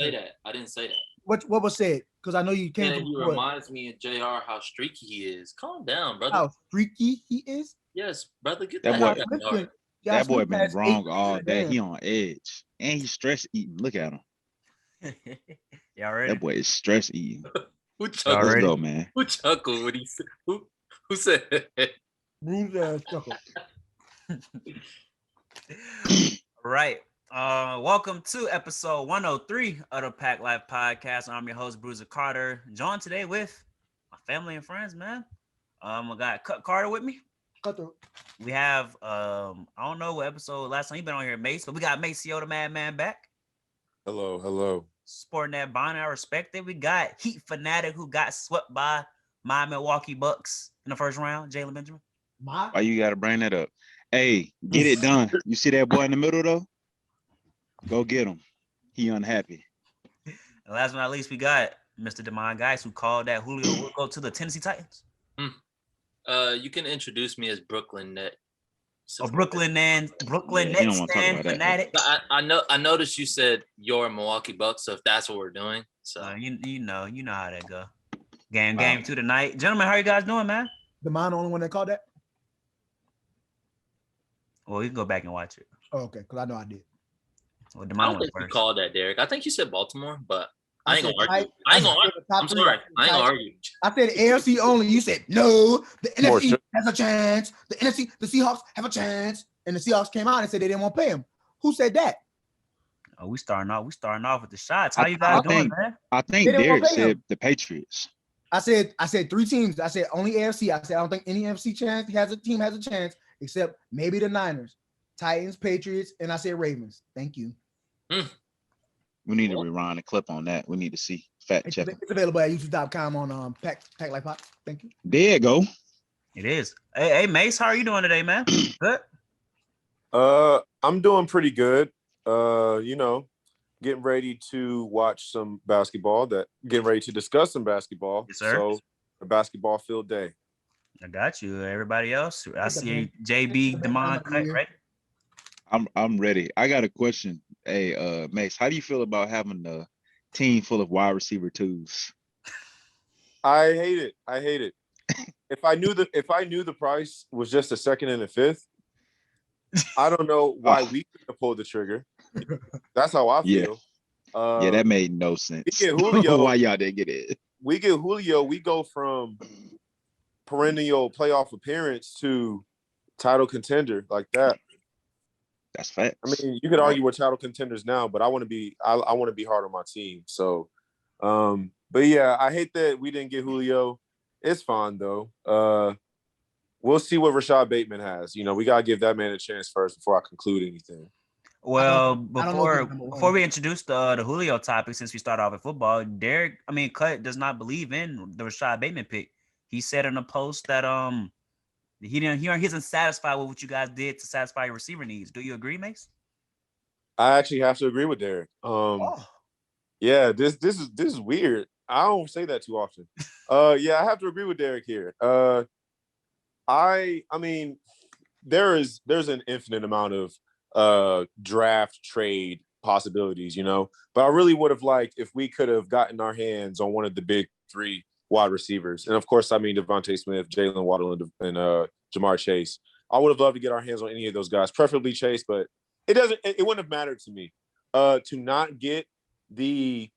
say that. I didn't say that. What was said? Because I know you came Yeah, from he what? reminds me of JR how streaky he is. Calm down, brother. How streaky he is. Yes, brother. Get That the hell boy, out of yard. that boy been has 8 wrong all day. damn. He on edge, and he stress eating. Look at him. Y'all ready? That boy is stress eating. Who Y'all chuckled? Let's ready? go, man. Who chuckled when he said? Who said? Bruised ass chuckle. Right. Welcome to episode 103 of the Pack Life Podcast. I'm your host, Bruiser Carter. Joined today with my family and friends, man. I got Cut Carter with me. We have I don't know what episode last time he been on here, Mace, but we got Maceo the Madman back. Hello. Sporting that bonnet, I respect it. We got Heat Fanatic who got swept by my Milwaukee Bucks in the first round, Jalen Benjamin. Why you gotta bring that up? Hey, get it done. You see that boy in the middle though? Go get him. He unhappy. And last but not least, we got Mr. Demond Geis who called that Julio will go to the Tennessee Titans. You can introduce me as Brooklyn Net. Brooklyn Nets you don't wanna talk fan about that. fanatic. I noticed you said your Milwaukee Bucks, so if that's what we're doing, so You know how that go. Game 2 tonight, gentlemen. How you guys doing, man? The man the only one that called that. Well, you can go back and watch it. Oh, okay, because I know I did. Well, I Demond don't went think you first. called that, Derek. I think you said Baltimore, but I ain't said gonna argue. Titan- I ain't I gonna said argue. the top I'm three. sorry. I ain't gonna argue. I said AFC only. You said no. The More NFC sure. has a chance. The NFC, the Seahawks have a chance, and the Seahawks came out and said they didn't want to pay him. Who said that? Oh, we starting off with the shots. How you I guys doing, think- man? I They think didn't wanna Derek pay him. said the Patriots. I said 3 teams. I said only AFC. I said I don't think any NFC has a chance except maybe the Niners, Titans, Patriots, and I said Ravens. Thank you. We need to rewind the clip on that. We need to see fact check. It's available at youtube.com on Pack Life Pot. Thank you. There you go. It is. Hey, Mace, how are you doing today, man? Good. I'm doing pretty good. Getting ready to watch some basketball. Getting ready to discuss some basketball. Yes, sir. So a basketball filled day. I got you. Everybody else, I see man. JB Demond cut, right? I'm ready. I got a question. Hey, Mace, how do you feel about having a team full of wide receiver twos? I hate it. If I knew the price was just a second and a fifth, I don't know why we couldn't have pulled the trigger. That's how I feel. Yeah, that made no sense. We get Julio. Why y'all didn't get it? We get Julio. We go from perennial playoff appearance to title contender like that. That's facts. I mean, you could argue we're title contenders now, but I want to be hard on my team. So, but yeah, I hate that we didn't get Julio. It's fine though. We'll see what Rashad Bateman has. We gotta give that man a chance first before I conclude anything. Well, I don't know if he's number before one. we introduce the Julio topic, since we start off with football, Cut does not believe in the Rashad Bateman pick. He said in a post that he isn't satisfied with what you guys did to satisfy your receiver needs. Do you agree, Mace? I actually have to agree with Derek. Yeah, this is weird. I don't say that too often. Yeah, I have to agree with Derek here. I mean, there's an infinite amount of draft trade possibilities, but I really would have liked if we could have gotten our hands on one of the big 3 wide receivers. And of course, I mean Devontae Smith, Jalen Waddle, and Jamar Chase. I would have loved to get our hands on any of those guys, preferably Chase, but it wouldn't have mattered to me to not get the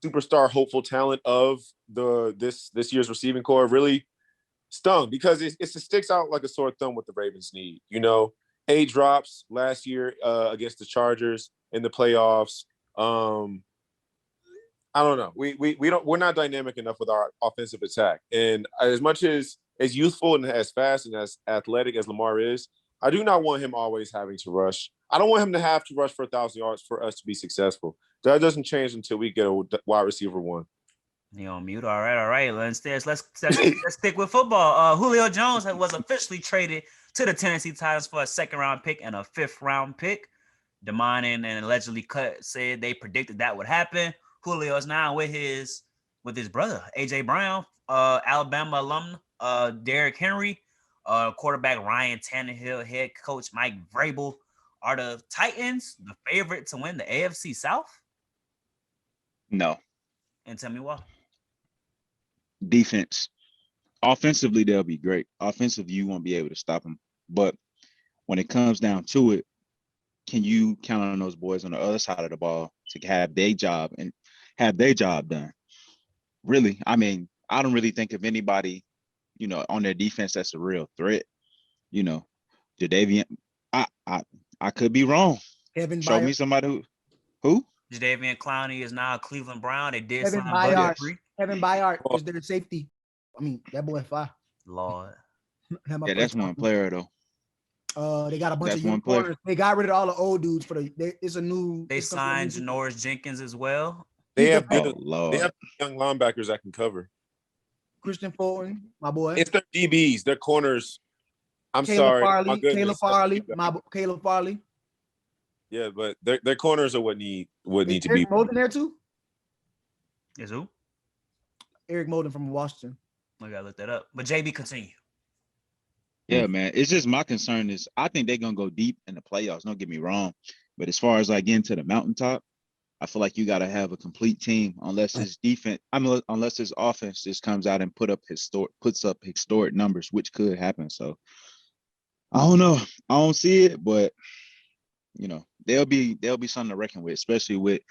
superstar hopeful talent of this year's receiving core. Really stung because it sticks out like a sore thumb what the Ravens need. 8 drops last year against the Chargers in the playoffs. I don't know. We're not dynamic enough with our offensive attack. And as much as youthful and as fast and as athletic as Lamar is, I do not want him always having to rush. I don't want him to have to rush for 1,000 yards for us to be successful. That doesn't change until we get a wide receiver 1. You on mute? All right. Let's stick with football. Julio Jones was officially traded to the Tennessee Titans for a 2nd-round pick and a 5th-round pick. Demond and allegedly Cut said they predicted that would happen. Julio is now with his brother AJ Brown, Alabama alum Derrick Henry, quarterback Ryan Tannehill, head coach Mike Vrabel. Are the Titans the favorite to win the AFC South? No. And tell me why. Defense. Offensively, they'll be great. Offensively, you won't be able to stop them. But when it comes down to it, can you count on those boys on the other side of the ball to have their job and have their job done? Really, I mean, I don't really think of anybody, on their defense that's a real threat. Jadavian, I could be wrong. Kevin Show me Byard. somebody who? Jadavian Clowney is now a Cleveland Brown. They did Kevin sign Buddy Byard. Free. Kevin Byard is their safety. I mean, that boy fire. Lord. Yeah, that's one player though. They got a bunch That's of young one player. corners. They got rid of all the old dudes it's a new. They signed Janoris Jenkins as well. They have Oh good, Lord. they have young linebackers that can cover. Christian Fulton, my boy. It's their DBs, their corners. I'm Caleb sorry, Farley, my goodness. Caleb Farley. Yeah, but their corners are what need to be. Eric Molden there too. Is who? Eric Molden from Washington. I gotta look that up. But JB, continue. Yeah, man. It's just my concern is I think they're gonna go deep in the playoffs. Don't get me wrong, but as far as like getting to the mountaintop, I feel like you got to have a complete team. Unless his defense, unless his offense just comes out and puts up historic numbers, which could happen. So I don't know. I don't see it, but they'll be something to reckon with, especially with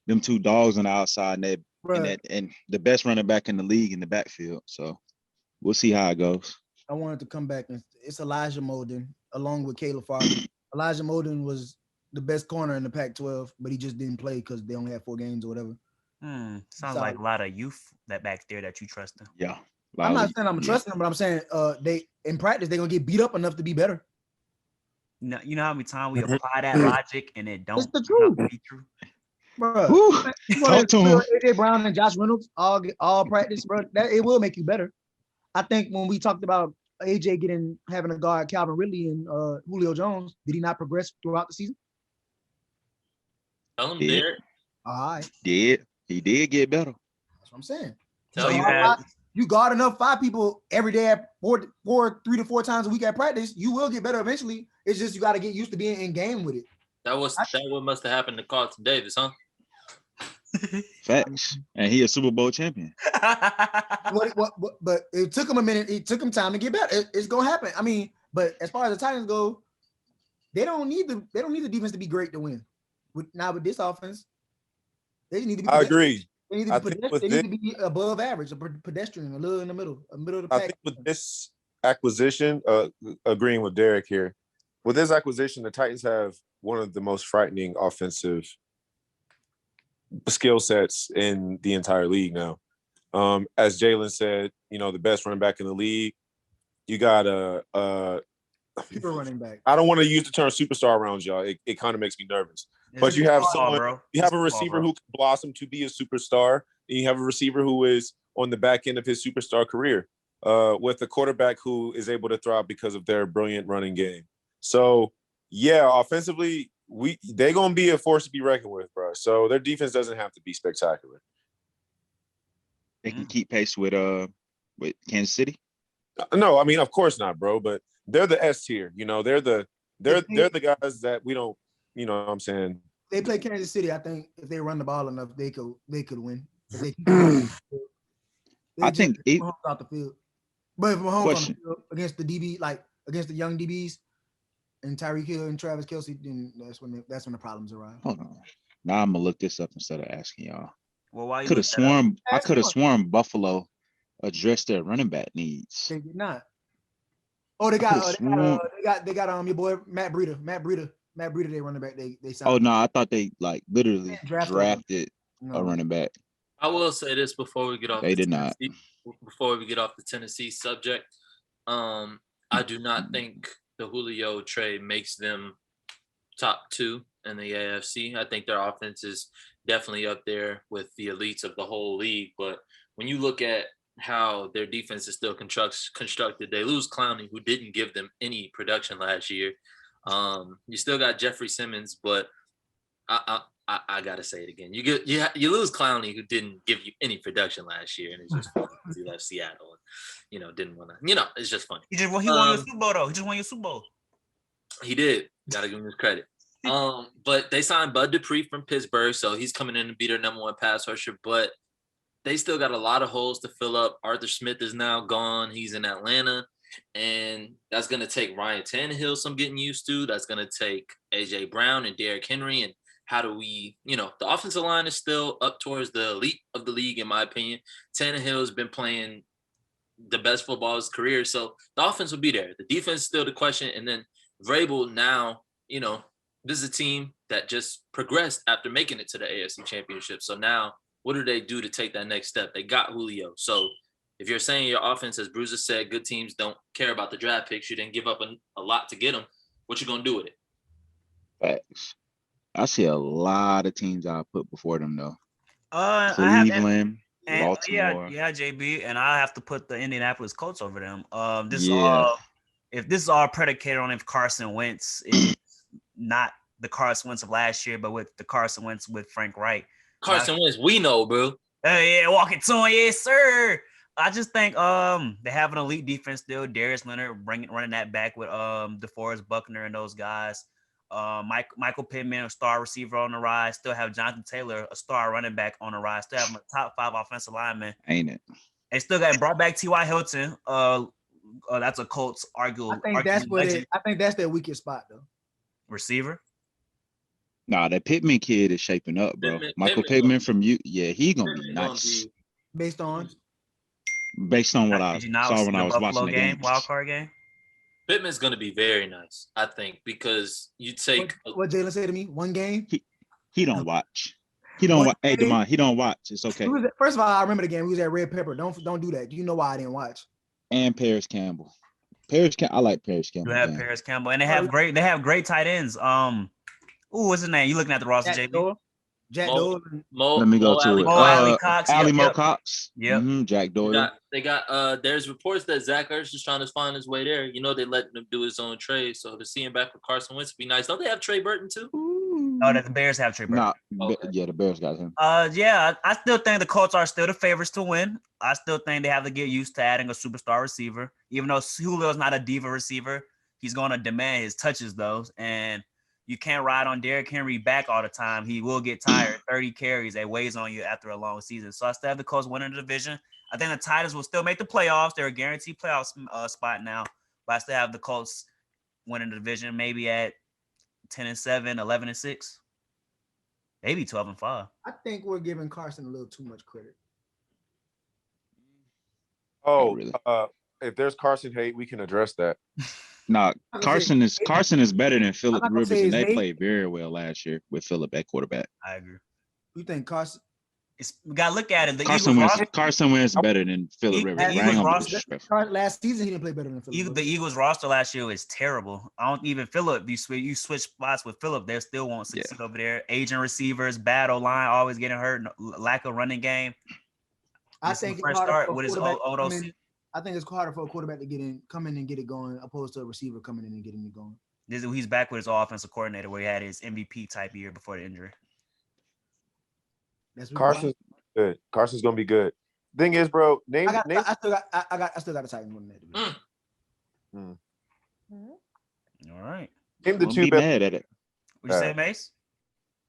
them two dogs on the outside and the best running back in the league in the backfield. So we'll see how it goes. I wanted to come back and it's Elijah Molden along with Caleb Farley. Elijah Molden was the best corner in the Pac-12, but he just didn't play because they only had 4 games or whatever. Sounds like a lot of youth that back there that you trust in. Yeah. I'm not saying I'm trusting them, but I'm saying they in practice they're gonna get beat up enough to be better. No, you know how many times we apply that logic and it don't It's the truth. be true. Bro, Talk to him. AJ Brown and Josh Reynolds all practice, bro. That it will make you better. I think when we talked about AJ having a guard Calvin Ridley and Julio Jones, did he not progress throughout the season? Tell him there. All right. He did get better. That's what I'm saying. Tell You guard enough 5 people every day at 3 to 4 times a week at practice, you will get better eventually. It's just you got to get used to being in game with it. That what must have happened to Carlton Davis, huh? Facts. And he a Super Bowl champion. But it took him a minute. It took him time to get better. It's gonna happen. I mean, but as far as the Titans go, they don't need the defense to be great to win. With this offense, they need to be. I agree. They need to be above average, a pedestrian, a little in the middle, of the pack. I think with this acquisition, agreeing with Derek here, with this acquisition, the Titans have one of the most frightening offensive skill sets in the entire league now. As Jalen said, the best running back in the league. You got super running back. I don't want to use the term superstar around y'all. It kind of makes me nervous. But you have you have a receiver who can blossom to be a superstar, and you have a receiver who is on the back end of his superstar career, with a quarterback who is able to thrive because of their brilliant running game. So, yeah, offensively, they're gonna be a force to be reckoned with, bro. So their defense doesn't have to be spectacular. They can keep pace with Kansas City. No, I mean, of course not, bro. But they're the S tier. They're the guys that we don't. You know what I'm saying? They play Kansas City. I think if they run the ball enough, they could win. I think Mahomes out the field. But if Mahomes on the field against the DB, like against the young DBs, and Tyreek Hill and Travis Kelce, then that's when the problems arise. Hold on. Now I'm gonna look this up instead of asking y'all. Well, why I could have sworn Buffalo addressed their running back needs. They did not. Oh, they got your boy Matt Breida. They running back. They signed. Oh no, I thought they literally drafted a running back. I will say this before we get off. They did not. Before we get off the Tennessee subject, I do not think the Julio trade makes them top 2 in the AFC. I think their offense is definitely up there with the elites of the whole league. But when you look at how their defense is still constructed, they lose Clowney, who didn't give them any production last year. You still got Jeffrey Simmons, but I gotta say it again. You lose Clowney, who didn't give you any production last year, and it's just funny because he left Seattle and didn't want to. It's just funny. He won your Super Bowl though. He just won your Super Bowl. He did. Gotta give him his credit. But they signed Bud Dupree from Pittsburgh, so he's coming in to be their number one pass rusher. But they still got a lot of holes to fill up. Arthur Smith is now gone. He's in Atlanta. And that's going to take Ryan Tannehill some getting used to. That's going to take A.J. Brown and Derrick Henry. And how do we, the offensive line is still up towards the elite of the league, in my opinion. Tannehill has been playing the best football of his career. So the offense will be there. The defense is still the question. And then Vrabel now, this is a team that just progressed after making it to the AFC Championship. So now what do they do to take that next step? They got Julio. So if you're saying your offense, as Bruiser said, good teams don't care about the draft picks, you didn't give up a lot to get them, what you going to do with it? Facts. I see a lot of teams I put before them, though. Cleveland, Baltimore. Yeah, JB, and I have to put the Indianapolis Colts over them. If this is all predicated on if Carson Wentz is not the Carson Wentz of last year, but with the Carson Wentz with Frank Reich. Carson Wentz, we know, bro. Yeah, walk it to him, yes, sir. I just think they have an elite defense still. Darius Leonard running that back with DeForest Buckner and those guys. Michael Pittman, a star receiver on the rise. Still have Jonathan Taylor, a star running back on the rise. Still have a top 5 offensive lineman. Ain't it? They still got brought back T.Y. Hilton. That's a Colts I think that's their weakest spot, though. Receiver. Nah, that Pittman kid is shaping up, bro. Michael Pittman from you, he gonna be nice. Based on what I saw when I was watching the game. Wild card game. Pittman's going to be very nice, I think, because you take what Jalen said to me. One game. He don't watch. He don't watch. Hey, Demond, he don't watch. It's okay. First of all, I remember the game. We was at Red Pepper. Don't do that. You know why I didn't watch. And Paris Campbell. I like Paris Campbell. You have Paris Campbell, and they have great tight ends. What's his name? You looking at the roster, JB? Jack Doyle. Let me go to it. Ali Cox. Cox. Yep. Jack Doyle. They got there's reports that Zach Ertz is trying to find his way there. They letting him do his own trade. So to see him back with Carson Wentz would be nice. Don't they have Trey Burton too? Oh, the Bears have Trey Burton. Yeah, the Bears got him. I still think the Colts are still the favorites to win. I still think they have to get used to adding a superstar receiver. Even though Julio's not a diva receiver, he's going to demand his touches, though. And you can't ride on Derrick Henry back all the time. He will get tired. 30 carries, it weighs on you after a long season. So I still have the Colts winning the division. I think the Titans will still make the playoffs. They're a guaranteed playoff spot now. But I still have the Colts winning the division, maybe at 10-7, 11-6, maybe 12-5. I think we're giving Carson a little too much credit. If there's Carson hate, we can address that. Nah, Carson is better than Phillip Rivers, and they played very well last year with Phillip at quarterback. I agree. You think Carson? We gotta look at it. Carson Wentz better than Phillip Rivers. Last season he didn't play better than Phillip. The Eagles roster last year was terrible. I don't even Phillip. You switch spots with Phillip, they still won't succeed over there. Aging receivers, bad line, always getting hurt, lack of running game. I think fresh start with his old I think it's harder for a quarterback to come in and get it going, opposed to a receiver coming in and getting it going. He's back with his offensive coordinator, where he had his MVP type year before the injury. Carson's good. Carson's gonna be good. Thing is, bro, I still got a Titan winning that division. All right. Name the two best. Mad at it. What you say, Mace?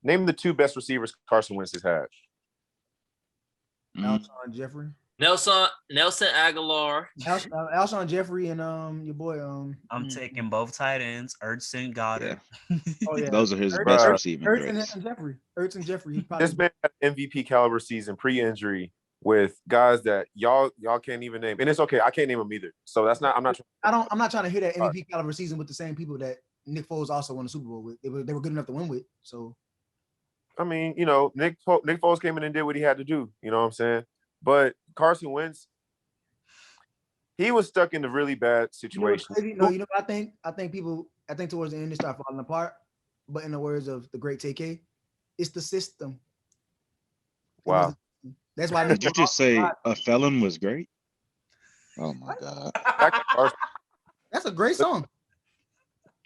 Name the 2 best receivers Carson Wentz has had. Alshon Jeffrey. Nelson Aguilar. Alshon Jeffrey and your boy. I'm taking both tight ends, Ertz and Goddard. Yeah. Those are his best receiving. Ertz and Jeffrey. This man had an MVP caliber season pre-injury with guys that y'all can't even name, and it's okay. I can't name them either. So that's not. I'm not trying to hit that MVP caliber season with the same people that Nick Foles also won the Super Bowl with. They were good enough to win with. So, I mean, Nick Foles came in and did what he had to do. You know what I'm saying? But Carson Wentz, he was stuck in a really bad situation. I think towards the end they start falling apart. But in the words of the great TK, it's the system. Wow. That's why. Did you just say a felon was great? Oh my God. That's a great song.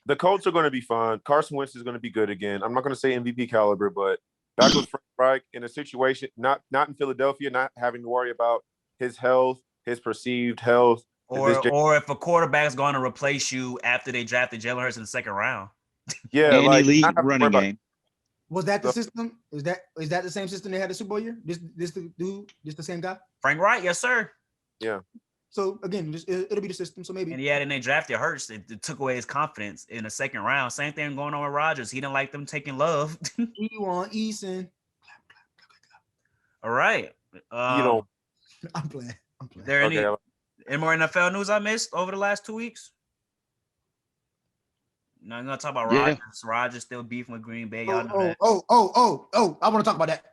The Colts are going to be fine. Carson Wentz is going to be good again. I'm not going to say MVP caliber, but back with Frank Reich in a situation, not in Philadelphia, not having to worry about his health, his perceived health. Or if a quarterback is going to replace you after they drafted Jalen Hurts in the second round. Yeah, And like elite not have to worry running about- game. Was that the So- system? Is that the same system they had the Super Bowl year? This the dude, this the same guy? Frank Wright, yes, sir. So again, it'll be the system. So maybe And they drafted Hurts. It took away his confidence in the second round. Same thing going on with Rodgers. He didn't like them taking love. he want Eason. All right. I'm playing. There any Okay. more NFL news I missed over the last 2 weeks? No, I'm gonna talk about Yeah. Rodgers. Rodgers still beefing with Green Bay. Y'all know that. Oh! I want to talk about that.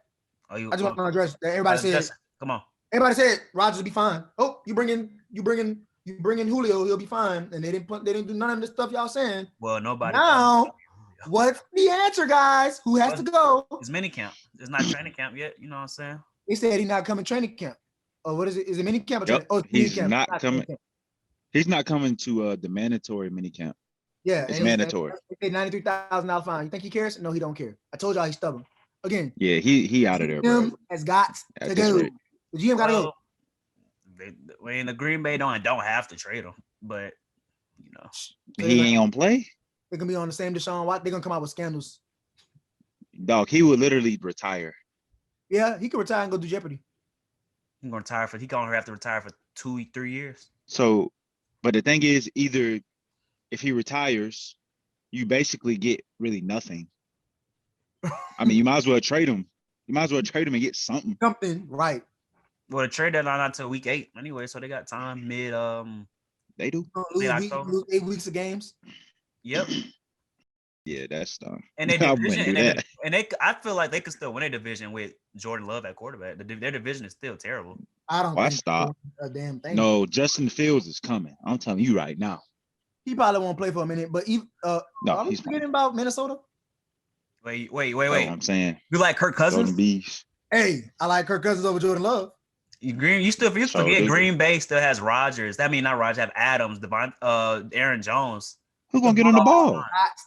Oh, you, I just want to address that. Everybody said. Justin, come on. Everybody said Rodgers will be fine. Oh, you bring in Julio, he'll be fine. And they didn't do none of the stuff y'all saying. Well, nobody. Now, what's the answer, guys? Who has to go? It's mini camp. It's not training camp yet. You know what I'm saying? They said he's not coming training camp. Oh, what is it? Is it mini camp or Yep, training? Oh, it's he's mini camp. not It's coming. training camp. He's not coming to the mandatory minicamp. Yeah, It's and mandatory. They paid $93,000 fine. You think he cares? No, he don't care. I told y'all he's stubborn. Again, Yeah, he out of there, bro. him has got At to this go. rate. The GM got to go. The Green Bay don't have to trade him, but you know, He ain't gonna play. They're gonna be on the same Deshaun Watson. They're gonna come out with scandals. Dog, he would literally retire. Yeah, he could retire and go do Jeopardy. he's gonna retire for. He gonna have to retire for 2-3 years. So, but the thing is, either if he retires, you basically get really nothing. I mean, you might as well trade him. You might as well trade him and get something. Something right. Well, the trade deadline not until week 8 anyway, so they got time mid. They do. October. Lose 8 weeks of games. Yep. Yeah, that's dumb. And their I wouldn't division, do and that. I feel like they could still win a division with Jordan Love at quarterback. Their division is still terrible. I don't Why think stop? a damn thing. No, Justin Fields is coming. I'm telling you right now. He probably won't play for a minute, but No, are we he's forgetting about Minnesota? Wait. That's what I'm saying. You like Kirk Jordan Cousins? Bees. Hey, I like Kirk Cousins over Jordan Love. You So forget do. Green Bay still has Rodgers. That mean not Rodgers, have Adams, Aaron Jones. Who gonna get on the ball? Got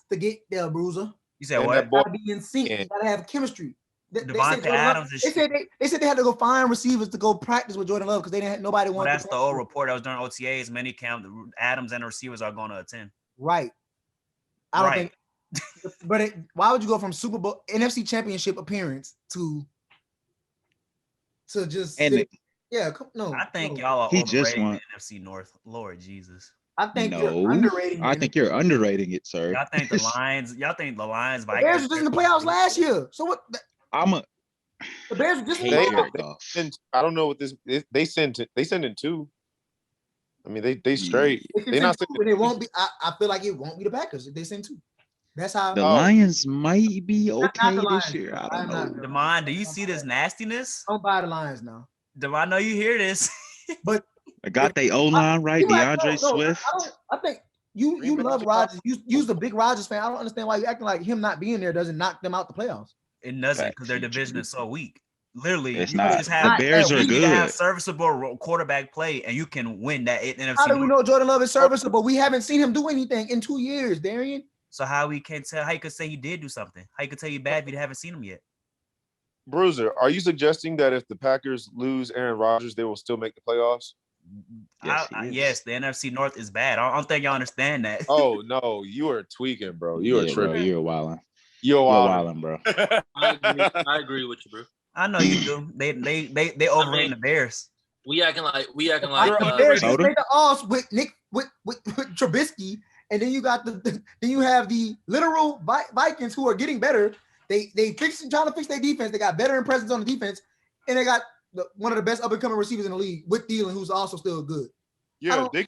to get there, Bruiser. You said And what? that boy- Gotta be in sync. Yeah. You gotta have chemistry. They said Devontae Jordan Love- Adams is they said they had to go find receivers to go practice with Jordan Love because they didn't have nobody Well, wanted. that's to the practice old with. report that was during OTAs. Many camp, the Adams and the receivers are going to attend. Right. I don't Right. think. But why would you go from Super Bowl NFC Championship appearance to just And sit- yeah? No, I think no. y'all are He just overrating want- the NFC North. Lord Jesus. I think No, you're underrating. I think you're underrating it, sir. Y'all think the Lions, the Bears were just in the playoffs last year. So what? I'm a The Bears were just in the hate They- playoffs. Jared Goff. And I don't know what this. They sent in 2. I mean, they straight. They can They not send two, sending but it won't be. I feel like it won't be the Packers if they send 2. That's how. The Oh. Lions might be Not the okay Lions, this year. I I'm don't not- know. Demond, do you see this nastiness? Don't buy the Lions now. Demond, I know you hear this. I got they O line right. You like- DeAndre no, Swift. I think you Green Bay love should Rodgers. You's a big Rodgers fan. I don't understand why you acting like him not being there doesn't knock them out the playoffs. It doesn't Facts. because their division is so weak. Literally, It's you not. just The have Bears you are you need to have good. serviceable quarterback play, and you can win that NFC. How do we North. know Jordan Love is serviceable? We haven't seen him do anything in 2 years, Darian. So how we can tell? How you could say he did do something? How you could tell you bad if you haven't seen him yet? Bruiser, are you suggesting that if the Packers lose Aaron Rodgers, they will still make the playoffs? Yes, he is. Yes, the NFC North is bad. I don't think y'all understand that. Oh no, you are tweaking, bro. You are Yeah, bro, tripping. you're wilding. You're You're wild. wilding, bro. I agree with you, bro. I know you do. They overrating the Bears. We acting like The Bears just made the offs with with Trubisky, and then you got then you have the literal Vikings who are getting better. They trying to fix their defense. They got veteran presence on the defense, and they got one of the best up and coming receivers in the league with Thielen, who's also still good. Yeah, I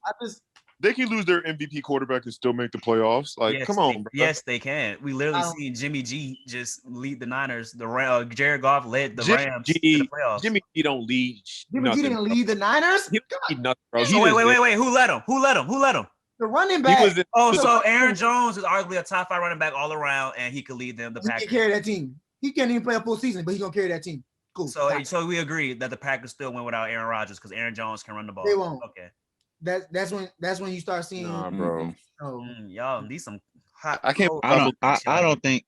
they can lose their MVP quarterback and still make the playoffs. Like, Yes, come on, bro. Yes, they can. We literally I don't- seen Jimmy G just lead the Niners. Jared Goff led the Jimmy Rams G- to the playoffs. Jimmy G don't lead Jimmy nothing. G didn't lead the Niners. He don't lead nothing, bro. So wait. Who let him? Who let him? The running He back. was in, Oh, So- so Aaron Jones is arguably a top 5 running back all around, and he could lead them. The He can Packers. carry that team. He can't even play a full season, but he's gonna carry that team. Cool. So we agree that the Packers still win without Aaron Rodgers because Aaron Jones can run the ball. They won't. Okay. That's when you start seeing. nah, bro. Oh, Y'all need some hot. I can't- cold I don't. takes, I y'all. don't think.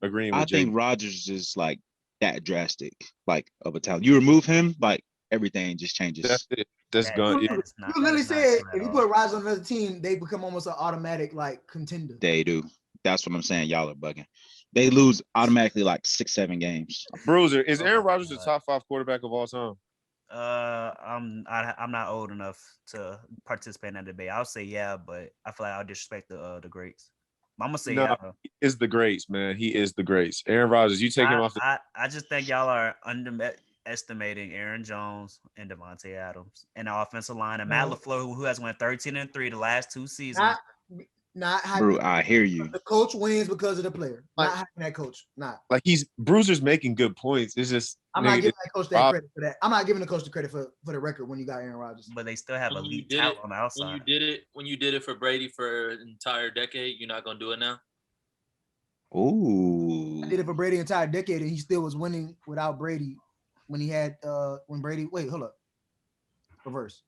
Agreeing I with think Jake. Rodgers is like that drastic, like of a talent. You remove him, like everything just changes. That's it. That's That- gun. that is not- you literally that is not said true at if you all. put Rodgers on another team, they become almost an automatic like contender. They do. That's what I'm saying. Y'all are bugging. They lose automatically like 6-7 games. Bruiser, is Oh Aaron my Rodgers the God. top 5 quarterback of all time? I'm not old enough to participate in that debate. I'll say yeah, but I feel like I'll disrespect the greats. I'm gonna say No, yeah. he is the greats, man. He is the greats. Aaron Rodgers, you take him off. I just think y'all are underestimating Aaron Jones and Devontae Adams and the offensive line and Matt LaFleur, who has won 13-3 the last 2 seasons. Not Bro, I hear you. The coach wins because of the player. Not having that coach. Not. Like Bruiser's making good points. It's just I'm not giving that coach that credit for that. I'm not giving the coach the credit for the record when you got Aaron Rodgers. But they still have elite talent on the outside. When you did it for Brady for an entire decade, you're not gonna do it now. Ooh. I did it for Brady entire decade, and he still was winning without Brady when he had when Brady. Wait, hold up. Reverse.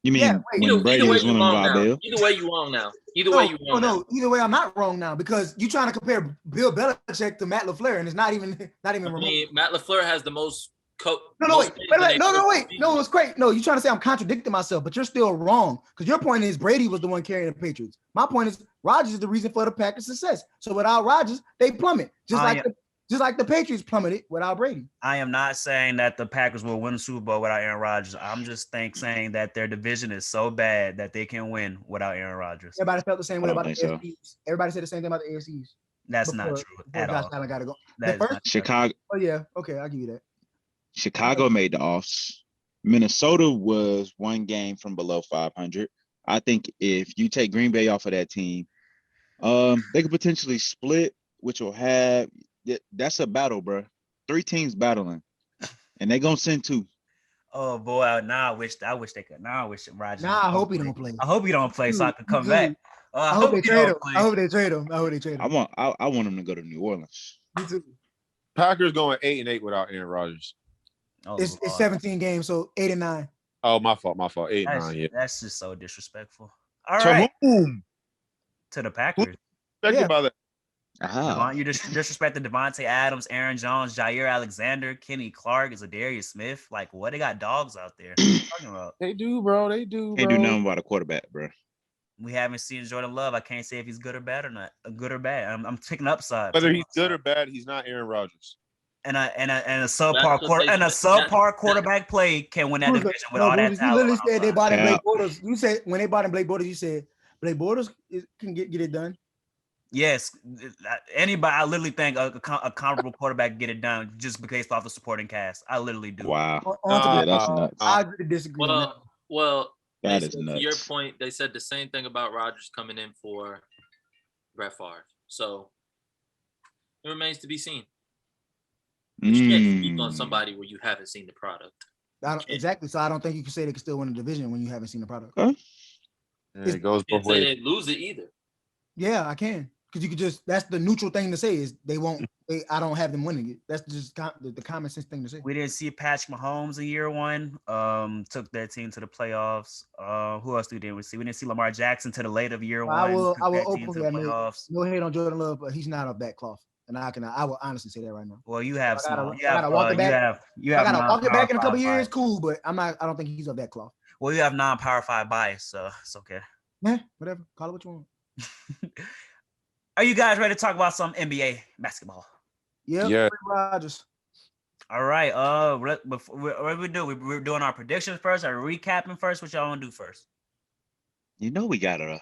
You mean when Brady was winning without Bill? Either way, you wrong now. Either way, you wrong. No. Either way, I'm not wrong now because you're trying to compare Bill Belichick to Matt LaFleur, and it's not even remote. I mean, Matt LaFleur has the most. No, it's great. No, you're trying to say I'm contradicting myself, but you're still wrong because your point is Brady was the one carrying the Patriots. My point is Rodgers is the reason for the Packers' success. So without Rodgers, they plummet, just like the Patriots plummeted without Brady. I am not saying that the Packers will win the Super Bowl without Aaron Rodgers. I'm just saying that their division is so bad that they can win without Aaron Rodgers. Everybody felt the same way about the AFCs. Everybody said the same thing about the AFCs. That's not true at all. Allen got to go. Chicago. Oh yeah, okay, I'll give you that. Chicago made the offs. Minnesota was 1 game from below 500. I think if you take Green Bay off of that team, they could potentially split, which will have that's a battle, bro. 3 teams battling, and they gonna send 2. Oh boy, now I wish they could. Now I wish Rodgers. I hope he don't play. I hope he don't play so I can come back. I hope they trade him. I hope they trade him. I want him to go to New Orleans. Me too. Packers going 8-8 without Aaron Rodgers. Oh, it's 17 games, so 8 and 9. Oh, my fault. 8-9. Yeah, that's just so disrespectful. All right, whom? To the Packers. About that. You disrespected Devontae Adams, Aaron Jones, Jair Alexander, Kenny Clark, Zadarius Smith. Like, what? They got dogs out there. What are you talking about? They do, bro. They do. Can't do nothing about a quarterback, bro. We haven't seen Jordan Love. I can't say if he's good or bad or not. Good or bad. I'm taking upside. Whether he's good or bad, he's not Aaron Rodgers. And a subpar quarterback play can win that division with all that talent. You literally said they bought in Blake Bortles. You said when they bought in Blake Bortles, you said Blake Bortles can get it done. Yes, anybody. I literally think a comparable quarterback get it done just based off the supporting cast. I literally do. Wow, that's nuts. I agree to disagree. Well, that is nuts. To your point, they said the same thing about Rodgers coming in for Brett Favre. So it remains to be seen. You can't speak on somebody where you haven't seen the product. Exactly. So I don't think you can say they can still win a division when you haven't seen the product. Yeah, it goes both ways. They didn't lose it either. Yeah, I can. Because you could that's the neutral thing to say is they won't. I don't have them winning it. That's just the common sense thing to say. We didn't see Patrick Mahomes in year 1. Took their team to the playoffs. Who else didn't we see? We didn't see Lamar Jackson to the late of year 1. I will openly admit, no hate on Jordan Love, but he's not of that cloth. And I will honestly say that right now. Well, you have I gotta walk it back in a couple years. Cool, but I don't think he's of that cloth. Well, you have non-Power 5 bias, so it's okay. Yeah, whatever. Call it what you want. Are you guys ready to talk about some NBA basketball? Yeah. Rodgers. All right. What we do? We're doing our predictions first. Are we recapping first? What y'all want to do first? You know we gotta.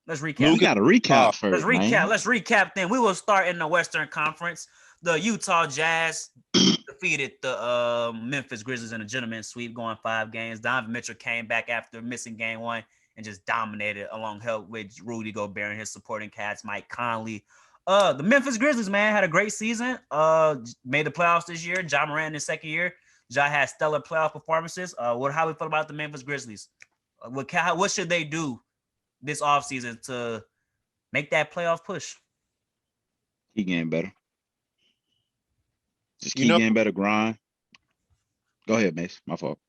Let's recap. We got to recap first. Let's recap. Man. Let's recap. Then we will start in the Western Conference. The Utah Jazz defeated the Memphis Grizzlies in a gentleman's sweep, going 5 games. Donovan Mitchell came back after missing game 1 and just dominated, along help with Rudy Gobert and his supporting cast, Mike Conley. The Memphis Grizzlies, man, had a great season. Made the playoffs this year. Ja Morant in his second year. Ja had stellar playoff performances. How we feel about the Memphis Grizzlies? What should they do this offseason to make that playoff push? Keep getting better. Just keep getting better, grind. Go ahead, Mace. My fault.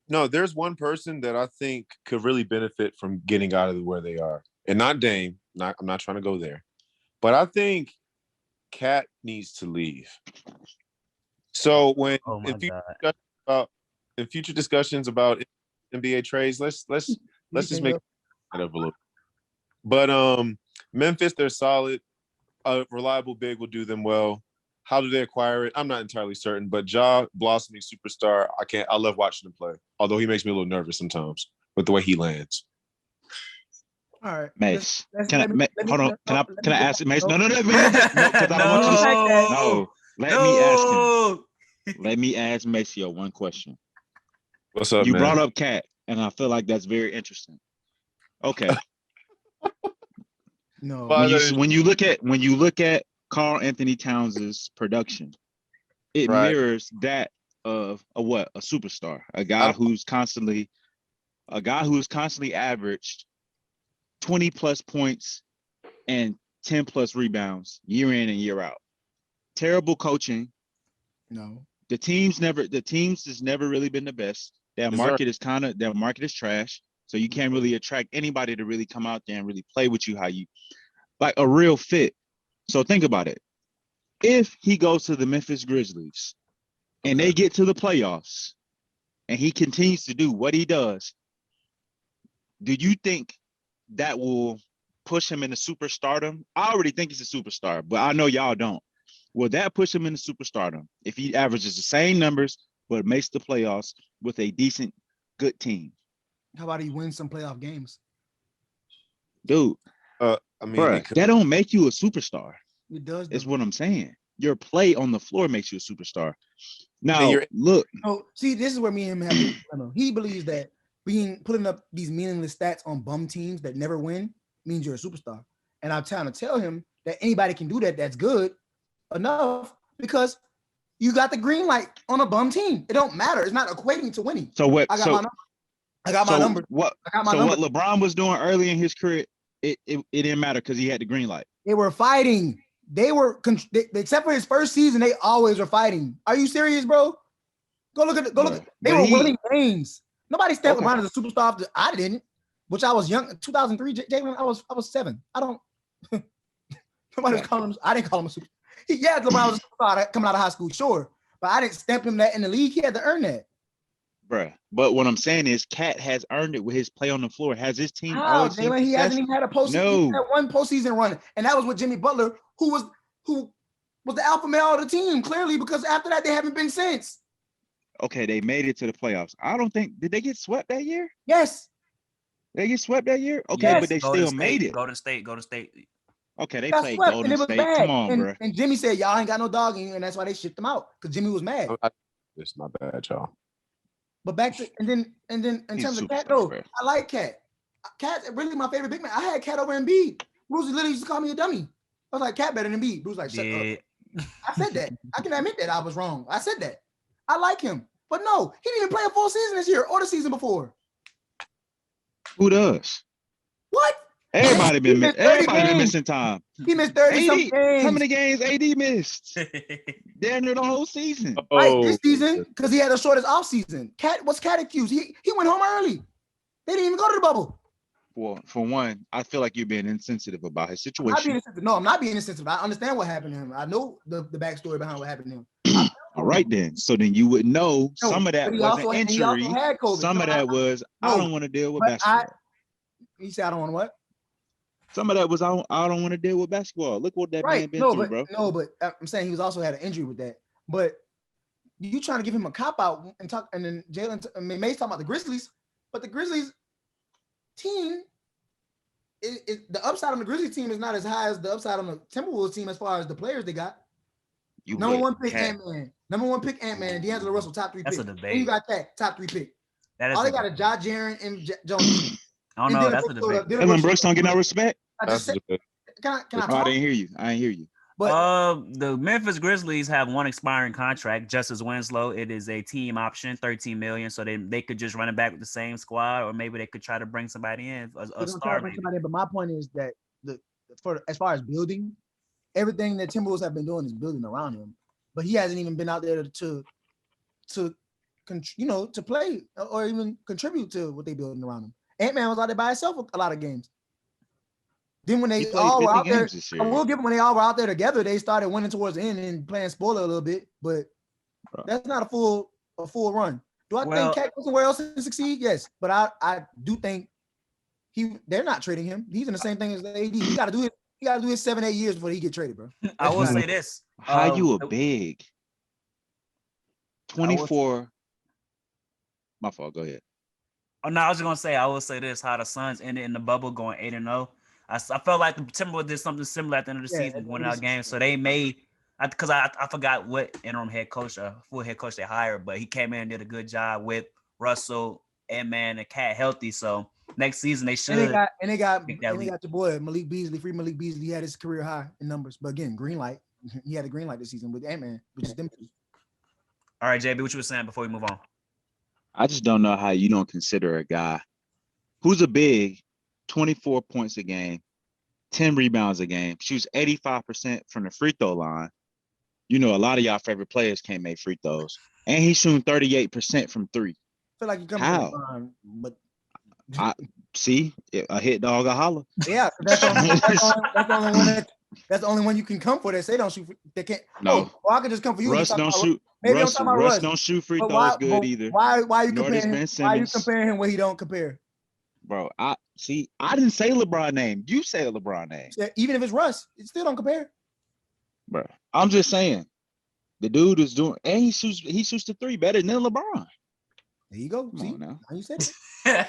No, there's one person that I think could really benefit from getting out of where they are. And not Dame. I'm not trying to go there. But I think Cat needs to leave. So when in future discussions about NBA trades, let's just make it of a little. But Memphis, they're solid. a reliable big will do them well. How do they acquire it? I'm not entirely certain, but Ja, blossoming superstar. I love watching him play. Although he makes me a little nervous sometimes with the way he lands. All right, Mace. Can I ask Mace? No, because I don't want you to. No, let me ask him. Let me ask Maceo one question. What's up, you man? brought up Cat, and I feel like that's very interesting. Okay. No. When you look at Karl Anthony Towns' production, it mirrors that of a superstar, a guy who's constantly averaged 20 plus points and 10 plus rebounds year in and year out. Terrible coaching. No. The teams has never really been the best. Their market is trash. So you can't really attract anybody to really come out there and really play with you how you like a real fit. So think about it. If he goes to the Memphis Grizzlies and they get to the playoffs and he continues to do what he does, do you think that will push him into superstardom? I already think he's a superstar, but I know y'all don't. Will that push him into superstardom if he averages the same numbers but makes the playoffs with a decent, good team? How about he wins some playoff games? Dude, that don't make you a superstar. It does. That's what I'm saying. Your play on the floor makes you a superstar. Now, look. Oh, see, this is where me and him have I know. He believes that putting up these meaningless stats on bum teams that never win means you're a superstar. And I'm trying to tell him that anybody can do that. That's good enough because you got the green light on a bum team. It don't matter. It's not equating to winning. So what? I got my number. What LeBron was doing early in his career, it didn't matter because he had the green light. They were fighting. Except for his first season, they always were fighting. Are you serious, bro? Go look at. They were winning games. Nobody stamped LeBron as a superstar. I didn't, which I was young. 2003, Jalen. I was 7. I don't. Nobody was calling him. I didn't call him a superstar. LeBron was a superstar coming out of high school, sure, but I didn't stamp him that in the league. He had to earn that. Bruh. But what I'm saying is Cat has earned it with his play on the floor. Has his team always seen Jalen, he hasn't even had a postseason. No. He had one postseason run, and that was with Jimmy Butler, who was the alpha male of the team, clearly, because after that, they haven't been since. Okay, they made it to the playoffs. I don't think, did they get swept that year? Yes. They get swept that year? Okay, yes. But they still made it. Golden State. Okay, they played Golden State. Bad. Come on, bro. And Jimmy said, y'all ain't got no dog in you, and that's why they shipped him out, because Jimmy was mad. It's not bad, y'all. But back to and then in terms of Cat, though, I like Cat. Cat's really my favorite big man. I had Cat over Embiid. Bruce literally used to call me a dummy. I was like, Cat better than Embiid. Bruce like, shut up. I said that. I can admit that I was wrong. I said that. I like him. But no, he didn't even play a full season this year or the season before. Who does? What? Everybody been missing time. He missed 30 games. How many games AD missed? Damn near the whole season. Right, this season, because he had the shortest off season. What's Cat accused? He went home early. They didn't even go to the bubble. Well, for one, I feel like you're being insensitive about his situation. No, I'm not being insensitive. I understand what happened to him. I know the backstory behind what happened to him. All right, then. So then you would know some of that was an injury. Some of that was I don't want to deal with basketball. You say I don't want to what? Some of that was I don't want to deal with basketball. Look what that man been through, bro. No, but I'm saying he was also had an injury with that. But you trying to give him a cop out and talk, and then Jalen May's talking about the Grizzlies, but the Grizzlies team, the upside on the Grizzlies team is not as high as the upside on the Timberwolves team as far as the players they got. Number one pick Ant-Man, D'Angelo Russell, top 3 pick. That's a debate. And you got that top 3 pick. All they got is Josh Jaren and Jones. I don't know. That's a debate. Dylan Brooks don't get no respect. Can I talk? I didn't hear you. But the Memphis Grizzlies have one expiring contract, Justice Winslow. It is a team option, $13 million. So they could just run it back with the same squad, or maybe they could try to bring somebody in, a star. But my point is that as far as building, everything that Timberwolves have been doing is building around him. But he hasn't even been out there to play or even contribute to what they're building around him. Ant-Man was out there by himself a lot of games. Then when they all were out there, I will give them when they all were out there together, they started winning towards the end and playing spoiler a little bit, but that's not a full run. Do I think Cat goes somewhere else to succeed? Yes, but I do think they're not trading him. He's in the same thing as AD. He got to do it He got to do his 7-8 years before he get traded, bro. I will say this. How you a big 24? My fault. Go ahead. Oh no, I was just gonna say. I will say this: how the Suns ended in the bubble, going 8-0. I felt like the Timberwolves did something similar at the end of the season, winning out games. So they made, because I forgot what interim head coach, full head coach they hired, but he came in and did a good job with Russell, Ant-Man, and Cat healthy. So next season they should. And they got your boy Malik Beasley. Free Malik Beasley. He had his career high in numbers, but again, green light. He had a green light this season with Ant-Man, which is them. All right, JB, what you were saying before we move on? I just don't know how you don't consider a guy who's a big 24 points a game, 10 rebounds a game, shoots 85% from the free throw line. You know, a lot of y'all favorite players can't make free throws. And he's shooting 38% from three. I feel like you come how? From but I see a hit dog a holler. Yeah, that's the only one you can come for. They say don't shoot. They can't. No, I could just come for you. Russ don't shoot. Maybe Russ don't shoot free throws good either. Why are you comparing him? Why are you comparing him where he don't compare? Bro, I didn't say LeBron name. You say LeBron name. Even if it's Russ, it still don't compare. Bro, I'm just saying, the dude is doing, and he shoots the three better than LeBron. There you go. See, now you said it.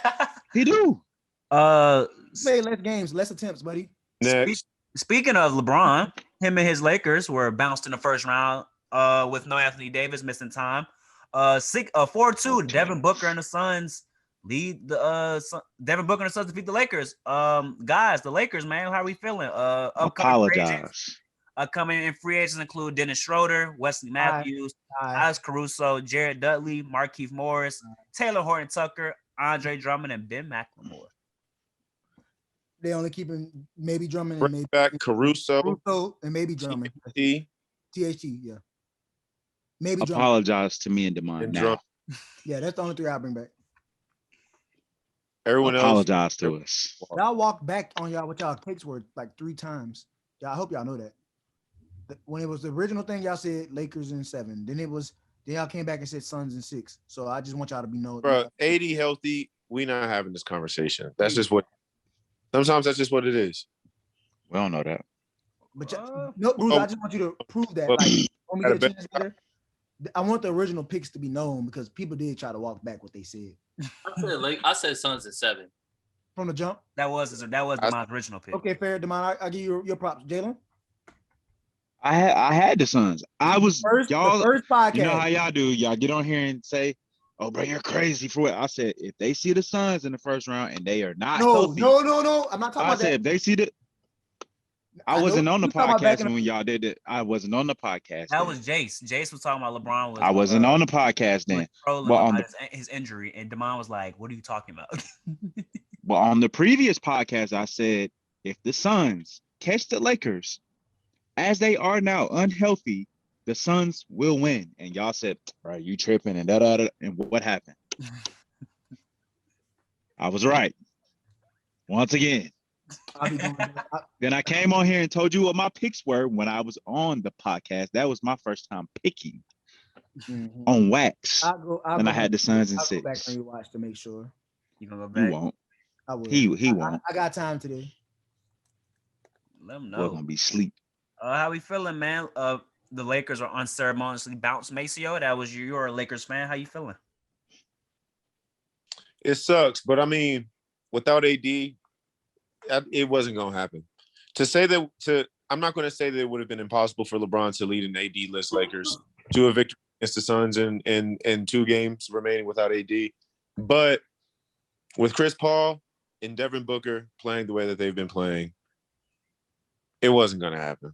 He do. Play less games, less attempts, buddy. Next. Speaking of LeBron, him and his Lakers were bounced in the first round with no Anthony Davis missing time. 4-2, Devin Booker and the Suns lead the Devin Booker and the Suns defeat the Lakers. Guys, the Lakers, man, how are we feeling? Upcoming in free agents include Dennis Schroeder, Wesley Matthews, Alex Caruso, Jared Dudley, Markieff Morris, Taylor Horton Tucker, Andre Drummond, and Ben McLemore. They only keeping maybe Drummond and maybe back Caruso and maybe Drummond. THT, yeah. Maybe apologize to me and Demond now. Yeah, that's the only three I bring back. Everyone apologize to us. Y'all walked back on y'all what y'all picks were like 3 times. I hope y'all know that. When it was the original thing, y'all said Lakers in 7. Then y'all came back and said Suns in 6. So I just want y'all to be known. Bro, 80 healthy. We not having this conversation. That's just what. Sometimes that's just what it is. We don't know that. But no, Bruce, I just want you to prove that. Like, when we get a chance later, I want the original picks to be known because people did try to walk back what they said. I said Suns in 7 from the jump. That was my original pick. Okay, fair, Demond. I'll give you your props, Jalen. I had the Suns. I was the first podcast. You know how y'all do. Y'all get on here and say, "Oh, bro, you're crazy for it." I said, if they see the Suns in the first round and they are not healthy. No. I'm not talking about that. I said, if they see the. I wasn't on the podcast when y'all did it. I wasn't on the podcast. That was Jace. Jace was talking about LeBron. I wasn't on the podcast then. Well, on his injury, and Demond was like, "What are you talking about?" Well, on the previous podcast, I said, if the Suns catch the Lakers as they are now unhealthy, the Suns will win. And y'all said, "Bro, you tripping?" And and what happened? I was right. Once again. Then I came on here and told you what my picks were when I was on the podcast. That was my first time picking on wax. I had the Suns in 6. Go back and rewatch to make sure. You gonna go back? You won't. I will. He won't. I got time today. Let him know. We're gonna be sleep. How we feeling, man? The Lakers are unceremoniously bounced Maceo. That was you're a Lakers fan. How you feeling? It sucks, but I mean, without AD, it wasn't gonna happen. I'm not gonna say that it would have been impossible for LeBron to lead an AD-less Lakers to a victory against the Suns in 2 games remaining without AD. But with Chris Paul and Devin Booker playing the way that they've been playing, it wasn't gonna happen.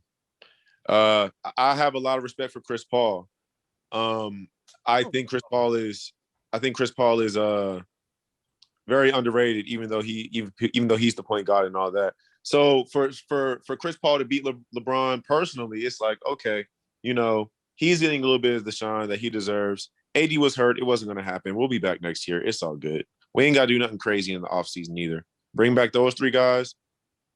I have a lot of respect for Chris Paul. I think Chris Paul is very underrated, even though he's the point guard and all that. So for Chris Paul to beat LeBron personally, it's like, okay, he's getting a little bit of the shine that he deserves. AD was hurt; it wasn't going to happen. We'll be back next year. It's all good. We ain't got to do nothing crazy in the offseason either. Bring back those 3 guys.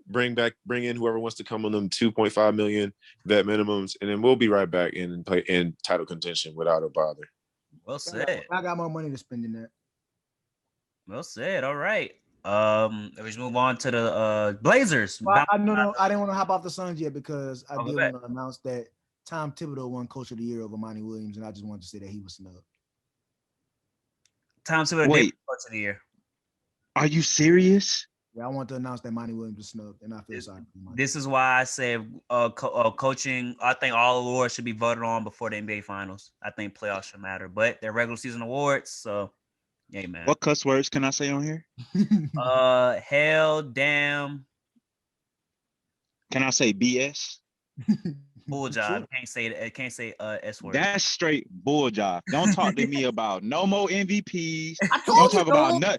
Bring in whoever wants to come on them $2.5 million vet minimums, and then we'll be right back and play in title contention without a bother. Well said. I got more money to spend than that. Well said. All right. Let's move on to the Blazers. Well, I didn't want to hop off the Suns yet because I Okay. did want to announce that Tom Thibodeau won Coach of the Year over Monty Williams, and I just wanted to say that he was snubbed. Tom Thibodeau Wait. Coach of the Year. Are you serious? Yeah, I want to announce that Monty Williams was snubbed, and I feel sorry for Monty. This is why I said coaching. I think all awards should be voted on before the NBA Finals. I think playoffs should matter, but they're regular season awards, so yeah, man. What cuss words can I say on here? Hell, damn, Can I say BS? bull job. Can't say S word. That's straight bull job. Don't talk to me about no more MVPs. I Don't told talk you, about dog.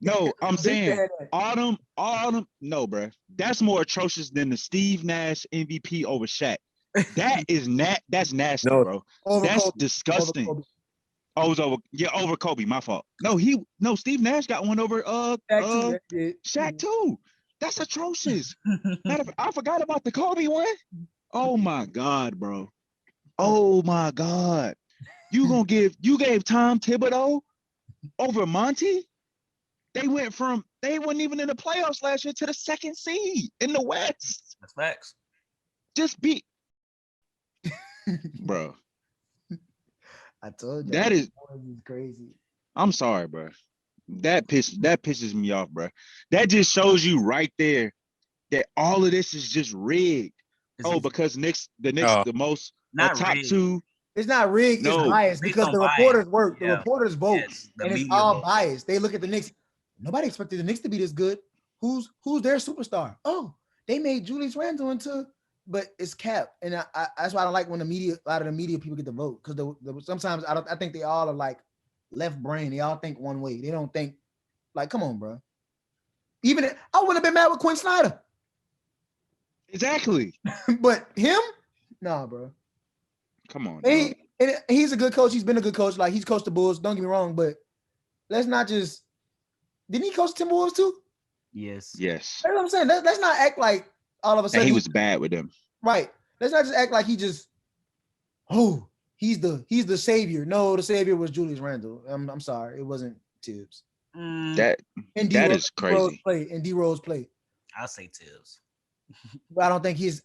no. I'm Big saying bad ass. Autumn. No, bro. That's more atrocious than the Steve Nash MVP over Shaq. That is that's nasty, No. bro. Over That's Kobe. disgusting. Over Kobe. Oh, it was over Kobe. My fault. No, Steve Nash got one over Shaq too. That's atrocious. I forgot about the Kobe one. Oh my God, bro. Oh my God. You gave Tom Thibodeau over Monty? They wasn't even in the playoffs last year to the second seed in the West. That's facts. Just beat, bro. I told you. That is crazy. I'm sorry, bro. That pisses me off, bro. That just shows you right there that all of this is just rigged. Because the Knicks the most Not top rigged. two. It's not rigged. No. It's biased Based because on the bias. reporters work. Yeah. The reporters vote, Yes, the and it's media all vote. biased. They look at the Knicks. Nobody expected the Knicks to be this good. Who's their superstar? Oh, they made Julius Randle into, but it's cap, and I that's why I don't like when a lot of the media people get to vote because sometimes I think they all are like left brain. They all think one way. They don't think like, come on, bro. Even I wouldn't have been mad with Quinn Snyder, Exactly. but him, nah, bro. Come on. And he's a good coach. He's been a good coach. Like he's coached the Bulls. Don't get me wrong, but let's not just. Didn't he coach the Timberwolves too? Yes. Yes. That's what I'm saying. Let's not act like all of a sudden He was bad with them. right. Let's not just act like he just. Oh, he's the savior. No, the savior was Julius Randle. I'm sorry, it wasn't Tibbs. That And is crazy. D Rose play. I'll say Tibbs. But I don't think his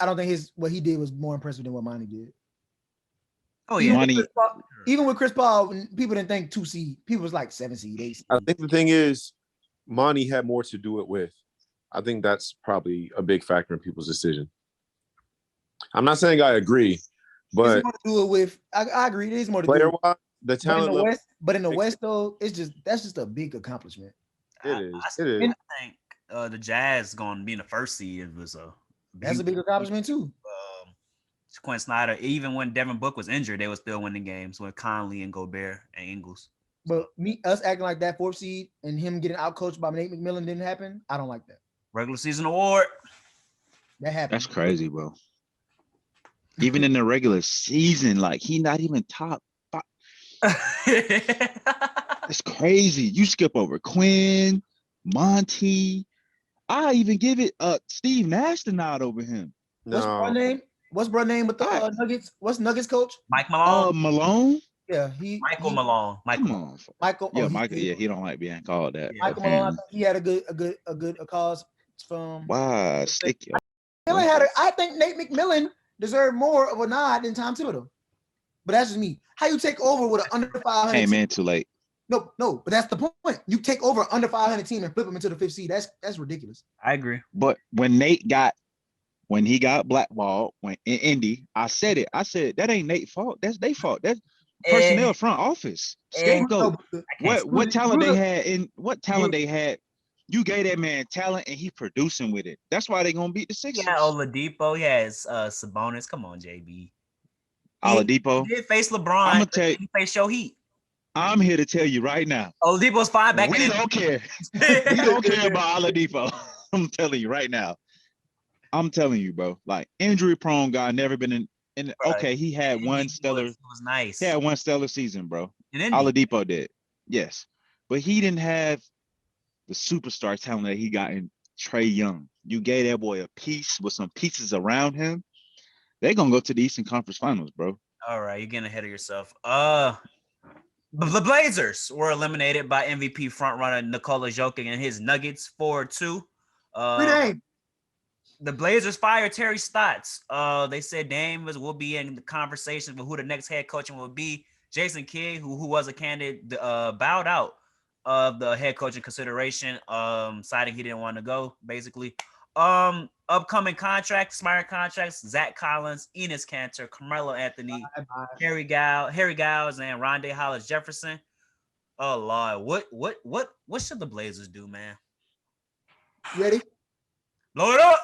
what he did was more impressive than what Monty did. Oh yeah. Even with Chris Paul, people didn't think 2 seed. People was like 7 seed, 8 seed. I think the thing is, Monty had more to do it with. I think that's probably a big factor in people's decision. I'm not saying I agree, but more to do it with. I agree. There's more to do player-wise, the talent level. But in the West, though, that's just a big accomplishment. It is. I think the Jazz going to be in the first seed. It was That's a big accomplishment too. Quinn Snyder, even when Devin Booker was injured, they were still winning games with Conley and Gobert and Ingles. But us acting like that 4th seed and him getting outcoached by Nate McMillan didn't happen. I don't like that. Regular season award. That happened. That's crazy, bro. Even in the regular season, like he not even top 5. It's crazy. You skip over Quinn, Monty. I even give it Steve Nash the nod over him. No. What's bro name with the Nuggets? What's Nuggets coach? Mike Malone. Malone. Yeah, Michael Malone. Michael. Yeah, Michael. Yeah, he don't like being called that. Michael Malone. I think he had a good cause from. Wow, stick your. I think Nate McMillan deserved more of a nod than Tom Thibodeau. But that's just me. How you take over with an under 500? Hey man, too late. No, but that's the point. You take over an under 500 team and flip them into the 5th seed. That's ridiculous. I agree. But when he got blackballed in Indy, I said that ain't Nate's fault. That's their fault. That's personnel front office. Scapegoat. What talent they had? You gave that man talent and he producing with it. That's why they gonna beat the Sixers. Yeah, Oladipo. He has Sabonis. Come on, JB. Oladipo. He did face LeBron. I'm gonna tell you. He faced your Heat. I'm here to tell you right now. Oladipo's fine back. We don't care. We don't care about Oladipo. I'm telling you right now. I'm telling you, bro. Like injury prone guy, never been in. Okay, he had one stellar. It was nice. He had one stellar season, bro. And Oladipo did, yes, but he didn't have the superstar talent that he got in Trae Young. You gave that boy a piece with some pieces around him. They're gonna go to the Eastern Conference Finals, bro. All right, you're getting ahead of yourself. The Blazers were eliminated by MVP frontrunner Nikola Jokic and his Nuggets 4-2. Free Dame. The Blazers fired Terry Stotts. They said Dame will be in the conversation with who the next head coaching will be. Jason Kidd, who was a candidate, bowed out of the head coaching consideration, citing he didn't want to go, basically. Upcoming contracts, expiring contracts: Zach Collins, Enes Kanter, Carmelo Anthony, Harry Giles, and Rondé Hollis Jefferson. Oh Lord, what should the Blazers do, man? Ready? Blow it up,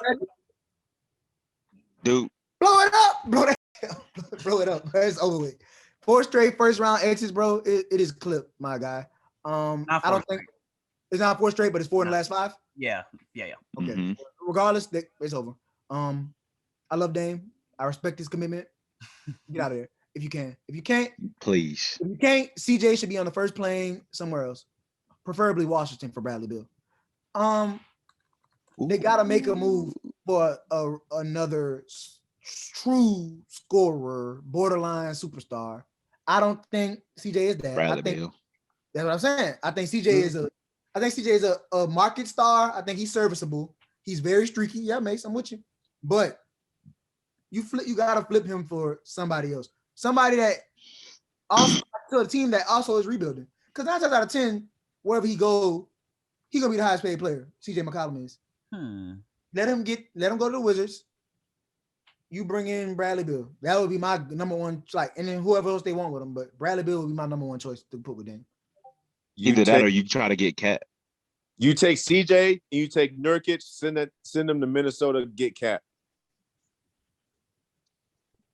dude. Blow it up, blow it up. It's over with. 4 straight first round exits, bro. It is clipped, my guy. I don't think it's not 4 straight, but it's 4 in the last 5. Yeah. Okay. Mm-hmm. Regardless, it's over. I love Dame. I respect his commitment. Get out of there if you can. If you can't, please. If you can't, CJ should be on the first plane somewhere else, preferably Washington for Bradley Beal. They gotta make a move for another true scorer, borderline superstar. I don't think CJ is that. Bradley Beal. That's what I'm saying. I think CJ is a market star. I think he's serviceable. He's very streaky. Yeah, Mace, I'm with you. But you gotta flip him for somebody else. Somebody that also to a team that also is rebuilding. Because 9 times out of 10, wherever he go, he's gonna be the highest paid player. CJ McCollum is. Let him go to the Wizards. You bring in Bradley Beal. That would be my number one, and then whoever else they want with him. But Bradley Beal would be my number one choice to put with him. Either that or you try to get Cat. You take CJ and you take Nurkic, send them to Minnesota, get Cat.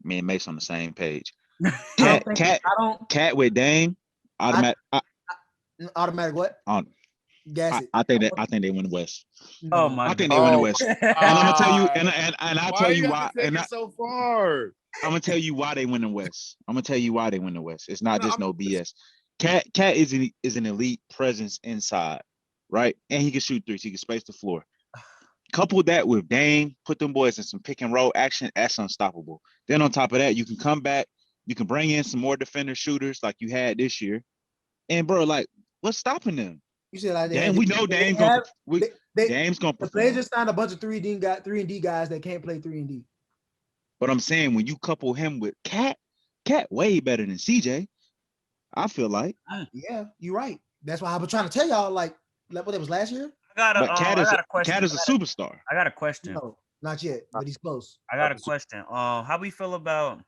Me and Mace on the same page. Cat with Dame. Automatic what? I think they win the West. Oh my! I think they win the West. And I'm gonna tell you, and I'll tell you why. And so far, I'm gonna tell you why they win the West. It's not just no BS. Cat is an elite presence inside, right? And he can shoot threes. He can space the floor. Couple that with Dame, put them boys in some pick and roll action. That's unstoppable. Then on top of that, you can come back. You can bring in some more defender shooters like you had this year. And bro, like, what's stopping them? You said like Dame, we know Dame's gonna perform. The Blazers signed a bunch of 3-and-D guys that can't play 3-and-D. But I'm saying when you couple him with Cat way better than CJ. I feel like. Yeah, you're right. That's why I was trying to tell y'all, like what that was last year. Cat is a superstar. I got a question. No, not yet, but he's close. I got a question. How we feel about,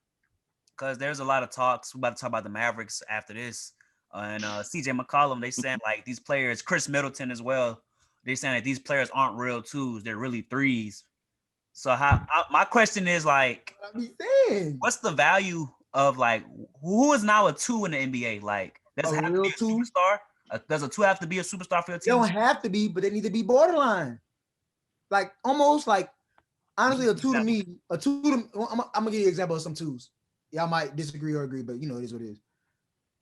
because there's a lot of talks. We're about to talk about the Mavericks after this. And CJ McCollum, they saying like these players, Chris Middleton as well, they saying that these players aren't real twos, they're really threes. So my question is like, what's the value of like who is now a 2 in the NBA? Like, does it have to be a superstar? Does a 2 have to be a superstar for your team? They don't have to be, but they need to be borderline. Like almost like honestly, a 2 to me, I'm gonna give you an example of some 2s. Y'all might disagree or agree, but it is what it is.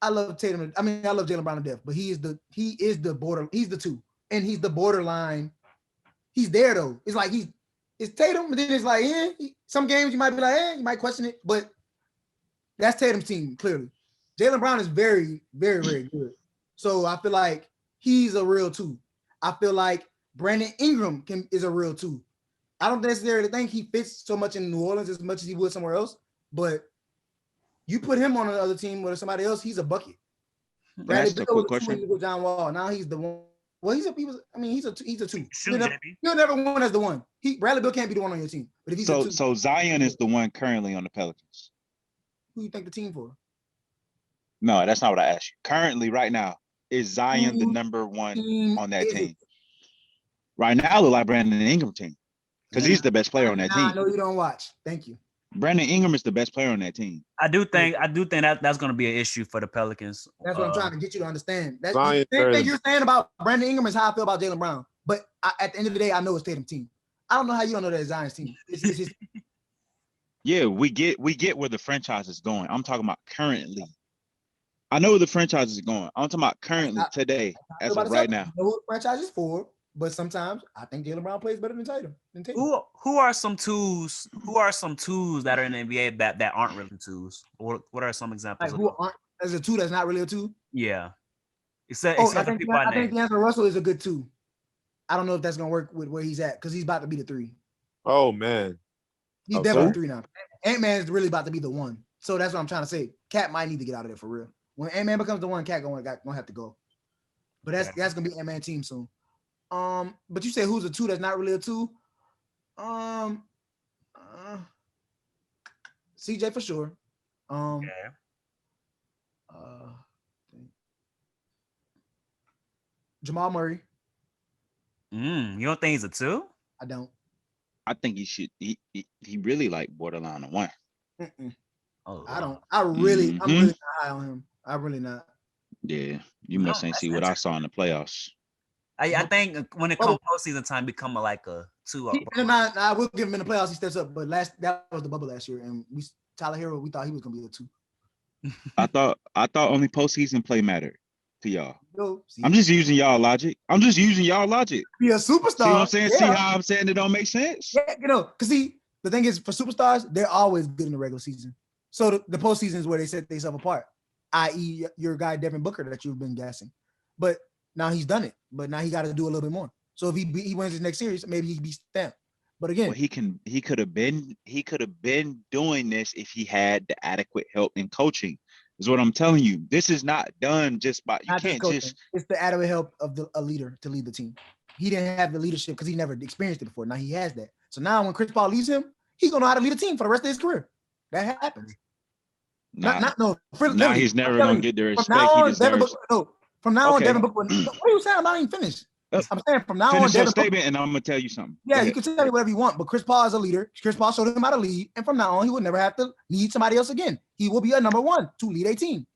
I love Tatum. I mean, I love Jaylen Brown to death, but he is the 2, and he's the borderline. He's there though. It's like it's Tatum, but then it's like, some games you might be like, you might question it, but that's Tatum's team, clearly. Jaylen Brown is very, very, very good. So I feel like he's a real 2. I feel like Brandon Ingram is a real 2. I don't necessarily think he fits so much in New Orleans as much as he would somewhere else, but you put him on another team with somebody else, he's a bucket. That's a quick question. John Wall. Now he's the one. Well, he's a 2. He'll never win as the 1. Bradley Beal can't be the 1 on your team. But if he's a 2, so Zion is the 1 currently on the Pelicans. Who you think the team for? No, that's not what I asked you. Currently, right now, is Zion the number 1 on that team? Right now, look like Brandon Ingram team because he's the best player on that team. I know you don't watch. Thank you. Brandon Ingram is the best player on that team. I do think that's going to be an issue for the Pelicans. That's what I'm trying to get you to understand. That's the same thing you're saying about Brandon Ingram is how I feel about Jaylen Brown. But at the end of the day, I know it's Tatum's team. I don't know how you don't know that it's Zion's team. It's his. Yeah, we get where the franchise is going. I'm talking about currently. I know where the franchise is going. I'm talking about currently, today, as of right now. I know who the franchise is for, but sometimes I think Jaylen Brown plays better than Tatum. Who are some 2s? Who are some 2s that are in the NBA that aren't really 2s? What are some examples? Like who aren't as a 2 that's not really a 2? Yeah. I Except think, the people I named. D'Angelo Russell is a good 2. I don't know if that's gonna work with where he's at because he's about to be the 3. Oh man, He's definitely 3 now. Ant-Man is really about to be the 1. So that's what I'm trying to say. Cat might need to get out of there for real. When Ant-Man becomes the 1, Cat gonna have to go. But that's gonna be Ant-Man team soon. But you say who's a 2 that's not really a 2? CJ for sure. Jamal Murray. You don't think he's a 2? I don't. I think he should. He really like borderline a 1. Oh, I don't. I'm really not high on him. I'm really not. Yeah, you must ain't see what I saw in the playoffs. I think when it comes postseason time, become like a 2. I will give him in the playoffs. He steps up, but that was the bubble last year, and Tyler Hero, we thought he was gonna be a 2. I thought only postseason play mattered to y'all. Yo, I'm just using y'all logic. Be a superstar. See what I'm saying? Yeah. See how I'm saying it don't make sense? Yeah, because see, the thing is, for superstars, they're always good in the regular season. So the postseason is where they set themselves apart, i.e., your guy Devin Booker that you've been guessing. But now he's done it. But now he got to do a little bit more. So if he wins his next series, maybe he be stamped. But again, he could have been doing this if he had the adequate help in coaching. Is what I'm telling you. This is not done just by you can't just. It's the adequate help of a leader to lead the team. He didn't have the leadership because he never experienced it before. Now he has that. So now when Chris Paul leaves him, he's gonna know how to lead a team for the rest of his career. That happens. He's never gonna get the respect he deserves. From now on, Devin Booker. What are you saying? I'm not even finished. I'm saying from now on, Devin statement, and I'm gonna tell you something. Yeah, you can tell me whatever you want, but Chris Paul is a leader. Chris Paul showed him how to lead, and from now on, he will never have to lead somebody else again. He will be a number 1 to lead a team.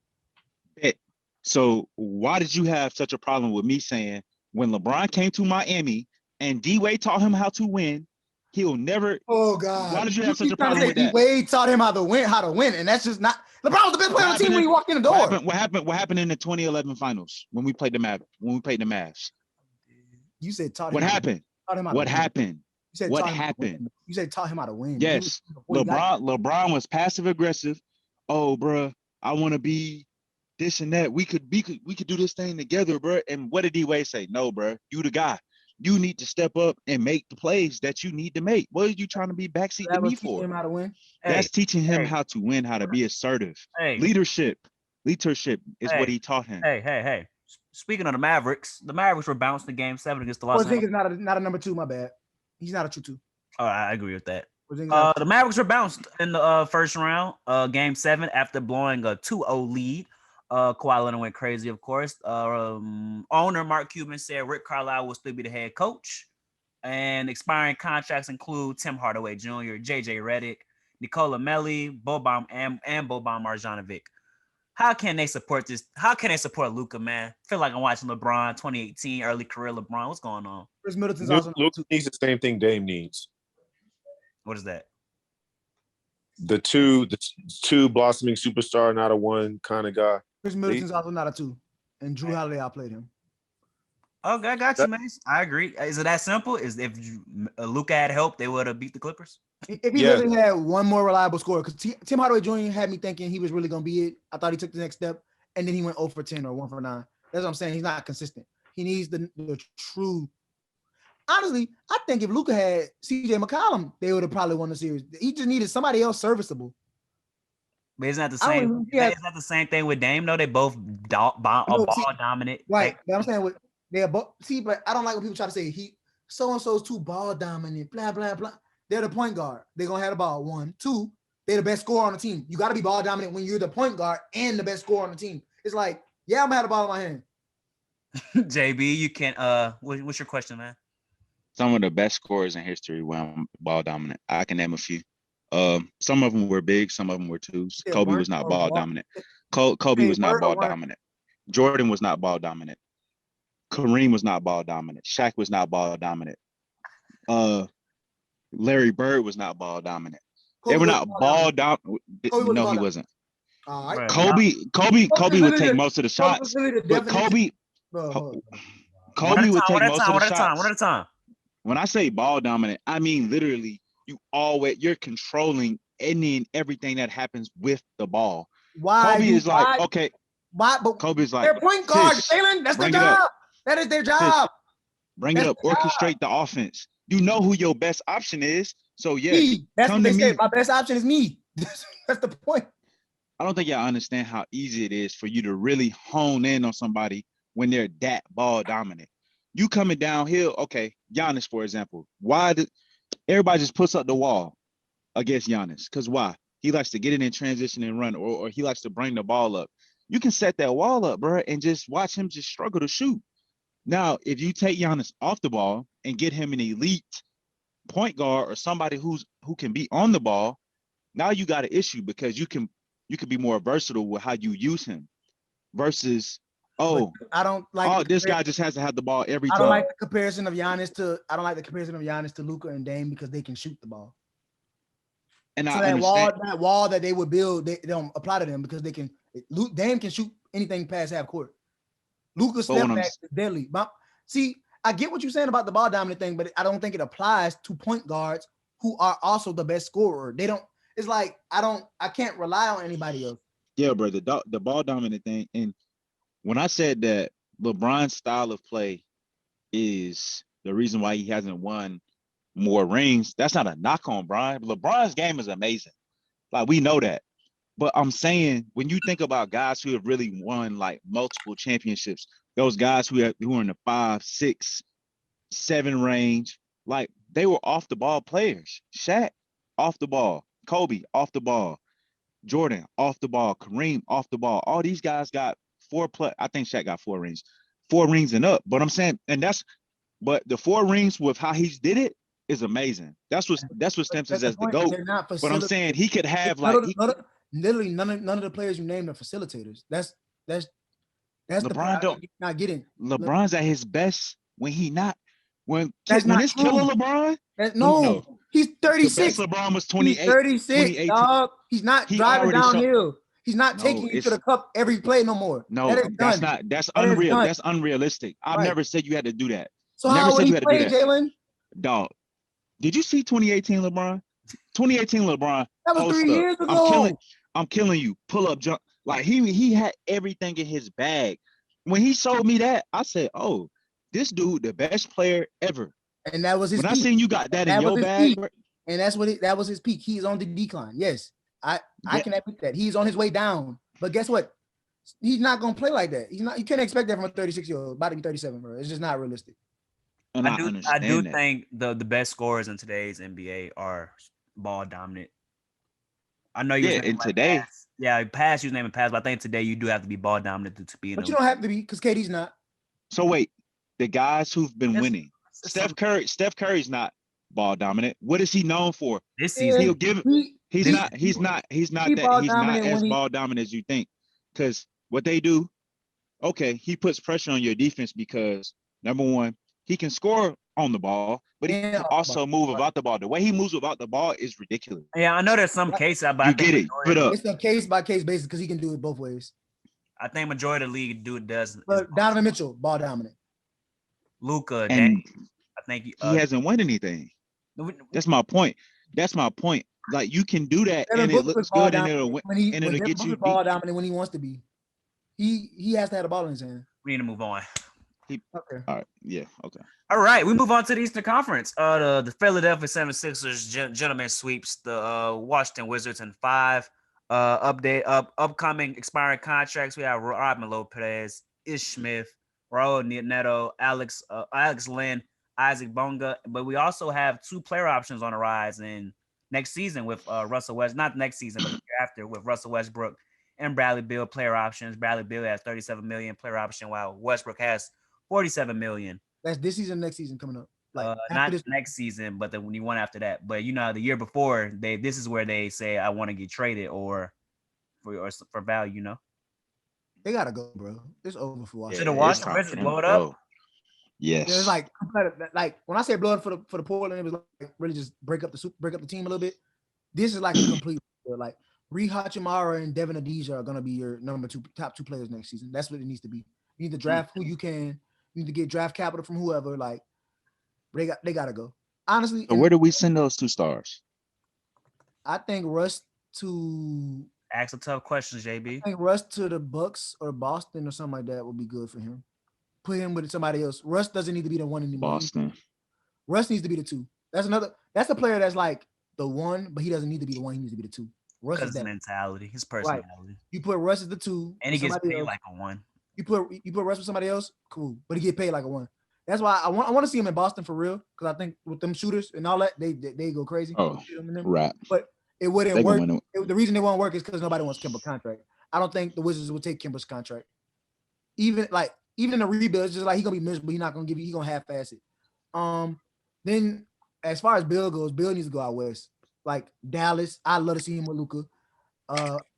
So why did you have such a problem with me saying when LeBron came to Miami and D-Wade taught him how to win, he'll never. Oh God! Why did you have such a problem with that? D-Wade taught him how to win, and that's just not. LeBron was the best player on the team when he walked in the door. What happened in the 2011 finals when we played the Mavs? You said taught him. What happened? What happened? You said what happened? You said taught him how to win. Yes, LeBron was passive aggressive. Oh, bro, I want to be this and that. We could do this thing together, bro. And what did D-Wade say? No, bro, you the guy. You need to step up and make the plays that you need to make. What are you trying to be backseat to me for? Him how to win. That's teaching him how to win, how to be assertive. Leadership is what he taught him. Hey. Speaking of the Mavericks were bounced in Game 7 against the Los Angeles. Porzingis not a number 2. My bad. He's not a true 2. Oh, I agree with that. The Mavericks were bounced in the first round, Game 7, after blowing a 2-0 lead. Kawhi Leonard went crazy, of course. Owner Mark Cuban said Rick Carlisle will still be the head coach. And expiring contracts include Tim Hardaway Jr., J.J. Redick, Nikola Melli, Boban Marjanovic. How can they support this? How can they support Luka, man? I feel like I'm watching LeBron 2018, early career LeBron. What's going on? Chris Middleton's also Luka needs the same thing Dame needs. What is that? The two blossoming superstar, not a 1 kind of guy. Chris Middleton's also not a 2. And Drew Holiday outplayed him. Okay, I got you, man. I agree. Is it that simple? Is if Luka had help, they would have beat the Clippers? If he really had one more reliable scorer, because Tim Hardaway Jr. had me thinking he was really going to be it. I thought he took the next step, and then he went 0 for 10 or 1 for 9. That's what I'm saying. He's not consistent. He needs the true. Honestly, I think if Luka had C.J. McCollum, they would have probably won the series. He just needed somebody else serviceable. But isn't that the same? Isn't that the same thing with Dame? though? They both ball dominant. Right. But I'm saying they're both. See, but I don't like when people try to say so and so's too ball dominant. Blah blah blah. They're the point guard. They're gonna have the ball. 1, 2. They're the best scorer on the team. You got to be ball dominant when you're the point guard and the best scorer on the team. It's like, yeah, I'm gonna have the ball in my hand. JB, you can't. What's your question, man? Some of the best scorers in history when ball dominant. I can name a few. Some of them were big, some of them were 2s. Yeah, Kobe was not ball dominant. Kobe was not ball dominant. Jordan was not ball dominant. Kareem was not ball dominant. Shaq was not ball dominant. Larry Bird was not ball dominant. They were not ball dominant. No, he wasn't. Kobe would take most of the shots. But Kobe would take most of the shots. One at a time. When I say ball dominant, I mean literally you're controlling any and everything that happens with the ball. Why? Kobe is like, okay. Why? But Kobe's like, they're point guards, "Sis, Jalen. That's their bring it up. job. That is their job. Bring it up. Orchestrate the offense. You know who your best option is. So yeah, Me. That's come what to they me. say. My best option is me. That's the point. I don't think y'all understand how easy it is for you to really hone in on somebody when they're that ball dominant. You coming downhill, okay, Giannis, for example. Why did everybody just puts up the wall against Giannis? Because why? He likes to get it in transition and run, or he likes to bring the ball up. You can set that wall up, bro, and just watch him just struggle to shoot. Now, if you take Giannis off the ball and get him an elite point guard or somebody who can be on the ball, now you got an issue because you can be more versatile with how you use him versus I don't like this guy just has to have the ball every time. I don't like the comparison of Giannis to Luka and Dame because they can shoot the ball. And so I that understand. wall that they would build, they don't apply to them because they can. Dame can shoot anything past half court. Luka's step back is deadly. But see, I get what you're saying about the ball dominant thing, but I don't think it applies to point guards who are also the best scorer. They don't. It's like I can't rely on anybody else. Yeah, bro. The ball dominant thing, and when I said that LeBron's style of play is the reason why he hasn't won more rings, that's not a knock on Brian. LeBron's game is amazing. Like, we know that. But I'm saying, when you think about guys who have really won like multiple championships, those guys who are in the 5, 6, 7 range, like, they were off the ball players. Shaq, off the ball. Kobe, off the ball. Jordan, off the ball. Kareem, off the ball. All these guys got 4 plus. I think Shaq got 4 rings. 4 rings and up. But I'm saying, but the 4 rings with how he's did it is amazing. That's what stamps us as the GOAT. But I'm saying he could have literally none of the players you named are facilitators. That's LeBron the part not getting. LeBron's at his best when it's true. killer LeBron. No, he's 36. The best LeBron was 28. He's 36. Dog. He's not driving downhill. He's not taking you to the cup every play no more. No, that's unreal. That's unrealistic. I've never said you had to do that. So how would he play, Jalen? Dog. Did you see 2018 LeBron? 2018 LeBron. That was 3 years ago. I'm killing you. Pull up jump. Like, he had everything in his bag. When he showed me that, I said, "Oh, this dude, the best player ever." And that was his peak. I seen you got that in your bag. And that was his peak. He's on the decline. Yes. I can admit that. He's on his way down. But guess what? He's not gonna play like that. You can't expect that from a 36-year-old, about to be 37, bro. It's just not realistic. And I do think the best scorers in today's NBA are ball dominant. I know you today. Pass, you was naming pass, but I think today you do have to be ball dominant to be in. But you don't have to be, because KD's not. So wait, the guys who've been winning. Steph Curry's not ball dominant. What is he known for? This season, he'll give it. He's not as ball dominant as you think. Because what they do, okay, he puts pressure on your defense because, number one, he can score on the ball, but he can also move without the ball. The way he moves without the ball is ridiculous. Yeah, I know there's some cases, but you get it. Put up. It's a case by case basis because he can do it both ways. I think majority of the league does. But Donovan Mitchell, ball dominant. Luka, I think he hasn't won anything. That's my point. Like, you can do that, and it looks good, and it'll get you ball dominant when he wants to be. He has to have the ball in his hand. We need to move on. Okay. All right. Yeah. Okay. All right. We move on to the Eastern Conference. The Philadelphia 76ers gentlemen sweeps the Washington Wizards in 5. Upcoming expiring contracts. We have Robin Lopez, Ish Smith, Raul Neto, Alex Lynn, Isaac Bonga. But we also have 2 player options on the rise in next season with Russell West. Not next season, but the year after with Russell Westbrook and Bradley Beal player options. Bradley Beal has $37 million player option, while Westbrook has $47 million. That's this season, next season coming up. Not next season, but the one after that. But the year before, this is where they say I want to get traded or for value. They gotta go, bro. It's over for Washington. Should the Washington Wizards blow it up? Yes. It's like when I say blow it for the Portland, it was like really just break up the team a little bit. This is like a complete like Rui Hachimura and Devin Adesanya are gonna be your top 2 players next season. That's what it needs to be. You need to draft who you can. You need to get draft capital from whoever. Like they gotta go. Honestly. So where do we send those 2 stars? I think Russ to Ask some tough questions, JB. I think Russ to the Bucks or Boston or something like that would be good for him. Put him with somebody else. Russ doesn't need to be the one anymore. Boston. Russ needs to be the 2. That's a player that's like the 1, but he doesn't need to be the 1. He needs to be the 2. Russ Because is his that. mentality, his personality. Right. You put Russ as the 2, and he gets paid like a 1. You put Russ with somebody else, cool, but he get paid like a 1. That's why I want to see him in Boston for real, because I think with them shooters and all that, they go crazy. Oh, right. But it wouldn't work. The reason it won't work is because nobody wants Kemba's contract. I don't think the Wizards would take Kemba's contract. Even in the rebuild, it's just like he's gonna be miserable. He's not gonna give you. He's gonna half-ass it. Then as far as Bill goes, Bill needs to go out west. Like Dallas, I'd love to see him with Luka.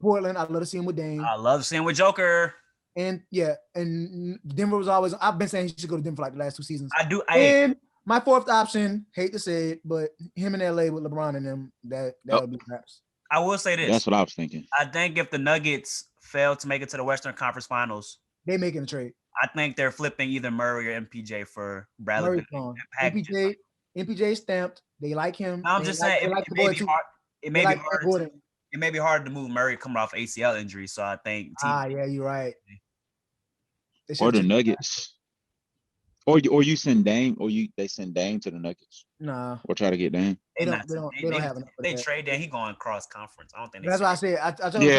Portland, I'd love to see him with Dame. I love seeing with Joker. And yeah, and Denver was always. I've been saying he should go to Denver for like the last 2 seasons. And my 4th option, hate to say it, but him in LA with LeBron and them, that would be perhaps. I will say this. That's what I was thinking. I think if the Nuggets fail to make it to the Western Conference Finals, they making a trade. I think they're flipping either Murray or MPJ for Bradley. MPJ stamped. They like him. I'm just saying it may be hard to move Murray coming off ACL injury. So I think yeah, you're right. Or the Nuggets. Or you send Dame, or they send Dame to the Nuggets. Nah. Or try to get Dame. They don't have enough. They trade Dame. He going cross conference. I don't think. That's why I said.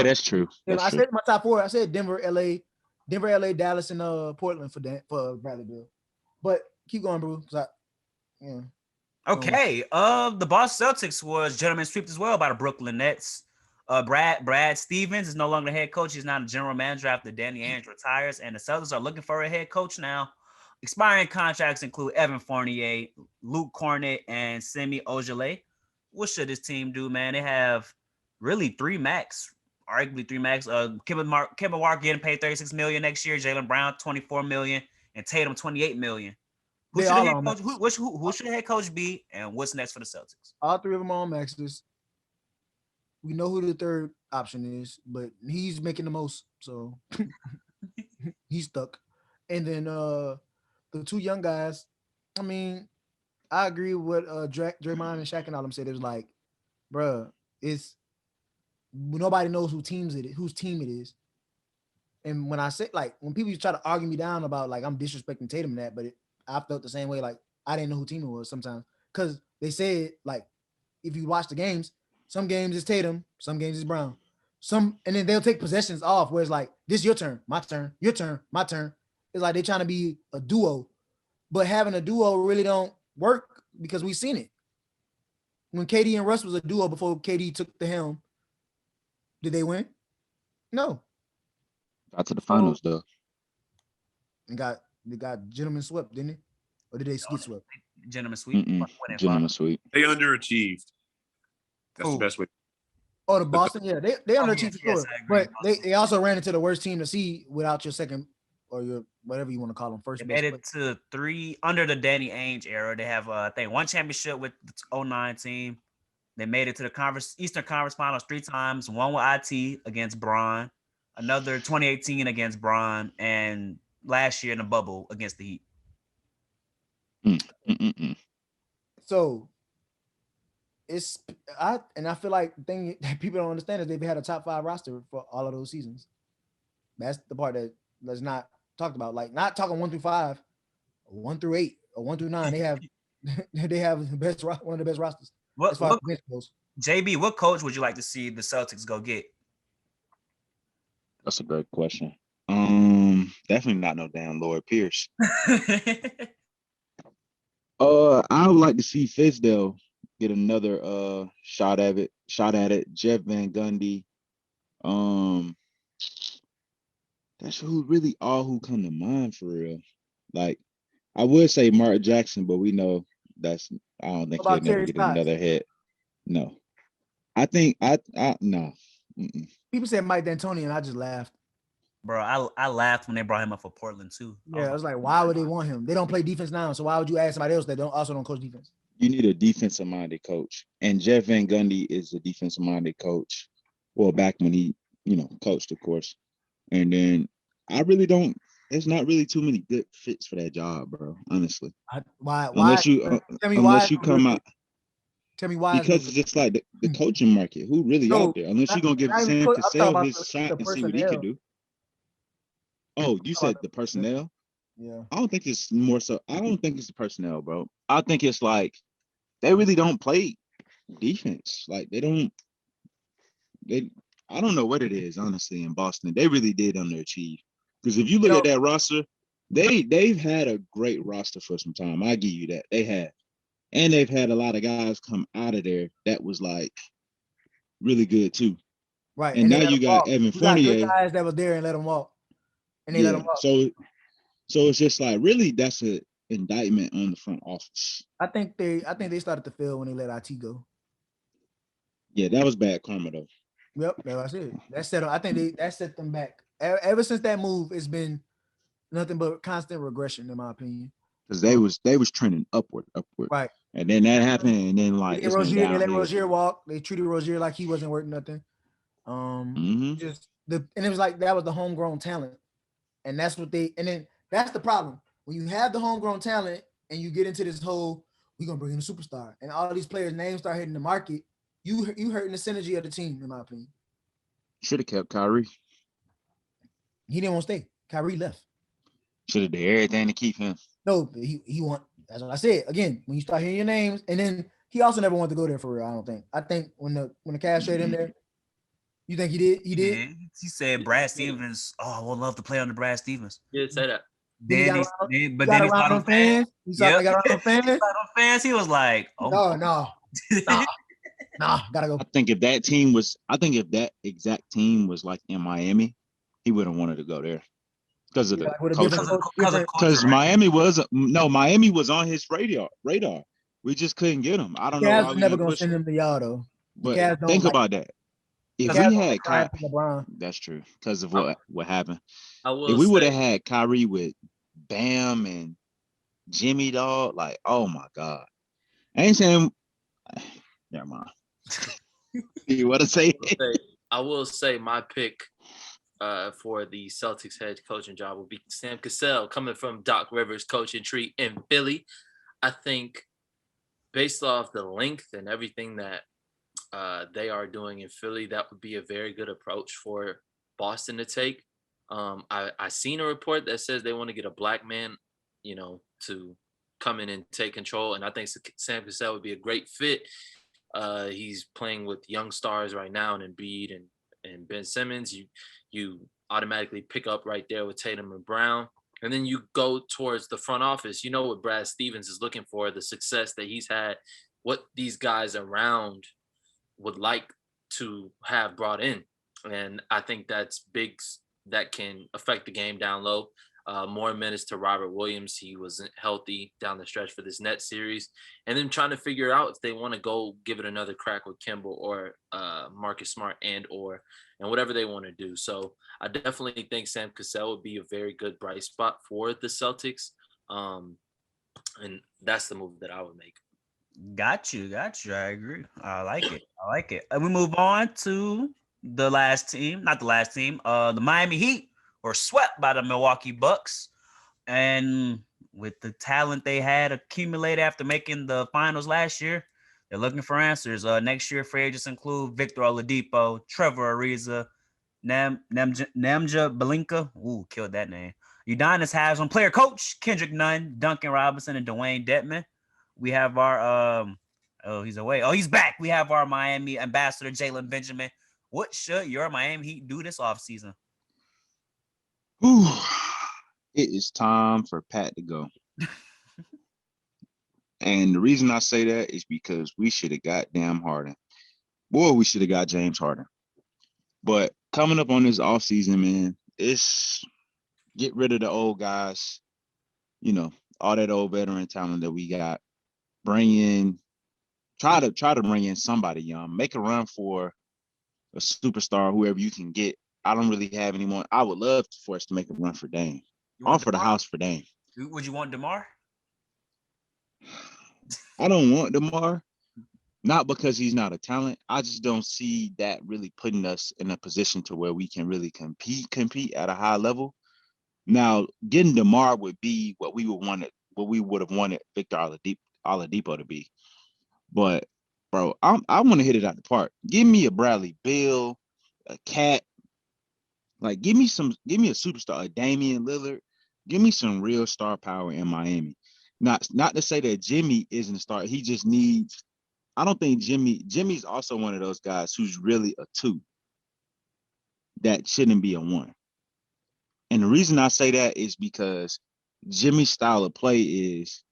That's true. I said my top 4. I said Denver, LA, Dallas, and Portland for Bradley Beal. But keep going, bro. Okay. The Boston Celtics was gentleman swept as well by the Brooklyn Nets. Brad Stevens is no longer the head coach. He's now the general manager after Danny Ainge retires, and the Celtics are looking for a head coach now. Expiring contracts include Evan Fournier, Luke Cornett, and Semi Ojeleye. What should this team do, man? They have really 3 max, arguably 3 max. Kevin Walker getting paid $36 million next year. Jaylen Brown $24 million, and Tatum $28 million. Who should the head coach be, and what's next for the Celtics? All 3 of them are on maxes. We know who the 3rd option is, but he's making the most, so he's stuck. And then the 2 young guys, I mean, I agree with what Draymond and Shaq and all them said. It was like, bruh, it's nobody knows whose team it is. And when I say, like, when people try to argue me down about, like, I'm disrespecting Tatum and that, but I felt the same way. Like, I didn't know who team it was sometimes, because they said, like, if you watch the games, some games it's Tatum, some games it's Brown. And then they'll take possessions off where it's like, this your turn, my turn, your turn, my turn. It's like they're trying to be a duo, but having a duo really don't work because we've seen it. When KD and Russ was a duo before KD took the helm, did they win? No. Got to the finals though. And they got gentlemen swept, didn't they? Or did they get swept? Gentlemen sweep. Gentlemen sweep. They underachieved. That's the best way. Oh, the Boston, yeah, they underachieved for sure. But they also ran into the worst team to see without your second or your whatever you want to call them first. They made it to 3 under the Danny Ainge era. They have I think 1 championship with the 2009 team. They made it to the Eastern Conference Finals 3 times. 1 with IT against Bron, another 2018 against Bron, and last year in the bubble against the Heat. So I feel like the thing that people don't understand is they've had a top 5 roster for all of those seasons. That's the part that's not talked about. Like, not talking 1 through 5, or 1 through 8, or 1 through 9. They have one of the best rosters. JB, what coach would you like to see the Celtics go get? That's a great question. Definitely not no damn Lloyd Pierce. I would like to see Fizdale get another shot at it. Jeff Van Gundy. That's who come to mind for real. Like, I would say Mark Jackson, but we know I don't think he'll never get another hit. No. I think no. Mm-mm. People said Mike D'Antoni, and I just laughed. Bro, I laughed when they brought him up for Portland too. Yeah, I was like, why would they want him? They don't play defense now, so why would you ask somebody else that also don't coach defense? You need a defensive-minded coach, and Jeff Van Gundy is a defensive-minded coach. Well, back when he, coached, of course. And then I really don't. There's not really too many good fits for that job, bro. Honestly. Why? Unless you come out. Tell me why. Because it's just like the coaching market. Who really out there? Unless you're gonna give Sam Cassell his shot and see what he can do. Oh, you said the personnel? Yeah. I don't think it's more so. I don't think it's the personnel, bro. I think it's like they really don't play defense. Like they don't. I don't know what it is, honestly, in Boston. They really did underachieve. Because if you look at that roster, they've had a great roster for some time. I give you that. They have. And they've had a lot of guys come out of there that was like really good too. Right. And now you got Evan Fournier. Got guys that was there and let them walk. And they let them walk. So it's just like really that's an indictment on the front office. I think they started to fail when they let IT go. Yeah, that was bad karma though. Yep, that's it. That set them back. Ever since that move, it's been nothing but constant regression, in my opinion. Because they was trending upward. Right. And then that happened, and then like they let Rozier walk. They treated Rozier like he wasn't worth nothing. And it was like that was the homegrown talent, and that's the problem when you have the homegrown talent and you get into this whole we're gonna bring in a superstar, and all these players' names start hitting the market. You hurting the synergy of the team, in my opinion. Should have kept Kyrie. He didn't want to stay. Kyrie left. Should have done everything to keep him. No, he want. That's what I said. Again, when you start hearing your names, and then he also never wanted to go there for real. I don't think. I think when the Cavs traded him there, you think he did? He did. Yeah. He said Brad Stevens. Oh, I would love to play under Brad Stevens. Yeah, say that. Then he got on fans. He got around fans. He was like, "Oh no, gotta go." I think if that exact team was like in Miami, he would have wanted to go there because of the culture. Because Miami was on his radar. We just couldn't get him. I don't know why we never gonna send him to y'all though. But think about that. If we had Kyrie, that's true because of what happened. If we would have had Kyrie with Bam and Jimmy, dog, like, oh my God, I ain't saying. Never mind. You want to say? I will say my pick for the Celtics head coaching job will be Sam Cassell, coming from Doc Rivers' coaching tree in Philly. I think based off the length and everything that they are doing in Philly, that would be a very good approach for Boston to take. I seen a report that says they want to get a black man, to come in and take control, and I think Sam Cassell would be a great fit. He's playing with young stars right now, and Embiid and Ben Simmons. You automatically pick up right there with Tatum and Brown, and then you go towards the front office. You know what Brad Stevens is looking for, the success that he's had, what these guys around would like to have brought in, and I think that's big. That can affect the game down low. More minutes to Robert Williams. He wasn't healthy down the stretch for this Nets series. And then trying to figure out if they want to go give it another crack with Kimball or Marcus Smart and whatever they want to do. So I definitely think Sam Cassell would be a very good bright spot for the Celtics. And that's the move that I would make. Got you. I agree. I like it. And we move on to the last team, not the last team. The Miami Heat were swept by the Milwaukee Bucks, and with the talent they had accumulated after making the finals last year, they're looking for answers. Next year, free agents include Victor Oladipo, Trevor Ariza, Nemanja Bjelica. Ooh, killed that name. Udonis Haslem, player coach Kendrick Nunn, Duncan Robinson, and Dwayne Dedmon. We have our he's away. Oh, he's back. We have our Miami ambassador Jalen Benjamin. What should your Miami Heat do this offseason? Ooh, it is time for Pat to go. And the reason I say that is because we should have got Harden. Boy, we should have got James Harden. But coming up on this offseason, man, it's get rid of the old guys, all that old veteran talent that we got. Try to bring in somebody young. Make a run for a superstar, whoever you can get. I don't really have anyone. I would love for us to make a run for Dame. Offer the house for Dame. Would you want DeMar? I don't want DeMar, not because he's not a talent. I just don't see that really putting us in a position to where we can really compete at a high level. Now, getting DeMar would be what we would have wanted Victor Oladipo to be. But bro, I want to hit it out the park. Give me a Bradley Beal, a Cat. Like, give me a superstar, a Damian Lillard. Give me some real star power in Miami. Not to say that Jimmy isn't a star. He just needs. I don't think Jimmy's also one of those guys who's really a 2 that shouldn't be a 1. And the reason I say that is because Jimmy's style of play is,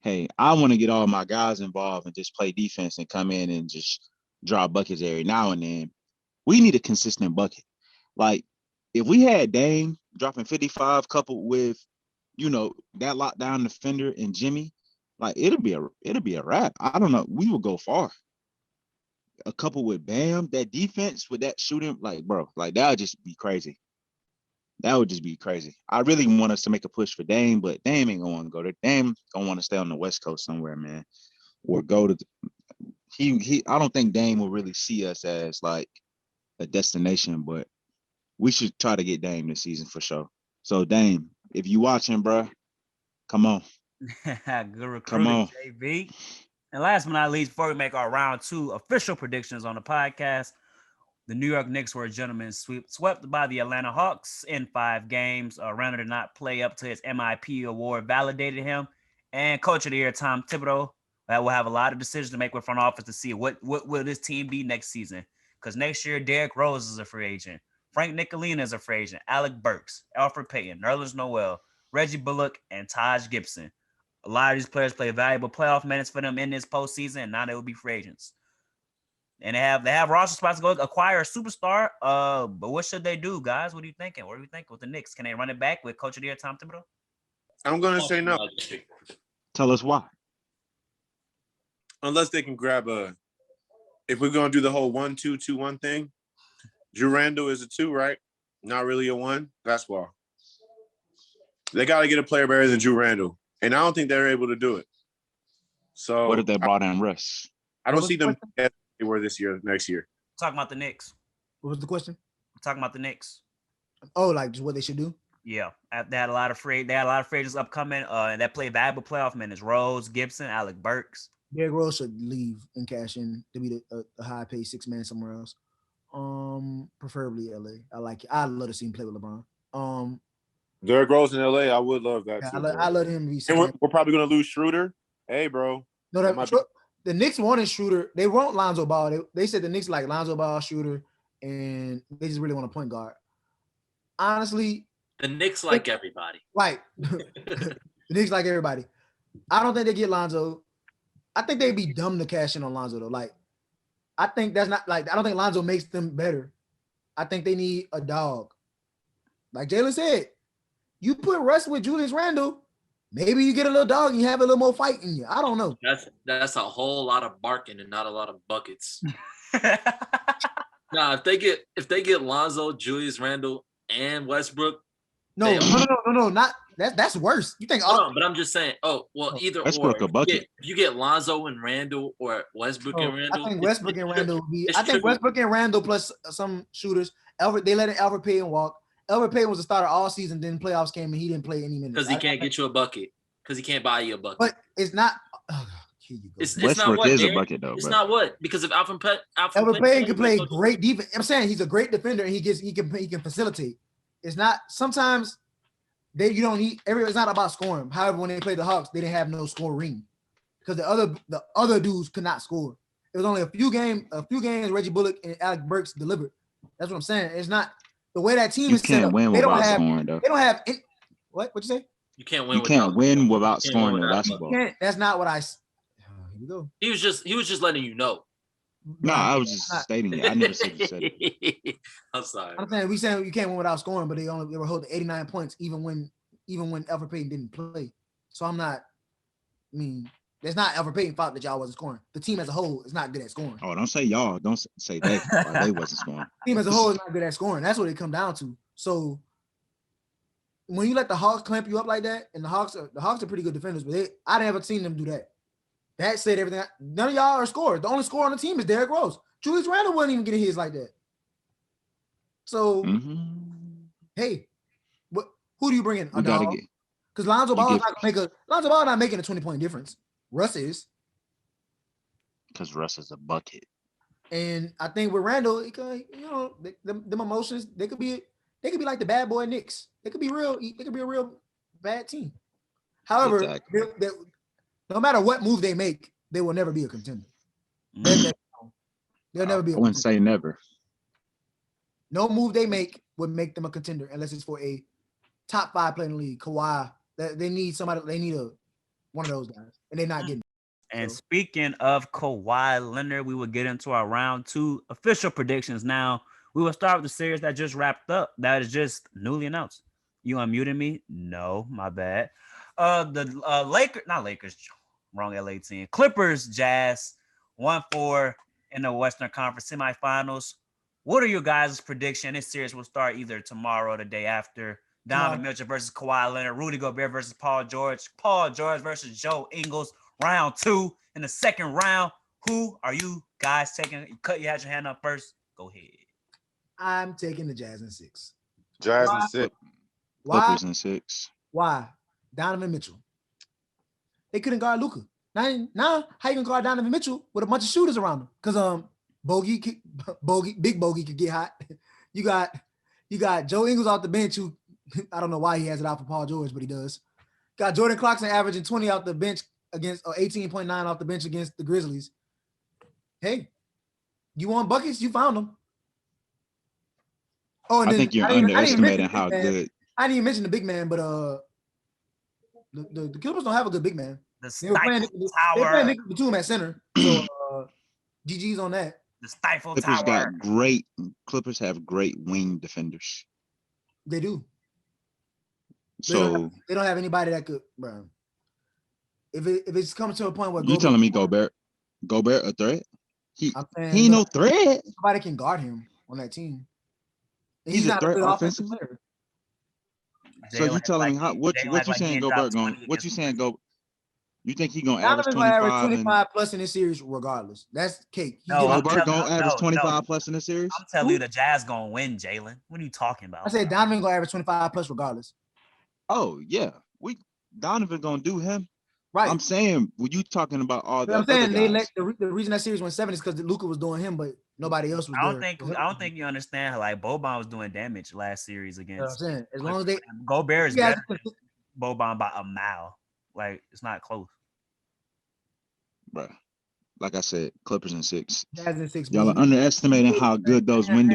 hey, I want to get all my guys involved and just play defense and come in and just draw buckets every now and then. We need a consistent bucket. Like, if we had Dame dropping 55 coupled with, that lockdown defender and Jimmy, like it'll be a wrap. I don't know. We will go far. A couple with Bam, that defense with that shooting, like, bro, like that would just be crazy. That would just be crazy. I really want us to make a push for Dame, but Dame ain't gonna want to go there. Dame gonna want to stay on the West Coast somewhere, man, or go to. He. I don't think Dame will really see us as like a destination, but we should try to get Dame this season for sure. So Dame, if you watching, bro, come on. Good recruiting, Come on. JB. And last but not least, before we make our round 2 official predictions on the podcast, the New York Knicks were a gentleman swept by the Atlanta Hawks in 5 games. Randall did not play up to his MIP award, validated him. And Coach of the Year, Tom Thibodeau, that will have a lot of decisions to make with front office to see what will this team be next season. Because next year, Derrick Rose is a free agent. Frank Nicolina is a free agent. Alec Burks, Alfred Payton, Nerlens Noel, Reggie Bullock, and Taj Gibson. A lot of these players play valuable playoff minutes for them in this postseason, and now they will be free agents. And they have roster spots to go acquire a superstar. But what should they do, guys? What are you thinking? What do you think with the Knicks? Can they run it back with Coach of the Year, Tom Thibodeau? I'm gonna say no. Tell us why. Unless they can grab if we're gonna do the whole 1-2-2-1 thing, Drew Randall is a 2, right? Not really a 1. That's why. They got to get a player better than Drew Randall, and I don't think they're able to do it. So what if they brought in Russ? I don't see them as they were next year. Talking about the Knicks. What was the question? We're talking about the Knicks. Oh, like just what they should do? Yeah, they had a lot of free agents upcoming, and that play valuable playoff minutes. Rose, Gibson, Alec Burks. Derrick Rose should leave and cash in to be the high paid 6 man somewhere else. Preferably LA. I like it. I'd love to see him play with LeBron. Derrick Rose in LA, I would love that yeah, too. I love him to be. And we're probably gonna lose Schroeder. Hey, bro. No, the Knicks wanted Schroeder. They want Lonzo Ball. They said the Knicks like Lonzo Ball, Schroeder, and they just really want a point guard. Honestly, the Knicks like everybody. Right. The Knicks like everybody. I don't think they get Lonzo. I think they'd be dumb to cash in on Lonzo though. Like, I think that's not like I don't think Lonzo makes them better. I think they need a dog. Like Jalen said, you put Russ with Julius Randle, maybe you get a little dog and you have a little more fight in you. I don't know. That's a whole lot of barking and not a lot of buckets. Nah, if they get Lonzo, Julius Randle, and Westbrook. No, not that's worse. You think but I'm just saying, either Westbrook or. a bucket. If you get Lonzo and Randle or Westbrook and Randle. I think Westbrook and Randle would be Westbrook and Randle plus some shooters. They let Alfred Payton walk. Alfred Payton was a starter all season, then playoffs came and he didn't play any minutes. Because he can't get you a bucket. Because he can't buy you a bucket. But it's not. It's Westbrook not is a bucket though. It's not what because if Alfred Payton can play great defense. I'm saying he's a great defender and he can facilitate. It's not sometimes you don't need it's not about scoring. However, when they played the Hawks, they didn't have no scoring because the other dudes could not score. It was only a few games Reggie Bullock and Alec Burks delivered. That's what I'm saying. It's not the way that team is set up. Win without scoring, though. They don't have any, what you say? You can't win. You can't win without scoring the basketball. That's not what I. Here we go. He was just letting you know. No, I was just stating it. I never said you said it. I'm sorry. I'm saying we saying you can't win without scoring, but they were holding 89 points even when Alfred Payton didn't play. So I'm not. I mean, it's not Alfred Payton's fault that y'all wasn't scoring. The team as a whole is not good at scoring. Oh, don't say y'all. Don't say they. They wasn't scoring. The team as a whole is not good at scoring. That's what it come down to. So when you let the Hawks clamp you up like that, and the Hawks are pretty good defenders, but I never seen them do that. That said everything. None of y'all are scorers. The only scorer on the team is Derrick Rose. Julius Randle wasn't even getting his like that. So, hey, who do you bring in? A dog? Because Lonzo Ball not making a 20-point difference. Russ is. because Russ is a bucket. And I think with Randall, it could, them emotions, they could be like the bad boy Knicks. They could be real. They could be a real bad team. However, Exactly. no matter what move they make, they will never be a contender. They'll never be. I wouldn't say never. No move they make would make them a contender unless it's for a top 5 player in the league. Kawhi, they need somebody. They need one of those guys, and they're not getting it. And speaking of Kawhi Leonard, we will get into our round 2 official predictions now. We will start with the series that just wrapped up. That is just newly announced. You unmuted me? No, my bad. The Lakers, wrong LA team. Clippers, Jazz, 1-4 in the Western Conference semifinals. What are your guys' prediction? This series will start either tomorrow or the day after. Donovan Mitchell versus Kawhi Leonard, Rudy Gobert versus Paul George versus Joe Ingles. Round 2 in the second round. Who are you guys taking? You had your hand up first. Go ahead. I'm taking the Jazz in 6. Jazz in 6. Why? Clippers in 6. Why? Donovan Mitchell. They couldn't guard Luka. Now, how you gonna guard Donovan Mitchell with a bunch of shooters around him? Because Big Bogey could get hot. You got Joe Ingles off the bench, who I don't know why he has it out for Paul George, but he does. Got Jordan Clarkson averaging 20 off the bench against 18.9 off the bench against the Grizzlies. Hey, you want buckets? You found them. Oh, and I think you're underestimating how good. I didn't even mention the big man, but the Clippers don't have a good big man. They were playing Nick Batum at center. So GG's on that. The Stifle Clippers Tower. Clippers have great wing defenders. They do. They don't have anybody that could, bro. If it's coming to a point where you telling me Gobert a threat? He ain't no threat. Nobody can guard him on that team. And He's a not threat good offensive player. So you telling me what you saying Gobert going? What you saying go? You think he gonna average 25 plus in this series regardless? That's cake. Gobert gonna average 25 plus in this series? I'm telling you, the Jazz gonna win, Jalen. What are you talking about? I said Donovan gonna average 25 plus regardless. Oh yeah, Donovan gonna do him. Right. I'm saying, were you talking about all that? I'm saying they let the reason that series went 7 is because Luka was doing him, but nobody else was there. I don't think you understand how like Boban was doing damage last series against. You know what I'm saying, as long as Gobert is better than Boban by a mile. Like it's not close. Bro, like I said, Clippers in 6. Jazz in 6. Y'all are underestimating how good those wing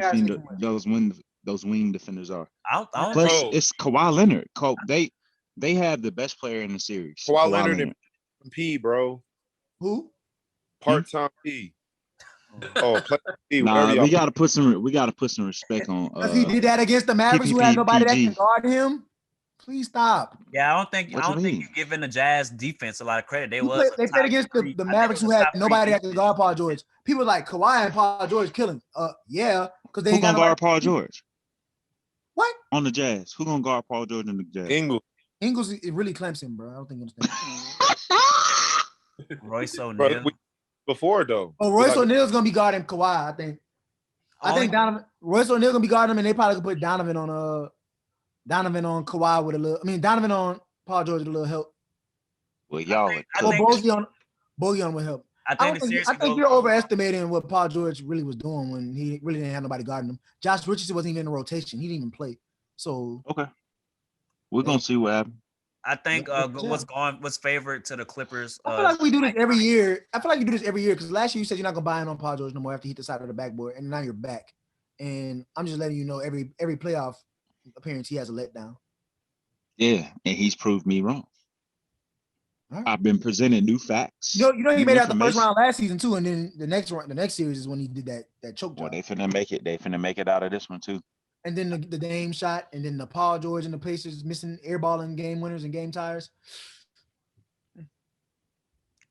defenders are. Plus, it's Kawhi Leonard. They have the best player in the series. Kawhi Leonard and P, bro. Who? Part-time P. Oh, P. Nah, we gotta put some respect on. Because he did that against the Mavericks, who had nobody that can guard him. Please stop. Yeah, I don't think you're giving the Jazz defense a lot of credit. They played against the Mavericks, who had nobody that can guard Paul George. People like Kawhi and Paul George killing. Yeah, because they who gonna guard Paul George? What? On the Jazz? Who gonna guard Paul George on the Jazz? Ingles is really Clemson, bro. I don't think you understand. Royce O'Neal. Before though. Oh, Royce O'Neal's gonna be guarding Kawhi. I think Royce O'Neal gonna be guarding him, and they probably could put Donovan on Kawhi with a little. I mean, Donovan on Paul George with a little help. Well, y'all. Bojan will help. I think you're overestimating what Paul George really was doing when he really didn't have nobody guarding him. Josh Richardson wasn't even in the rotation. He didn't even play. So okay. We're gonna see what happens. I think what's favored to the Clippers. I feel like we do this every year. Because last year you said you're not gonna buy in on Paul George no more after he hit the side of the backboard, and now you're back. And I'm just letting you know every playoff appearance he has a letdown. Yeah, and he's proved me wrong. Right. I've been presenting new facts. You know he made it out the first round last season too, and then the next series is when he did that choke job. Well, they finna make it. They finna make it out of this one too. And then the Dame shot, and then the Paul George and the Pacers missing airballing game winners and game tires.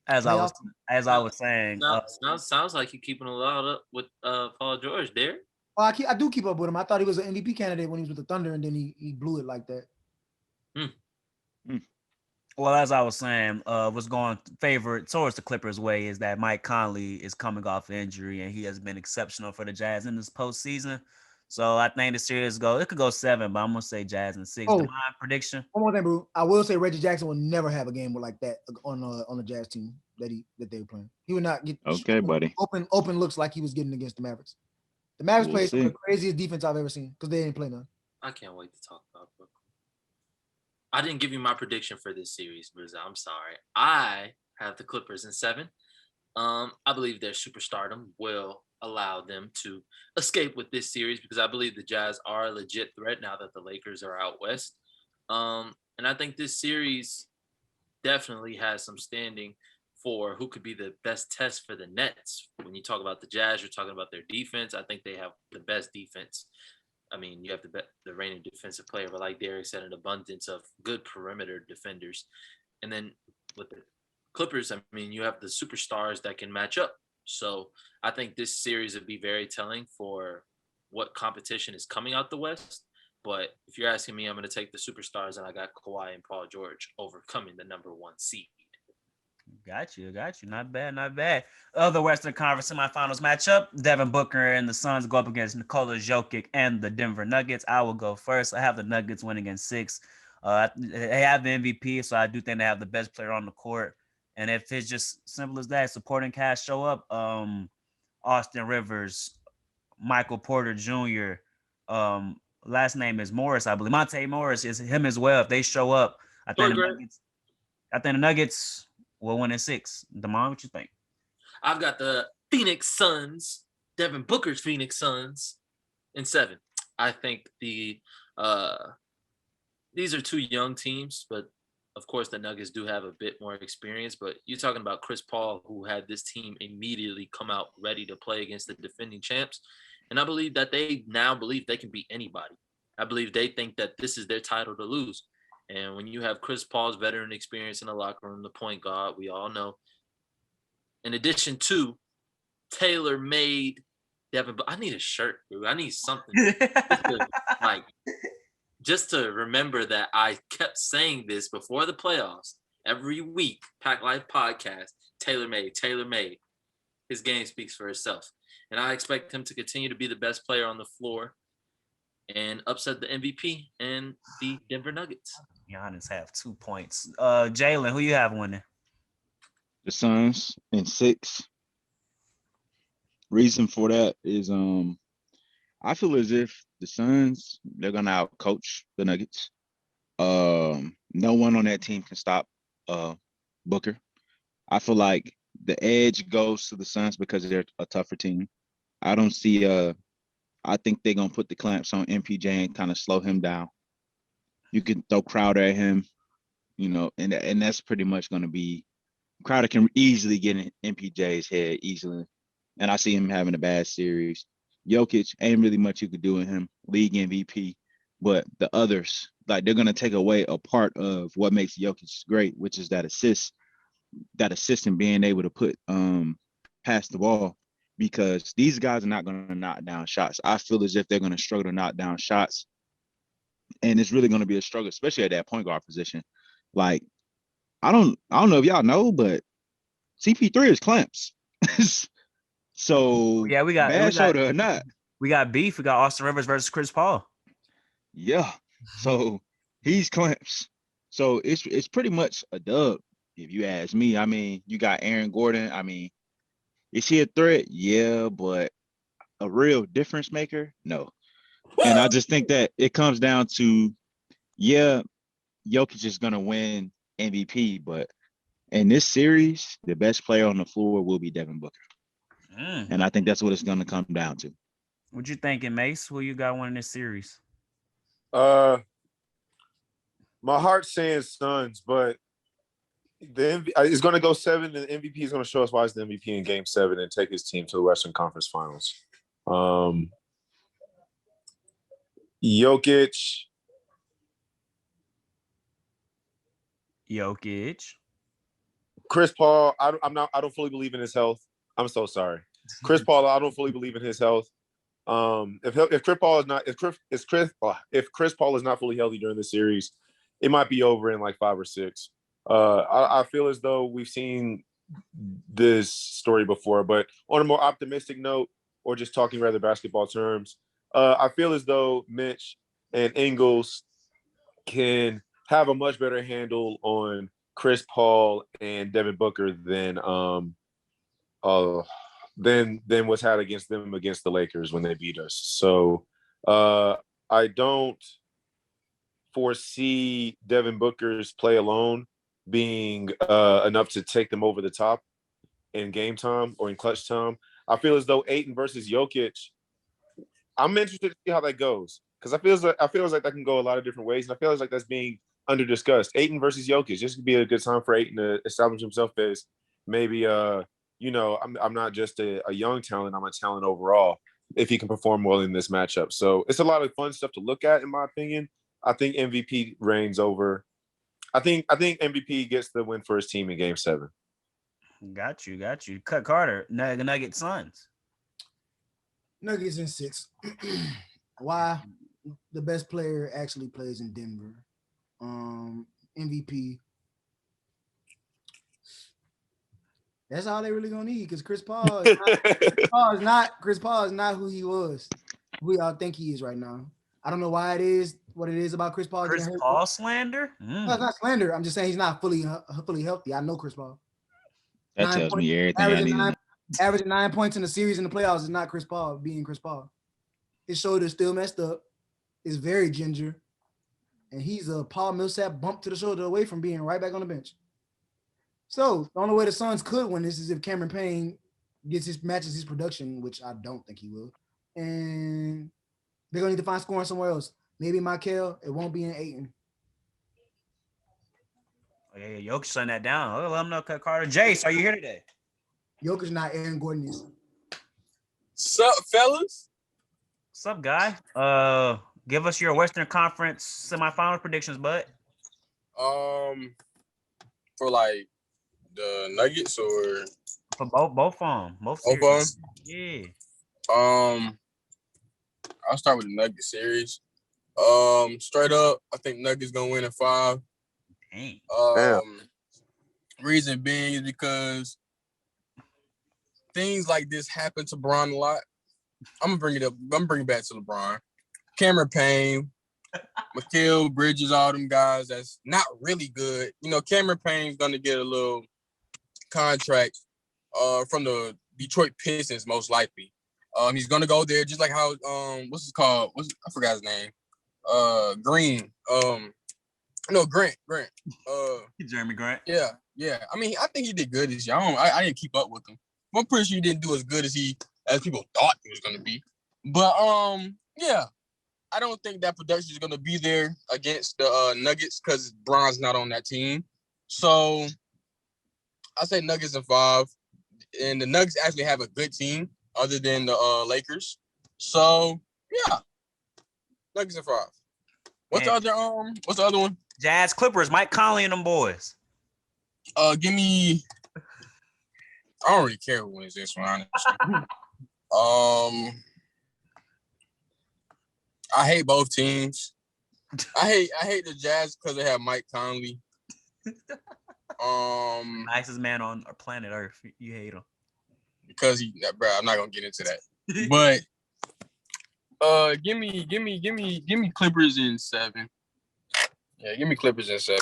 As I was saying, sounds like you're keeping a lot up with Paul George there. Well, I do keep up with him. I thought he was an MVP candidate when he was with the Thunder, and then he blew it like that. Well, as I was saying, what's going favored towards the Clippers' way is that Mike Conley is coming off injury, and he has been exceptional for the Jazz in this postseason. So I think the series could go 7, but I'm gonna say Jazz in 6. My prediction. One more thing, bro. I will say Reggie Jackson will never have a game like that on the Jazz team. that they were playing. He would not get buddy. open looks like he was getting against the Mavericks. The Mavericks played some of the see. craziest defense I've ever seen because they didn't play none. I can't wait to talk about Brooklyn. I didn't give you my prediction for this series, Brizza. I'm sorry. I have the Clippers in 7. I believe their superstardom will allow them to escape with this series because I believe the Jazz are a legit threat now that the Lakers are out west. And I think this series definitely has some standing for who could be the best test for the Nets. When you talk about the Jazz, you're talking about their defense. I think they have the best defense. I mean, you have the reigning defensive player, but like Derek said, an abundance of good perimeter defenders. And then with the Clippers, I mean, you have the superstars that can match up. So I think this series would be very telling for what competition is coming out the West. But if you're asking me, I'm going to take the superstars, and I got Kawhi and Paul George overcoming the number 1 seed. Got you. Not bad. Other Western Conference semifinals matchup: Devin Booker and the Suns go up against Nikola Jokic and the Denver Nuggets. I will go first. I have the Nuggets winning in 6. They have the MVP, so I do think they have the best player on the court. And if it's just simple as that, supporting cast show up, Austin Rivers, Michael Porter Jr., last name is Morris, I believe. Monte Morris is him as well. If they show up, I think the Nuggets will win in 6. Damon, what you think? I've got the Phoenix Suns, Devin Booker's Phoenix Suns, in 7. I think these are 2 young teams, but of course the Nuggets do have a bit more experience. But you're talking about Chris Paul, who had this team immediately come out ready to play against the defending champs. And I believe that they now believe they can beat anybody. I believe they think that this is their title to lose. And when you have Chris Paul's veteran experience in the locker room, the point guard, we all know, in addition to tailor-made Devin, I need a shirt, dude. I need something just to remember that I kept saying this before the playoffs every week. Pack Life podcast, tailor-made. His game speaks for itself. And I expect him to continue to be the best player on the floor and upset the MVP and the Denver Nuggets. Giannis have 2 points. Jalen, who you have winning? The Suns in 6. Reason for that is I feel as if the Suns, they're gonna outcoach the Nuggets. No one on that team can stop Booker. I feel like the edge goes to the Suns because they're a tougher team. I don't see I think they're gonna put the clamps on MPJ and kind of slow him down. You can throw Crowder at him, and that's pretty much gonna be Crowder can easily get in MPJ's head easily. And I see him having a bad series. Jokic, ain't really much you could do with him, league MVP. But the others, like, they're gonna take away a part of what makes Jokic great, which is that assist and being able to put pass the ball, because these guys are not gonna knock down shots. I feel as if they're gonna struggle to knock down shots. And it's really gonna be a struggle, especially at that point guard position. Like, I don't know if y'all know, but CP3 is clamps. So yeah, we got bad shoulder or not. We got beef. We got Austin Rivers versus Chris Paul. Yeah. So he's clamps. So it's pretty much a dub, if you ask me. I mean, you got Aaron Gordon. I mean, is he a threat? Yeah, but a real difference maker? No. And I just think that it comes down to, Jokic is gonna win MVP, but in this series, the best player on the floor will be Devin Booker. And I think that's what it's gonna come down to. What you thinking, Mace? Who you got winning this series? My heart's saying Suns, but it's going to go 7, and the MVP is going to show us why he's the MVP in Game 7 and take his team to the Western Conference Finals. Jokic. Chris Paul, I don't fully believe in his health. I'm so sorry. Chris Paul, I don't fully believe in his health. If Chris Paul is not fully healthy during the series, it might be over in like 5 or 6. I feel as though we've seen this story before, but on a more optimistic note, or just talking rather basketball terms, I feel as though Mitch and Ingles can have a much better handle on Chris Paul and Devin Booker than what's had against them against the Lakers when they beat us. So I don't foresee Devin Booker's play alone being enough to take them over the top in game time or in clutch time. I feel as though Ayton versus Jokic, I'm interested to see how that goes because I feel like that can go a lot of different ways, and I feel like that's being under discussed. Ayton versus Jokic, this could be a good time for Ayton to establish himself as maybe I'm not just a young talent, I'm a talent overall if he can perform well in this matchup. So it's a lot of fun stuff to look at, in my opinion. I think MVP reigns over. I think MVP gets the win for his team in Game 7. Got you. Cut Carter, Nugget Suns. Nuggets in 6. Why? The best player actually plays in Denver. MVP. That's all they really gonna need because Chris Paul is not who he was, who y'all think he is right now. I don't know why it is what it is about Chris Paul. Chris Paul slander? No, it's not slander. I'm just saying he's not fully healthy. I know Chris Paul. That tells me everything I need to know. Averaging 9 points in the series in the playoffs is not Chris Paul being Chris Paul. His shoulder's still messed up. It's very ginger. And he's a Paul Millsap bump to the shoulder away from being right back on the bench. So the only way the Suns could win this is if Cameron Payne matches his production, which I don't think he will. And they're gonna need to find scoring somewhere else. Maybe Michael. It won't be in Ayton. Oh, yeah, Jokic shutting that down. Oh, let him know, Cut Carter. Jace, are you here today? Jokic not Aaron Gordon is. Sup, fellas? What's up, guy? Give us your Western Conference semifinal predictions, bud. For like the Nuggets or for both of them, both series. of them. Yeah. I'll start with the Nuggets series. Straight up, I think Nuggets gonna win in 5. Dang. Reason being is because things like this happen to Bron a lot. I'm gonna bring it up. I'm gonna bring it back to LeBron. Cameron Payne, Mikal Bridges, all them guys that's not really good. You know, Cameron Payne's gonna get a little contract from the Detroit Pistons, most likely. He's gonna go there just like how what's it called? I forgot his name. Green. Grant. Jeremy Grant. Yeah. I mean, I think he did good this year. I didn't keep up with him. I'm pretty sure he didn't do as good as people thought he was gonna be. But yeah. I don't think that production is going to be there against the Nuggets because Bron's not on that team. So I say Nuggets in 5. And the Nuggets actually have a good team other than the Lakers. So yeah, Nuggets in 5. What's the other one? Jazz Clippers, Mike Conley and them boys. Give me. I don't really care who wins this one, honestly. I hate both teams. I hate the Jazz because they have Mike Conley. Nicest man on planet Earth. You hate him because I'm not gonna get into that. But give me Clippers in 7. Yeah, give me Clippers in 7.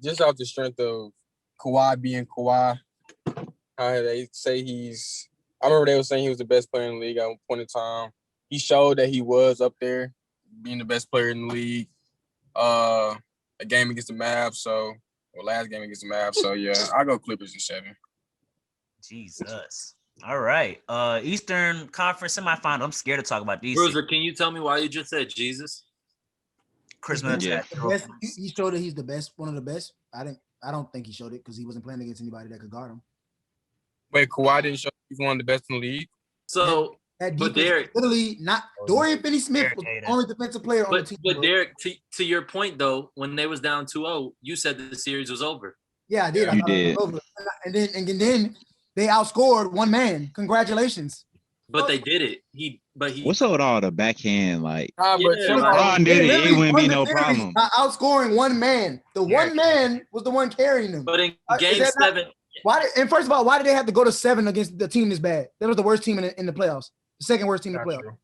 Just off the strength of Kawhi being Kawhi. They say I remember they were saying he was the best player in the league at one point in time. He showed that he was up there, being the best player in the league. A game against the Mavs, last game against the Mavs. So yeah, I'll go Clippers in 7. Jesus. All right. Eastern Conference semifinal. I'm scared to talk about these. Bruiser, can you tell me why you just said Jesus? Chris Middleton. He showed that he's the best, one of the best. I don't think he showed it because he wasn't playing against anybody that could guard him. Wait, Kawhi didn't show he's one of the best in the league? So but Derek, literally not Dorian Finney-Smith was the only defensive player on the team. But Derek, to your point though, when they was down 2-0, you said the series was over. Yeah, I did. You did. And then they outscored one man. Congratulations. But they did it. What's up with all the backhand? Like, LeBron did it. It wouldn't be no problem. Outscoring one man. The one man was the one carrying them. But in game 7, first of all, why did they have to go to 7 against the team this bad? That was the worst team in the playoffs. The second worst team in the playoffs. True.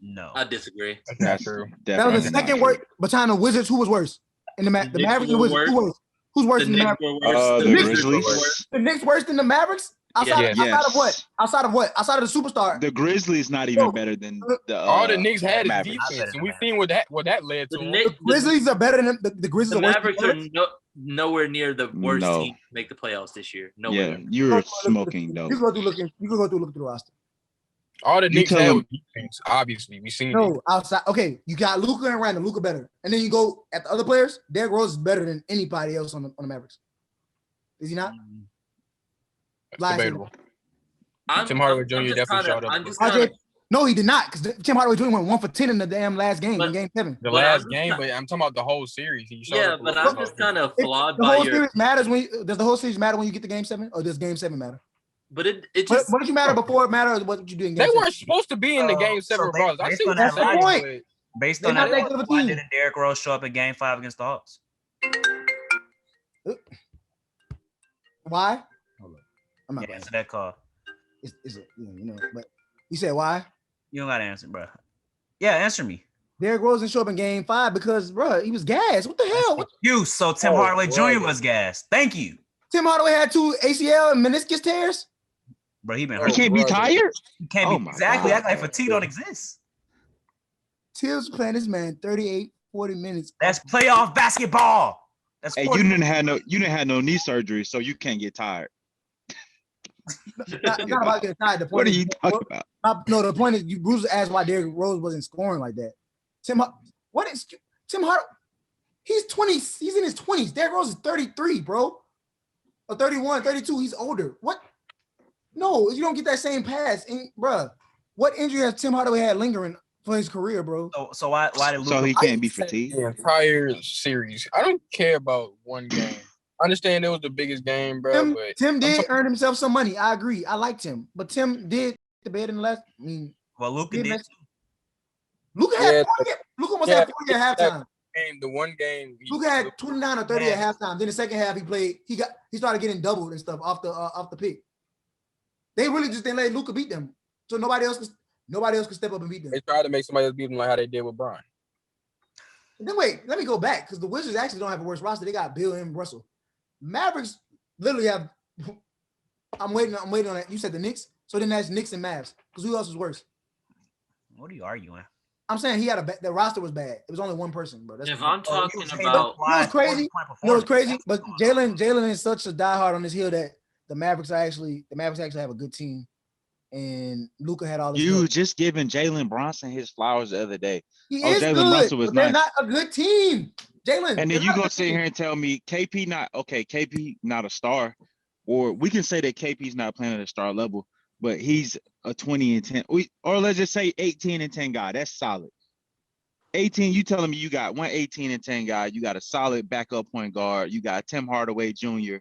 No, I disagree. That's not true. That was the second worst. Behind the Wizards, who was worse? In the Mavericks, and the Wizards, who was? Who's worse The than the Knicks Mavericks? were worse. The The Grizzlies were Grizzlies. worse. The Knicks worse than the Mavericks? Yeah. Outside of what? Outside of what? Outside of the superstar. The Grizzlies not even better than the All the Knicks had is Mavericks. defense, and we seen what that led to. The Grizzlies are better than the Grizzlies. The are worse Mavericks than are nowhere near the worst No. team to make the playoffs this year. Nowhere. Yeah, you're smoking though. You can go through look through the roster. All the You Knicks tell had them- was defense. Obviously, we seen it. No, outside. Okay, you got Luka and Randall. Luka better, and then you go at the other players. Derrick Rose is better than anybody else on the Mavericks. Is he not? That's Last year. debatable. Tim Hardaway Jr. definitely showed up. I'm just RJ, kind of. no, he did not, because Tim Hardaway Jr. went 1 for 10 in the damn last game, in But- game 7. The But last I'm game, just- but I'm talking about the whole series. He showed Yeah, up a but little I'm just bit. kind of flawed The by whole your. series matters does the whole series matter when you get to game 7, or does game 7 matter? But it What just. did you matter before it mattered, or what did you do in game They 7? weren't supposed to be in the game 7 so regardless. I based see on what you're that saying, logic- but Based They're on not that, that good of a why team. didn't Derrick Rose show up in Game 5 against the Hawks? Why? Hold on. I'm not Yeah, gonna answer that call. but you said why? You don't got to answer, bro. Yeah, answer me. Derrick Rose didn't show up in game 5 because, bro, he was gassed. What the hell? What? You, so Tim Oh, Hardaway brother. Jr. was gassed. Thank you. Tim Hardaway had 2 ACL and meniscus tears? Bro, he been Oh, hurt. He can't be brother. tired. He can't Oh be my exactly God. act like fatigue don't exist. Tim's playing this man 38, 40 minutes. That's playoff basketball. That's Hey, 40 you didn't have no knee surgery, so you can't get tired. It's not about getting tired. The point What are is, you talking about? No, the point is, you Bruce asked why Derrick Rose wasn't scoring like that. Tim Hardaway? He's 20. He's in his 20s. Derrick Rose is 33, bro. Or 31, 32. He's older. What? No, you don't get that same pass. And, bro, what injury has Tim Hardaway had lingering for his career, bro? So why did So Luka? he can't be fatigued. the entire series. I don't care about one game. I understand it was the biggest game, bro, Tim, but Tim did earn himself some money. I agree. I liked him. But Tim did the bed in the last. I mean, Well, Luka did did. mess- Luka had Yeah. 40. Luka almost Yeah. had 40 at halftime. the one game Luka had 29 or 30 at halftime. Then the second half he played. He started getting doubled and stuff off the pick. They really just didn't let Luka beat them. So nobody else could step up and beat them. they tried to make somebody else beat them like how they did with Brian. And then wait, let me go back because the Wizards actually don't have a worse roster. They got Bill and Russell. Mavericks literally have. I'm waiting on that. You said the Knicks, so then that's Knicks and Mavs. Because who else is worse? What are you arguing? I'm saying he had the roster was bad. It was only one person, bro. That's If I'm talking You saying about. You know what's crazy? You know what's crazy? But What's going on? Jalen is such a diehard on this hill that the Mavericks actually have a good team, and Luka had all this. You help. just giving Jalen Bronson his flowers the other day. He Oh, is Jalen good, Brunson was but they're nice. not a good team. Jalen, And they're then you not a gonna good sit team. here and tell me KP not a star, or we can say that KP's not playing at a star level, but he's a 20 and 10, or let's just say 18 and 10 guy. That's solid. 18, you telling me you got one 18 and 10 guy, you got a solid backup point guard, you got Tim Hardaway Jr.,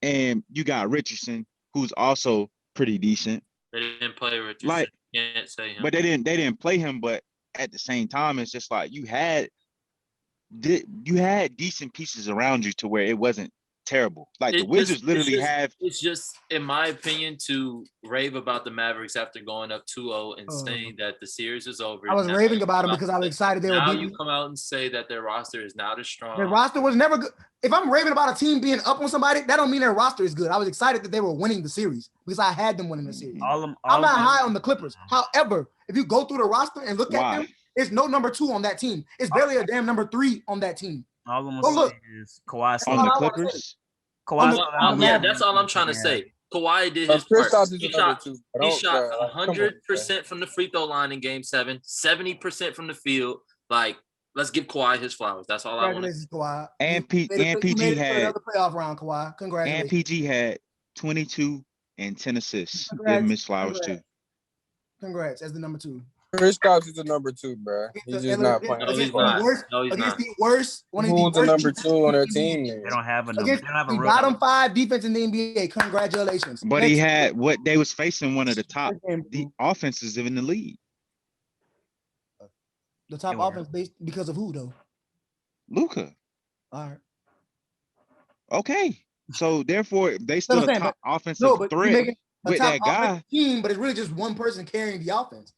and you got Richardson, who's also pretty decent. They didn't play Richardson. Like, Can't say him. but they didn't play him. But at the same time, it's just like you had decent pieces around you to where it wasn't terrible. Like the It Wizards just- literally have. It's just, in my opinion, to rave about the Mavericks after going up 2-0 and saying that the series is over. I was Now raving you about come him out because I was and say- excited they were Now beating. you come out and say that their roster is not as strong. Their roster was never good. If I'm raving about a team being up on somebody, that don't mean their roster is good. I was excited that they were winning the series because I had them winning the series. I'm not high on the Clippers. However, if you go through the roster and look at Why? them, it's no number 2 on that team. It's barely a damn number 3 on that team. All I'm Oh, gonna look. say is Kawhi. On all the I wanna Clippers, On the- Yeah, that's all I'm trying to say. Kawhi did his part. Kristaps is He another shot, two. he shot 100% from the free throw line in Game 7, 70% from the field. Like, let's give Kawhi his flowers. That's all I want. Congratulations, Kawhi. and You made it PG to had another playoff round, Kawhi. Congratulations. 22 and 10 assists. Give Congrats. him his flowers too. Congrats as the number 2. Kristaps is the number 2, bro. He's just not playing. No, he's One not. No, he's Against not. the worst. One of the Who's the worst number defenses 2 on their in the team? NBA. Then? They don't have a number. They Against don't have a the real bottom 5 defense in the NBA. Congratulations. But he Next. had what they was facing one of the top the offenses in the league. top They were. offense based because of who though? Luka. All right. Okay. So therefore, they still I'm a saying, top offensive No, but you're threat making a with top that guy. offensive team, but it's really just one person carrying the offense.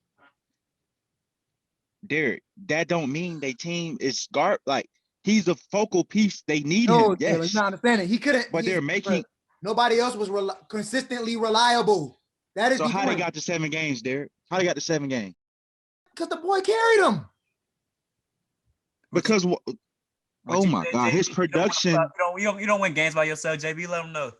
Derek, that don't mean they team is like He's the focal piece. They need No, him. Taylor, Yes. you're not understanding. He couldn't. But they're making. Nobody else was consistently reliable. That is So the how point. they got to 7 games, Derek? How they got to 7 games? Because the boy carried him. Because oh my God, his production. You don't win games by yourself, JB. Let them know.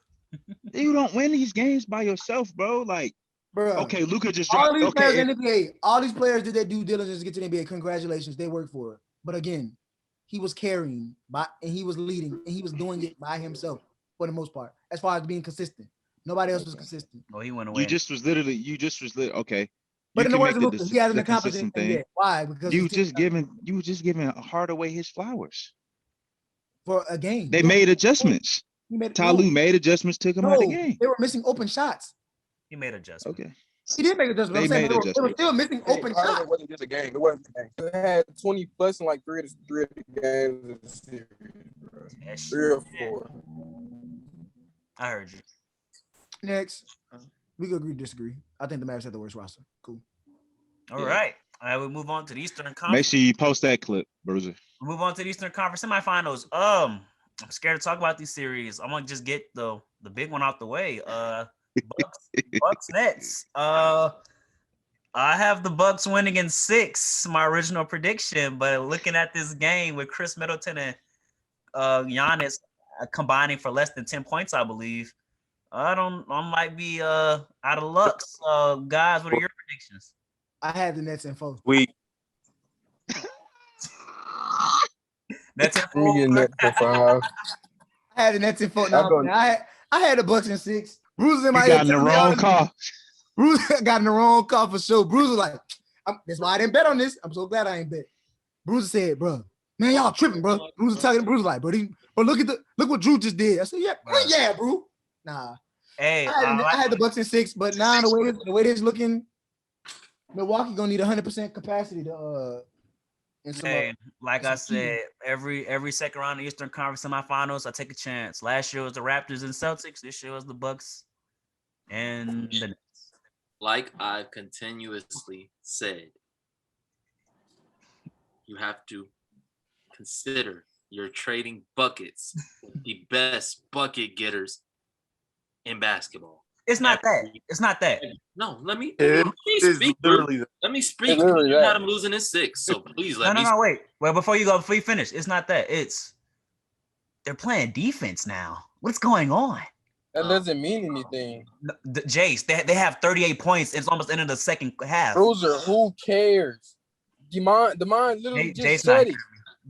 You don't win these games by yourself, bro. Like, Bro, okay, Luka just all dropped. these players Okay, in the NBA, all these players did their due diligence to get to the NBA. Congratulations, they worked for it. But again, he was carrying and he was leading and he was doing it by himself for the most part. As far as being consistent, nobody else was consistent. Well, he went away. you just was literally okay. But in the can words make of Luka, he hasn't accomplished consistent anything thing. yet. Why? Because You just giving Hardaway his flowers. for a game. They made adjustments. Tyloo made adjustments, took him out of the game. They were missing open shots. He made adjustments. Okay. He did make adjustments. They I'm saying made they were adjustments. still missing open shots. It wasn't just a game. It wasn't a game. It had 20 plus in like three of the games of the series, bro. 3 or 4. I heard you. Next, we could agree to disagree. I think the Mavericks have the worst roster. Cool. All right. We move on to the Eastern Conference. Make sure you post that clip, Bruiser. We move on to the Eastern Conference semifinals. I'm scared to talk about these series. I'm gonna just get the big one out the way. Bucks Nets. I have the Bucks winning in 6, my original prediction. But looking at this game with Chris Middleton and Giannis combining for less than 10 points, I believe. I might be out of luck. Guys, what are your predictions? I had the Nets in 4. Nets in 4. We getting Nets for 5. I had the Nets in 4. No, I had the Bucks in 6. Bruce in my You got in the wrong car. Bruce got in the wrong car for sure. Bruce was like, that's why I didn't bet on this. I'm so glad I ain't bet. Bruce said, bro, man, y'all tripping, bro. Bruce was talking to Bruce like, bro, look what Drew just did. I said, yeah, bro. Nah. Hey, I had the Bucks in 6, but now the way this looking, Milwaukee gonna need 100% capacity to like I said, every second round of Eastern Conference semifinals, I take a chance. Last year was the Raptors and Celtics. This year was the Bucks and the Nets. Like I've continuously said, you have to consider you're trading buckets with the best bucket getters in basketball. It's not that. It's not that. No, let me speak. Let me speak. You got him losing in 6, so please let me. No, wait. Well, before you finish, it's not that. It's they're playing defense now. What's going on? That doesn't mean anything. Jace, they have 38 points. It's almost into the second half. Bruiser, who cares? Demond literally just said it.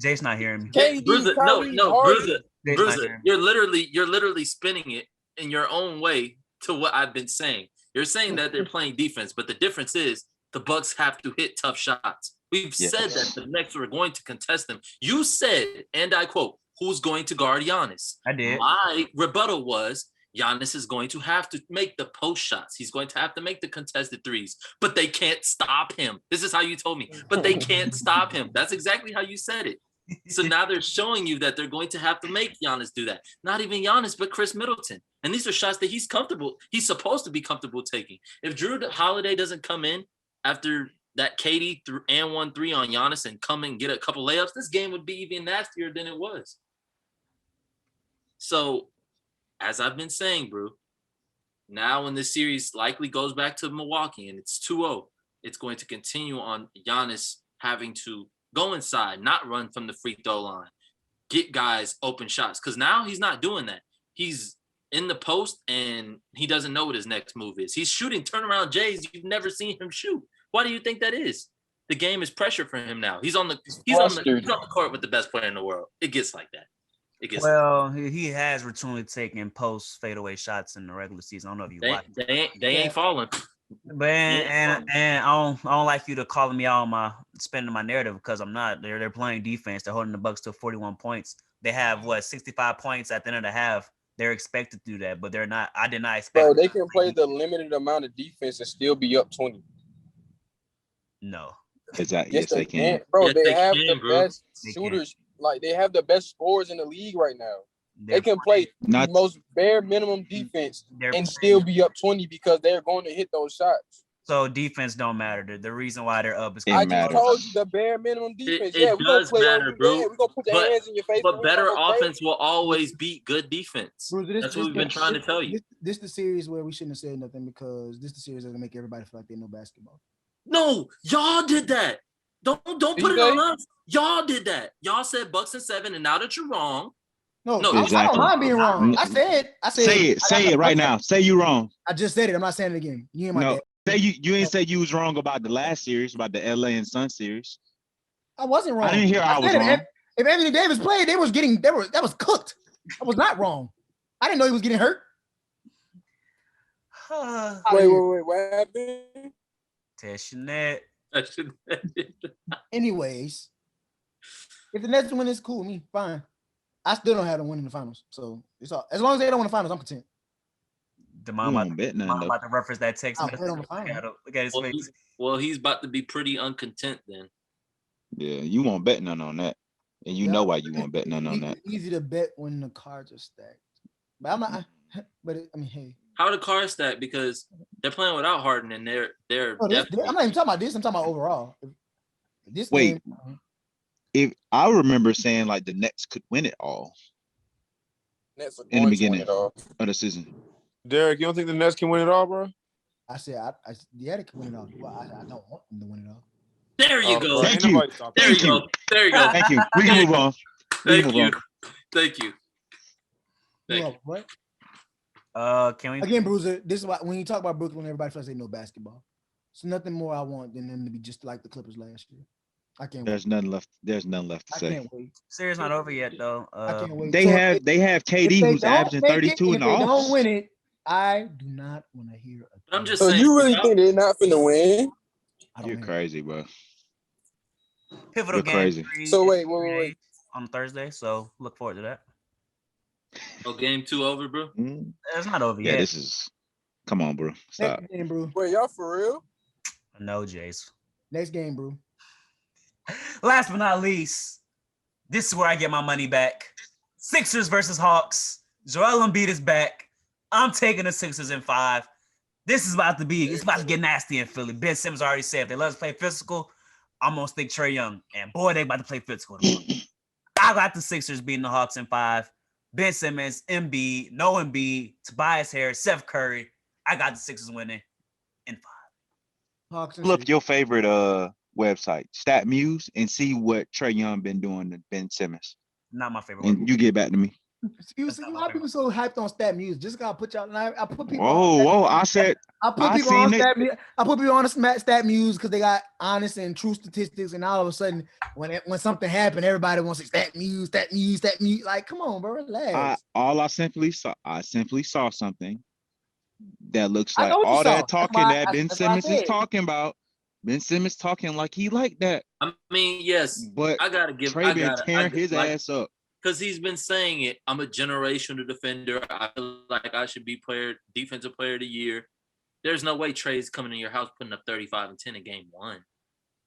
Jace not hearing me. Bruiser, Bruiser, you're literally spinning it in your own way to what I've been saying. You're saying that they're playing defense, but the difference is the Bucks have to hit tough shots. We've said that the Nets were going to contest them. You said, and I quote, who's going to guard Giannis? I did. My rebuttal was Giannis is going to have to make the post shots. He's going to have to make the contested threes, but they can't stop him. This is how you told me, but they can't stop him. That's exactly how you said it. So now they're showing you that they're going to have to make Giannis do that. Not even Giannis, but Chris Middleton. And these are shots that he's supposed to be comfortable taking. If Drew Holiday doesn't come in after that KD and 1-3 on Giannis and come and get a couple layups, this game would be even nastier than it was. So, as I've been saying, bro, now when this series likely goes back to Milwaukee and it's 2-0, it's going to continue on Giannis having to go inside, not run from the free throw line, get guys open shots. Because now he's not doing that. He's in the post and he doesn't know what his next move is. He's shooting turnaround Jays you've never seen him shoot. Why do you think that is? The game is pressure for him now. He's on the court with the best player in the world. It gets like that. He has routinely taken post fadeaway shots in the regular season. I don't know if you watch. They ain't falling. But and I don't like you to calling me out on my spending my narrative because I'm not. They're playing defense. They're holding the Bucks to 41 points. They have 65 points at the end of the half. They're expected to do that, but they're not. I did not expect. Bro, they can play the limited amount of defense and still be up 20. No. Exactly. Yes, they can. Bro, they have the best shooters. Like, they have the best scorers in the league right now. They can play the most bare minimum defense and still be up 20 because they're going to hit those shots. So defense don't matter. The reason why they're up is It I matters. just told you the bare minimum defense. It we gonna does play matter, over. bro. Yeah, we gonna put their hands in your face. But we ain't better gonna go crazy. offense will always beat good defense. Bruiser, That's what we've been trying to tell you. This the series where we shouldn't have said nothing because this the series that's gonna make everybody feel like they know basketball. No, y'all did that. Don't put it on us. Y'all did that. Y'all said Bucks and 7, and now that you're wrong. No, No, I don't exactly. mind being wrong. I said. Say it right now. Say you wrong. I just said it. I'm not saying it again. You ain't my No, dad. say you ain't say you was wrong about the last series, about the LA and Sun series. I wasn't wrong. I didn't hear I was said wrong. If Anthony Davis played, that was cooked. I was not wrong. I didn't know he was getting hurt. Wait, what happened? Teshnet. Anyways, if the Nets win, it's cool with me. Fine. I still don't have them win in the finals, so it's all. As long as they don't win the finals, I'm content. Demond Won't about to reference that text I'll message. bet on the finals. Look at his face. Well, he's about to be pretty uncontent then. Yeah, you won't bet none on that, and you know why you won't bet none on that. Easy to bet when the cards are stacked, but I'm not. But I mean, hey, How are the cards stacked? Because they're playing without Harden, and they're I'm definitely. not even talking about this. I'm talking about overall. This Wait. game, If I remember saying like the Nets could win it all Nets are in the going to beginning win it all. of the season. Derek, you don't think the Nets can win it all, bro? I said, yeah, they can win it all. Well, I don't want them to win it all. There you go. bro, Thank ain't you. nobody stopping There Thank you you. go. There you go. Thank you. We can move on. We can Thank move you. on. Thank you. You Thank know, you. what? Can we Again, Bruiser, this is why when you talk about Brooklyn, everybody feels they know basketball. It's nothing more I want than them to be just like the Clippers last year. I can't wait. There's none left. There's none left to I say. can't wait. series not over yet though? I can't wait. They So have if KD they who's don't averaging make 32 it, in and the if they don't offs. win it, I do not want to hear. I'm just So saying. you really think they're not finna win? You're crazy, bro. Pivotal You're game crazy. 3 So in wait. 3 days on Thursday. So look forward to that. Oh, game 2 over, bro. It's not over Yeah, yet. this is. Come on, bro. Stop. Next game, bro. Wait, y'all for real? No, Jace. Next game, bro. Last but not least, this is where I get my money back. Sixers versus Hawks. Joel Embiid is back. I'm taking the Sixers in 5. It's about to get nasty in Philly. Ben Simmons already said if they let us play physical, I'm gonna stick Trae Young. And boy, they about to play physical tomorrow. I got the Sixers beating the Hawks in 5. Ben Simmons, Embiid, no Embiid, Tobias Harris, Seth Curry. I got the Sixers winning in 5. Hawks and Pull up Sixers. your favorite website, StatMuse, and see what Trae Young been doing to Ben Simmons. Not my favorite And one. you get back to me. You see, why people so hyped on StatMuse? Just gotta put y'all. I put people. Whoa! I said I put I people on seen it. StatMuse. I put people on StatMuse because they got honest and true statistics, and all of a sudden, when something happened, everybody wants to say StatMuse. Like, come on, bro, relax. I simply saw something that looks I like know what you all saw. that talking that Ben that's why I Simmons is said. talking about. Ben Simmons talking like he like that, I mean, yes, but I gotta give. Trae been tearing his ass up. Because he's been saying it. I'm a generational defender. I feel like I should be defensive player of the year. There's no way Trey's coming in your house putting up 35 and 10 in game 1.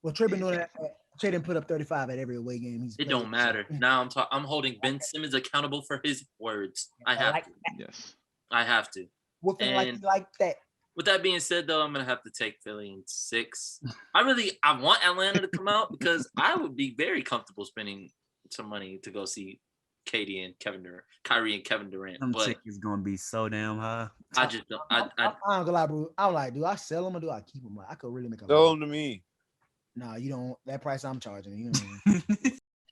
Well, Trey been doing that. Trey didn't put up 35 at every away game. It don't matter. Now I'm holding Ben Simmons accountable for his words. I have to. Yes. I have to. Whooping like that. With that being said, though, I'm gonna have to take Philly in 6. I want Atlanta to come out because I would be very comfortable spending some money to go see Kyrie and Kevin Durant. Them But tickets gonna be so damn high. I just don't. I'm not gonna lie, bro. I'm like, do I sell them or do I keep them? Like, I could really make a. Sell them to me. Nah, you don't. That price I'm charging. You know.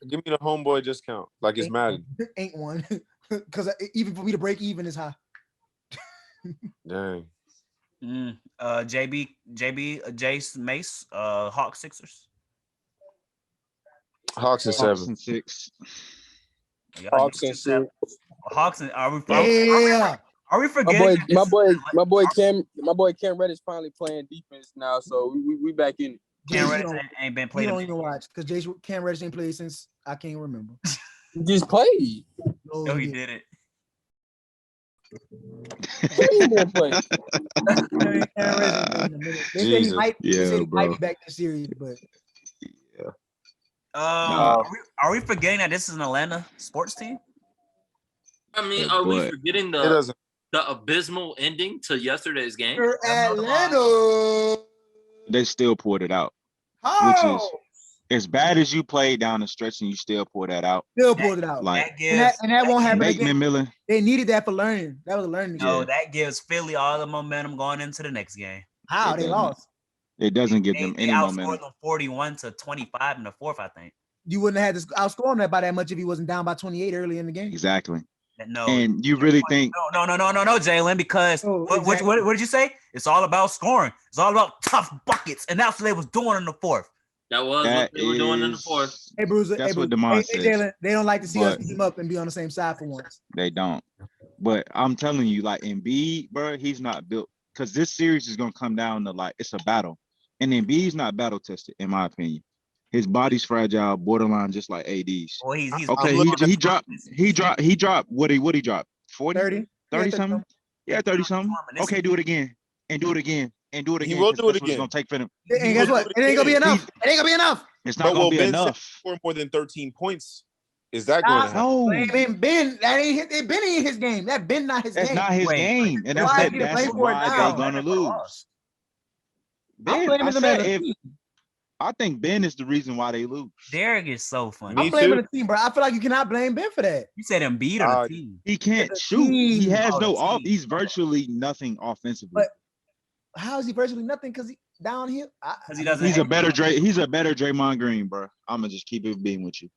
Give me the homeboy discount, like it's Madden. Ain't one, because even for me to break even is high. Dang. Jace Mace, Hawks Sixers. Hawks and Hawks 7. and 6. Hawks and 6. Hawks and are we My forgetting? boy Cam Reddish finally playing defense now, so we back in. Cam Reddish ain't been You playing. don't even watch because Cam Reddish ain't played since I can't remember. He just played. No, he didn't. He didn't play. They say he might be bro. back this series, but Are we forgetting that this is an Atlanta sports team? I mean, are we forgetting It doesn't. the abysmal ending to yesterday's game? Atlanta. they still pulled it out, which is as bad as you played down the stretch and you still pull that out. Still pulled it out. Like and that won't happen Nate again. McMillan. They needed that for learning. That was a learning. No, that gives Philly all the momentum going into the next game. How they lost? It doesn't give them any momentum. Them 41-25 in the fourth, I think. You wouldn't have had to outscore him that by that much if he wasn't down by 28 early in the game. Exactly. No, and you really think no, Jalen, because what did you say? It's all about scoring. It's all about tough buckets, and that's what they was doing in the fourth. That was what they were doing in the fourth. Hey, Bruiser. That's what DeMond said. Jalen, they don't like to see us team up and be on the same side for once. They don't. But I'm telling you, like Embiid, bro, he's not built because this series is gonna come down to like it's a battle, and Embiid's not battle tested, in my opinion. His body's fragile, borderline, just like AD's. Well, he's okay. He dropped. What he dropped? 40? 30 something? Yeah, 30 something. Okay, do it again, and do it again, and do it again. He will do it again. It's gonna take for him. And guess what? It ain't gonna be enough. It ain't gonna be enough. It's not gonna be enough. Scoring more than 13 points. Is that going to happen? No. Ben, that ain't his. Ben ain't his game. That Ben not his game. That's not his game, and that's why they're gonna lose. Ben, I think Ben is the reason why they lose. Derek is so funny. I'm blaming the team, bro. I feel like you cannot blame Ben for that. You said Embiid on the team. He can't shoot. He has he's virtually nothing offensively. But how is he virtually nothing? Because he down here. Because he doesn't. He's a better Draymond Green, bro. I'm gonna just keep it being with you.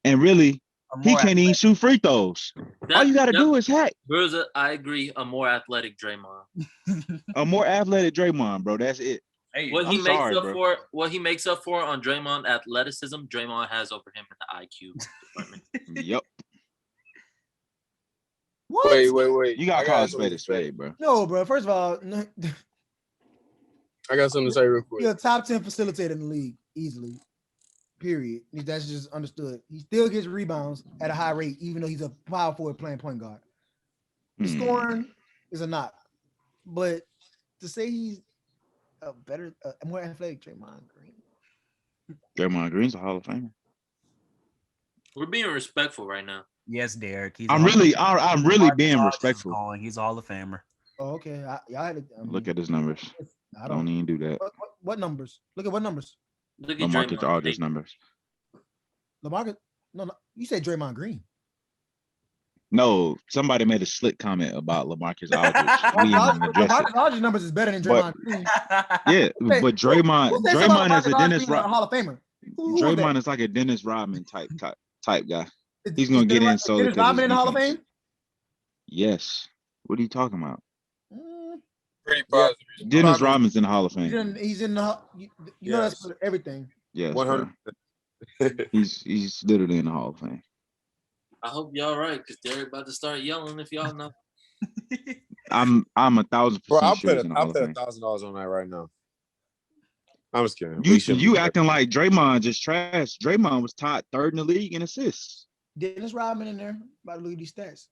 And really, he can't even shoot free throws. All you gotta do is hack. Bruiser, I agree. A more athletic Draymond. A more athletic Draymond, bro. That's it. Hey, what he makes up for on Draymond athleticism, Draymond has over him in the IQ department. Yep. What? Wait. You gotta call a spade, bro. No, bro. First of all, I got something to say real quick. He's a top 10 facilitator in the league, easily. Period. That's just understood. He still gets rebounds at a high rate, even though he's a power forward playing point guard. The scoring is a knock. But to say he's a more athletic Draymond Green. Draymond Green's a Hall of Famer. We're being respectful right now. Yes, Derek. I'm really being respectful. He's all a famer. Oh, okay. Y'all had to, look at his numbers. I don't even do that. What numbers? Look at what numbers? Look at LaMarcus Aldridge numbers. LaMarcus? No. You said Draymond Green. No, somebody made a slick comment about LaMarcus Aldridge. LaMarcus Aldridge numbers is better than Draymond Green. Yeah, but Draymond is a Dennis Rodman Hall of Famer. Draymond is like a Dennis Rodman type guy. He's gonna get in solely. Dennis Rodman in the Hall of Fame? Yes. What are you talking about? Pretty positive. Dennis Rodman's in the Hall of Fame. He's in the. You know that's for everything. Yes, 100%. He's literally in the Hall of Fame. I hope y'all right, because Derek about to start yelling if y'all know. I'm 1,000%. Bro, I'll sure put $1,000 on that right now. I'm just kidding. You acting like Draymond just trash. Draymond was tied third in the league in assists. Dennis Rodman in there. About to look at these stats.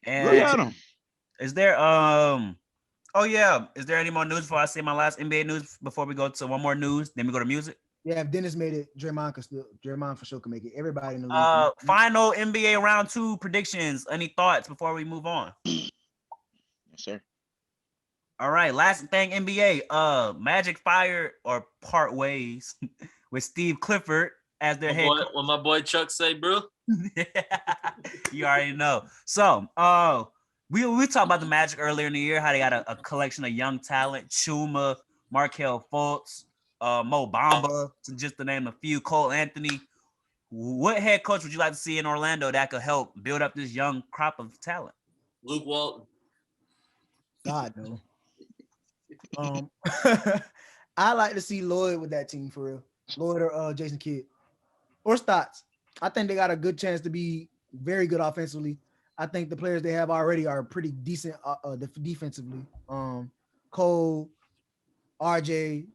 And look at him. Is there is there any more news before I say my last NBA news before we go to one more news? Then we go to music. Yeah, if Dennis made it, Draymond for sure can make it. Everybody in the league. Final NBA round 2 predictions. Any thoughts before we move on? Yes, sir. All right, last thing NBA. Magic fired or part ways with Steve Clifford as their head coach. What my boy Chuck say, bro? You already know. So, we talked about the Magic earlier in the year, how they got a collection of young talent, Chuma, Markelle Fultz, Mo Bamba, just to name a few, Cole Anthony. What head coach would you like to see in Orlando that could help build up this young crop of talent? Luke Walton. God, no. I like to see Lloyd with that team for real. Lloyd or Jason Kidd. Or Stotts. I think they got a good chance to be very good offensively. I think the players they have already are pretty decent defensively. Cole, RJ,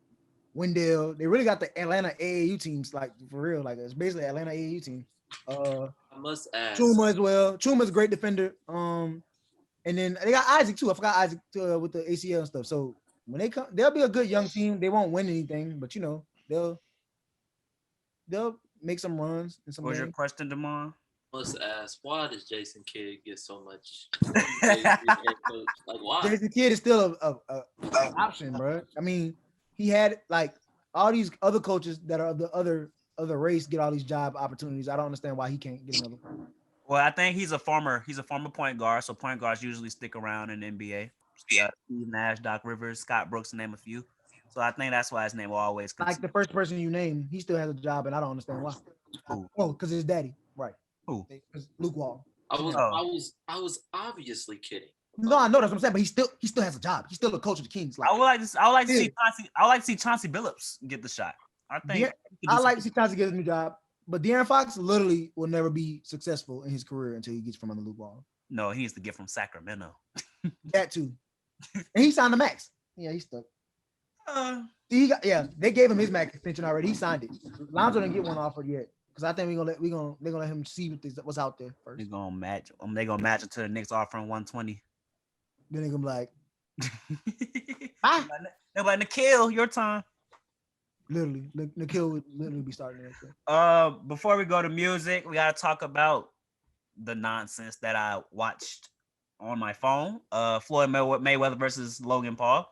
Wendell. They really got the Atlanta AAU teams, like for real. Like it's basically Atlanta AAU team. I must ask. Chuma as well. Chuma's a great defender. And then they got Isaac too. I forgot Isaac with the ACL and stuff. So when they come, they'll be a good young team. They won't win anything, but you know they'll make some runs and some. What was your question, Damon? Must ask, why does Jason Kidd get so much? Like why? Jason Kidd is still a option, bro. I mean, he had like all these other coaches that are of the other race get all these job opportunities. I don't understand why he can't get another. Well, I think he's a former point guard, so point guards usually stick around in the NBA. Steve Nash, Doc Rivers, Scott Brooks, to name a few. So I think that's why his name will always like the first person you name, he still has a job, and I don't understand why. Who? Oh, because his daddy, right? Who? Luke Wall. I was obviously kidding. No, I know that's what I'm saying, but he still has a job. He's still a coach of the Kings. Like, I would like to see Chauncey Billups get the shot. I think I like to see Chauncey get a new job, but De'Aaron Fox literally will never be successful in his career until he gets from under Luke Wall. No, he needs to get from Sacramento. That too, and he signed the max. Yeah, he's stuck. They gave him his max extension already. He signed it. Lonzo didn't get one offered yet because I think they're gonna let him see what's out there first. They're gonna match. They're gonna match it to the Knicks offering 120. Then they're gonna be like, they're like, Nikhil, your time. Literally, Nikhil would literally be starting that. Before we go to music, we gotta talk about the nonsense that I watched on my phone. Floyd Mayweather versus Logan Paul.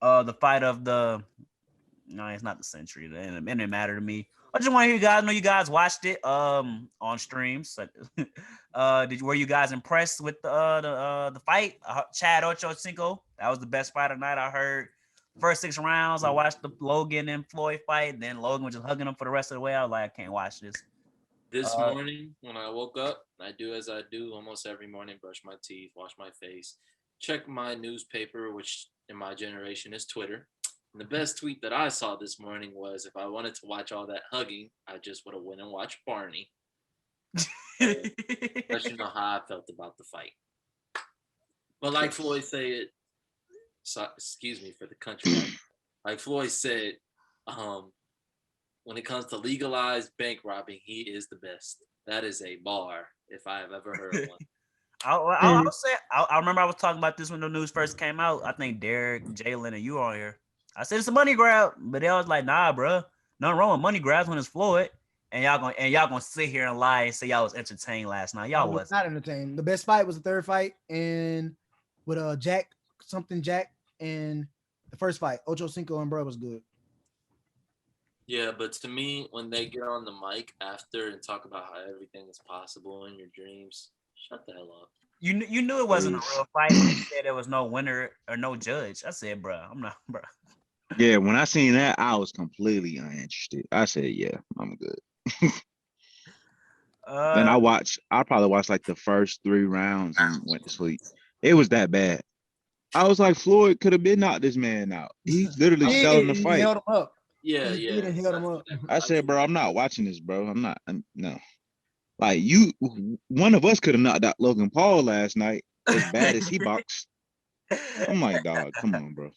The fight of it's not the century. It didn't matter to me. I just want to hear you guys. I know you guys watched it on streams. Were you guys impressed with the fight? Chad Ochocinco, that was the best fight of the night. I heard first 6 rounds. I watched the Logan and Floyd fight. Then Logan was just hugging him for the rest of the way. I was like, I can't watch this. This morning when I woke up, I do as I do almost every morning: brush my teeth, wash my face, check my newspaper, which in my generation is Twitter. And the best tweet that I saw this morning was, if I wanted to watch all that hugging, I just would have went and watched Barney. Let you know how I felt about the fight. But like Floyd said, excuse me for the country. Like Floyd said, when it comes to legalized bank robbing, he is the best. That is a bar if I have ever heard one. I remember I was talking about this when the news first came out. I think Derek, Jalen, and you on here. I said it's a money grab, but they was like, nah, bro, nothing wrong with money grabs when it's Floyd. And y'all gonna sit here and lie and say y'all was entertained last night. Y'all was not entertained. The best fight was the third fight, and with Jack, and the first fight, Ochocinco and bro was good. Yeah, but to me, when they get on the mic after and talk about how everything is possible in your dreams, shut the hell up. You knew it wasn't a real fight when you said there was no winner or no judge. I said, bro, I'm not, bro. Yeah, when I seen that, I was completely uninterested. I said, yeah, I'm good. Then I probably watched like the first 3 rounds and went to sleep. It was that bad. I was like, Floyd could have been knocked this man out. He's literally selling the fight. He held him up. Yeah. Held him up. I said, bro, I'm not watching this, bro. No. Like one of us could have knocked out Logan Paul last night as bad as he boxed. I'm like, dog, come on, bro.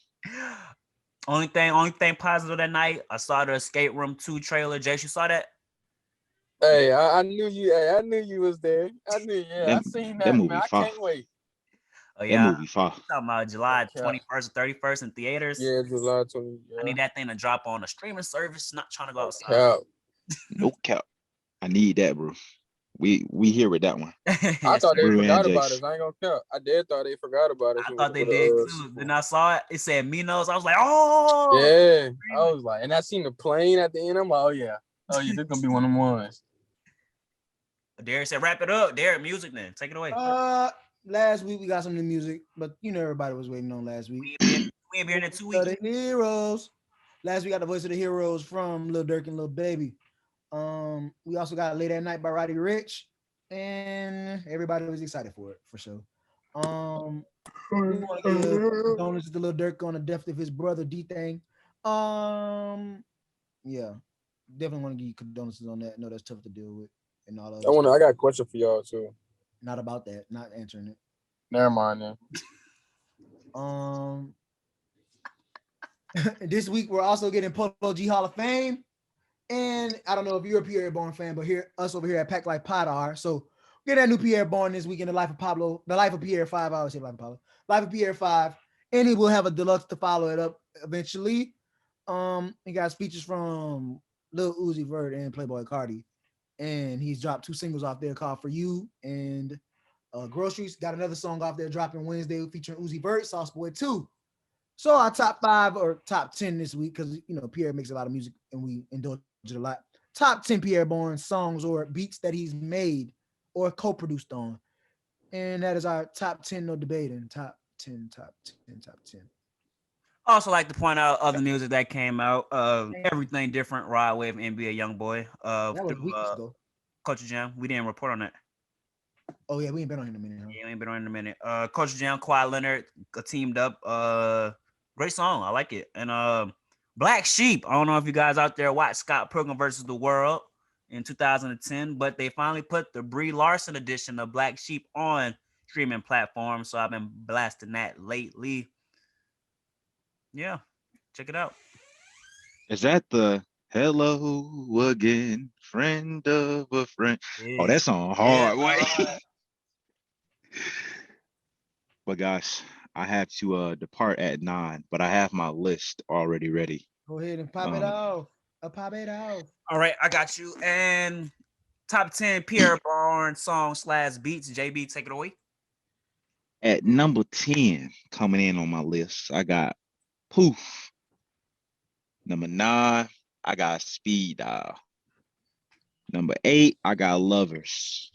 Only thing positive that night, I saw the Escape Room 2 trailer. Jace, you saw that? Hey, I knew you. Hey, I knew you was there. I knew. Yeah, I seen that. Man, I can't wait. Oh yeah, that movie fire. Talking about July 21st or 31st in theaters. Yeah, July 20. Yeah. I need that thing to drop on a streaming service. Not trying to go outside. No cap. I need that, bro. We here with that one. I thought they forgot about us. I ain't gonna count. I did thought they forgot about us. I thought they did too. Then I saw it. It said Minos. I was like, oh yeah. I was like, and I seen the plane at the end. I'm like, oh yeah, this gonna be one of them ones. Derek said, wrap it up. Derek, music then. Take it away. Last week we got some new music, but everybody was waiting on last week. We ain't been in 2 weeks. The Heroes. Last week got the voice of the Heroes from Lil Durk and Lil Baby. We also got Late at Night by Roddy Ricch, and everybody was excited for it for sure. We want to give condolences to Lil Durk on the death of his brother D-Thing. Yeah, definitely want to give you condolences on that. I know that's tough to deal with and all that. I got a question for y'all too. Not about that. Not answering it. Never mind then. This week we're also getting Polo G Hall of Fame. And I don't know if you're a Pi'erre Bourne fan, but us over here at PACT Life Pod are. So get that new Pi'erre Bourne this week in the Life of Pi'erre 5. I always say Life of Pablo. Life of Pi'erre 5. And he will have a deluxe to follow it up eventually. He got features from Lil Uzi Vert and Playboy Cardi. And he's dropped 2 singles off there called For You and Groceries. Got another song off there dropping Wednesday featuring Uzi Vert, Sauce Boy 2. So our top 5 or top 10 this week, because Pi'erre makes a lot of music and we indulge it a lot. Top 10 Pi'erre Bourne songs or beats that he's made or co-produced on. And that is our top 10, no debating. Top 10. Also like to point out other music that came out. Everything Different, Rod Wave, NBA Youngboy. That was weeks ago. Culture Jam. We didn't report on that. Oh yeah, we ain't been on in a minute. Huh? Yeah, we ain't been on in a minute. Culture Jam, Kawhi Leonard teamed up. Great song. I like it. And Black Sheep. I don't know if you guys out there watch Scott Pilgrim versus the World in 2010, but they finally put the Brie Larson edition of Black Sheep on streaming platforms. So I've been blasting that lately. Yeah, check it out. Is that the Hello Again, Friend of a Friend? Yeah. Oh, that song hard. Wait. But guys, I have to depart at 9, but I have my list already ready. Go ahead and pop it off. Pop it off. All right, I got you. And top 10 Pi'erre Bourne songs/beats. JB, take it away. At number 10, coming in on my list, I got Poof. Number 9, I got Speed Dial. Number 8, I got Lovers.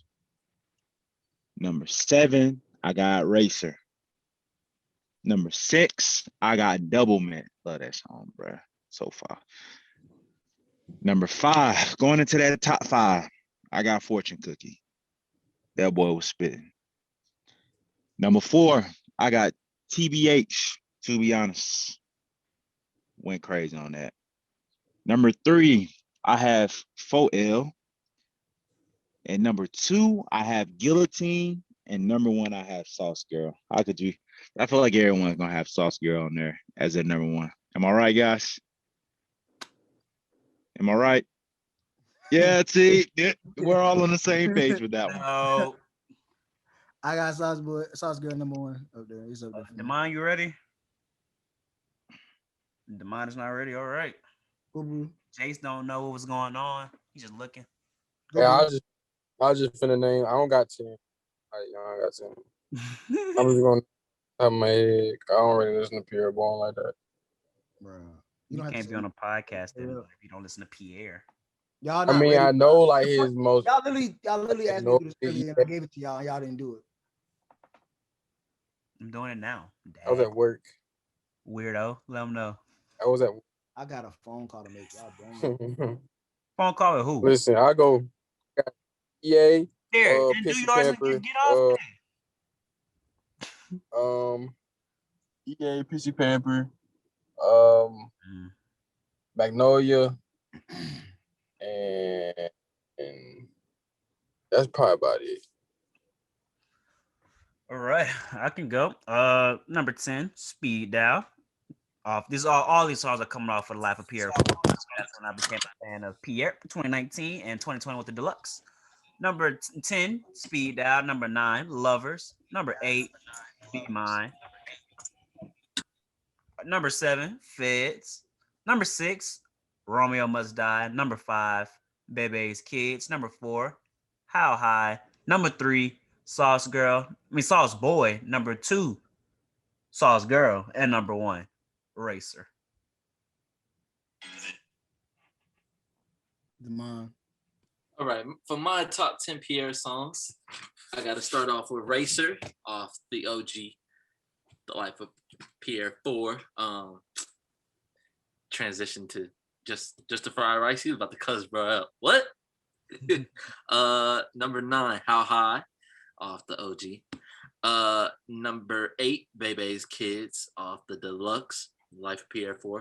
Number 7, I got Racer. Number 6, I got Double Mint. Love that song, bro. So far. Number 5, going into that top 5, I got Fortune Cookie. That boy was spitting. Number 4, I got TBH, to be honest. Went crazy on that. Number 3, I have 4L. And number 2, I have Guillotine. And number 1, I have Sauce Girl. How could you? I feel like everyone's going to have Sauce Girl on there as their number 1. Am I right, guys? Am I right? Yeah, see, we're all on the same page with that one. No. I got Sauce Girl number 1 up there. He's up there. Demond, you ready? Demond is not ready. All right. Jace don't know what was going on. He's just looking. Yeah, I just finna name. I don't got 10. I don't got 10. I'm just gonna have my head. I don't really listen to Pi'erre Bourne like that. Bro, you can't be on a podcast if you don't listen to Pi'erre. Y'all not I mean, ready. I know like his most. Y'all literally asked me to do this earlier, and I gave it to y'all, and y'all didn't do it. I'm doing it now. Dad. I was at work. Weirdo. Let them know. I was at. I got a phone call to make. Y'all Phone call with who? Listen, I go. EA. There, and do yours and get off. EA, Pissy Pamper, Magnolia, and that's probably about it. All right, I can go. Number 10, Speed Dial. These are all these songs are coming off for the life of Pi'erre. That's when I became a fan of Pi'erre. 2019 and 2020 with the Deluxe. Number 10, Speed Dial. Number 9, Lovers. Number 8, Be Mine. Number 7, Feds. Number 6, Romeo Must Die. Number 5, Bebe's Kids. Number 4, How High. Number 3, Sauce Boy. Number 2, Sauce Girl. And number 1, Racer. The mom. All right, for my top 10 Pi'erre songs, I got to start off with Racer off the OG, The Life of Pi'erre 4. Transition to just a fried rice. He was about to cuss bro out. What? Number 9, How High off the OG. Number 8, Bebe's Kids off the Deluxe, Life of Pi'erre 4.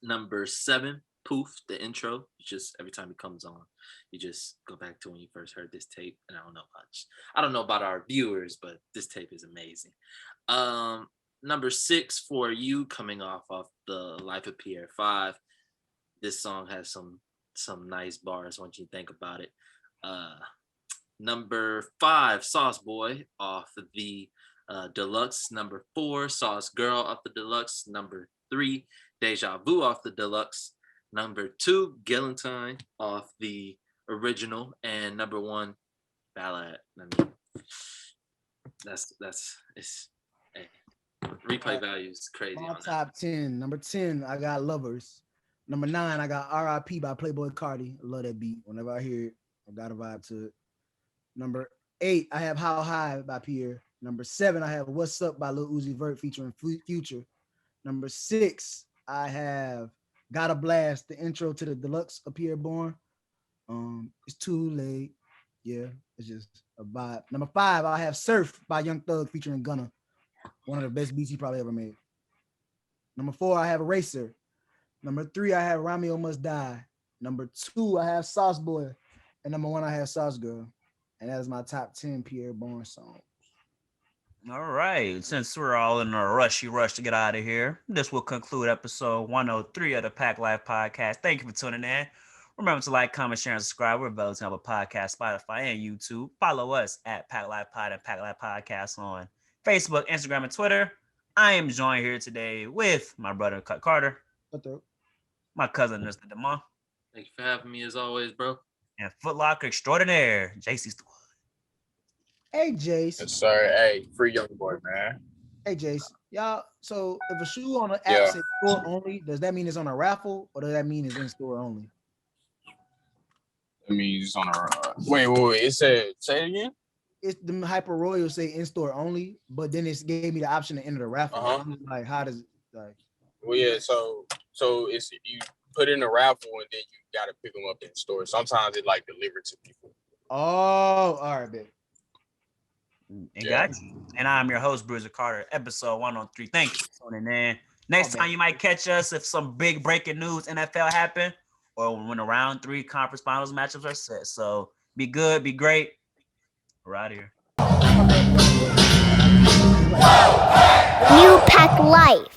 Number 7, Poof, the intro. Just every time it comes on, you just go back to when you first heard this tape. And I don't know about our viewers, but this tape is amazing. Number 6, For You, coming off the Life of Pi'erre 5. This song has some nice bars once you think about it. Number 5, Sauce Boy off the Deluxe. Number 4, Sauce Girl off the Deluxe. Number 3, Deja Vu off the Deluxe. Number 2, Guillotine off the original. And number 1, Ballad. I mean, it's hey. Replay value is crazy. My On that. top 10. Number 10, I got Lovers. Number 9, I got R.I.P. by Playboy Cardi. I love that beat. Whenever I hear it, I got a vibe to it. Number 8, I have How High by Pi'erre. Number 7, I have What's Up by Lil Uzi Vert featuring Future. Number 6, I have Got a Blast, the intro to the deluxe of Pi'erre Bourne. It's too late. Yeah, it's just a vibe. Number 5, I have Surf by Young Thug featuring Gunna. One of the best beats he probably ever made. Number 4, I have Eraser. Number 3, I have Romeo Must Die. Number 2, I have Sauce Boy. And number 1, I have Sauce Girl. And that is my top 10 Pi'erre Bourne songs. All right. Since we're all in a rush to get out of here, this will conclude episode 103 of the Pack Life Podcast. Thank you for tuning in. Remember to like, comment, share, and subscribe. We're available to have a podcast, Spotify, and YouTube. Follow us at Pack Life Pod and Pack Life Podcast on Facebook, Instagram, and Twitter. I am joined here today with my brother, Cut Carter. My cousin, Mr. DeMont. Thank you for having me as always, bro. And Footlocker extraordinaire, JC Stewart. Hey, Jace. Yes, sir. Hey, free young boy, man. Hey, Jace. Y'all, so if a shoe on an app says store only, does that mean it's on a raffle or does that mean it's in store only? I mean, it's on a wait. It said, say it again. It's the Hyper Royal say in store only, but then it gave me the option to enter the raffle. I'm like, how does it like? Well, yeah. So it's you put in a raffle and then you gotta pick them up in store. Sometimes it like delivered to people. Oh, all right, babe. Got you. And I'm your host, Bruiser Carter, episode 103. Thank you for tuning in. Next time you might catch us if some big breaking news NFL happen or when the round 3 conference finals matchups are set. So be good, be great. We're out of here. New Pack Life.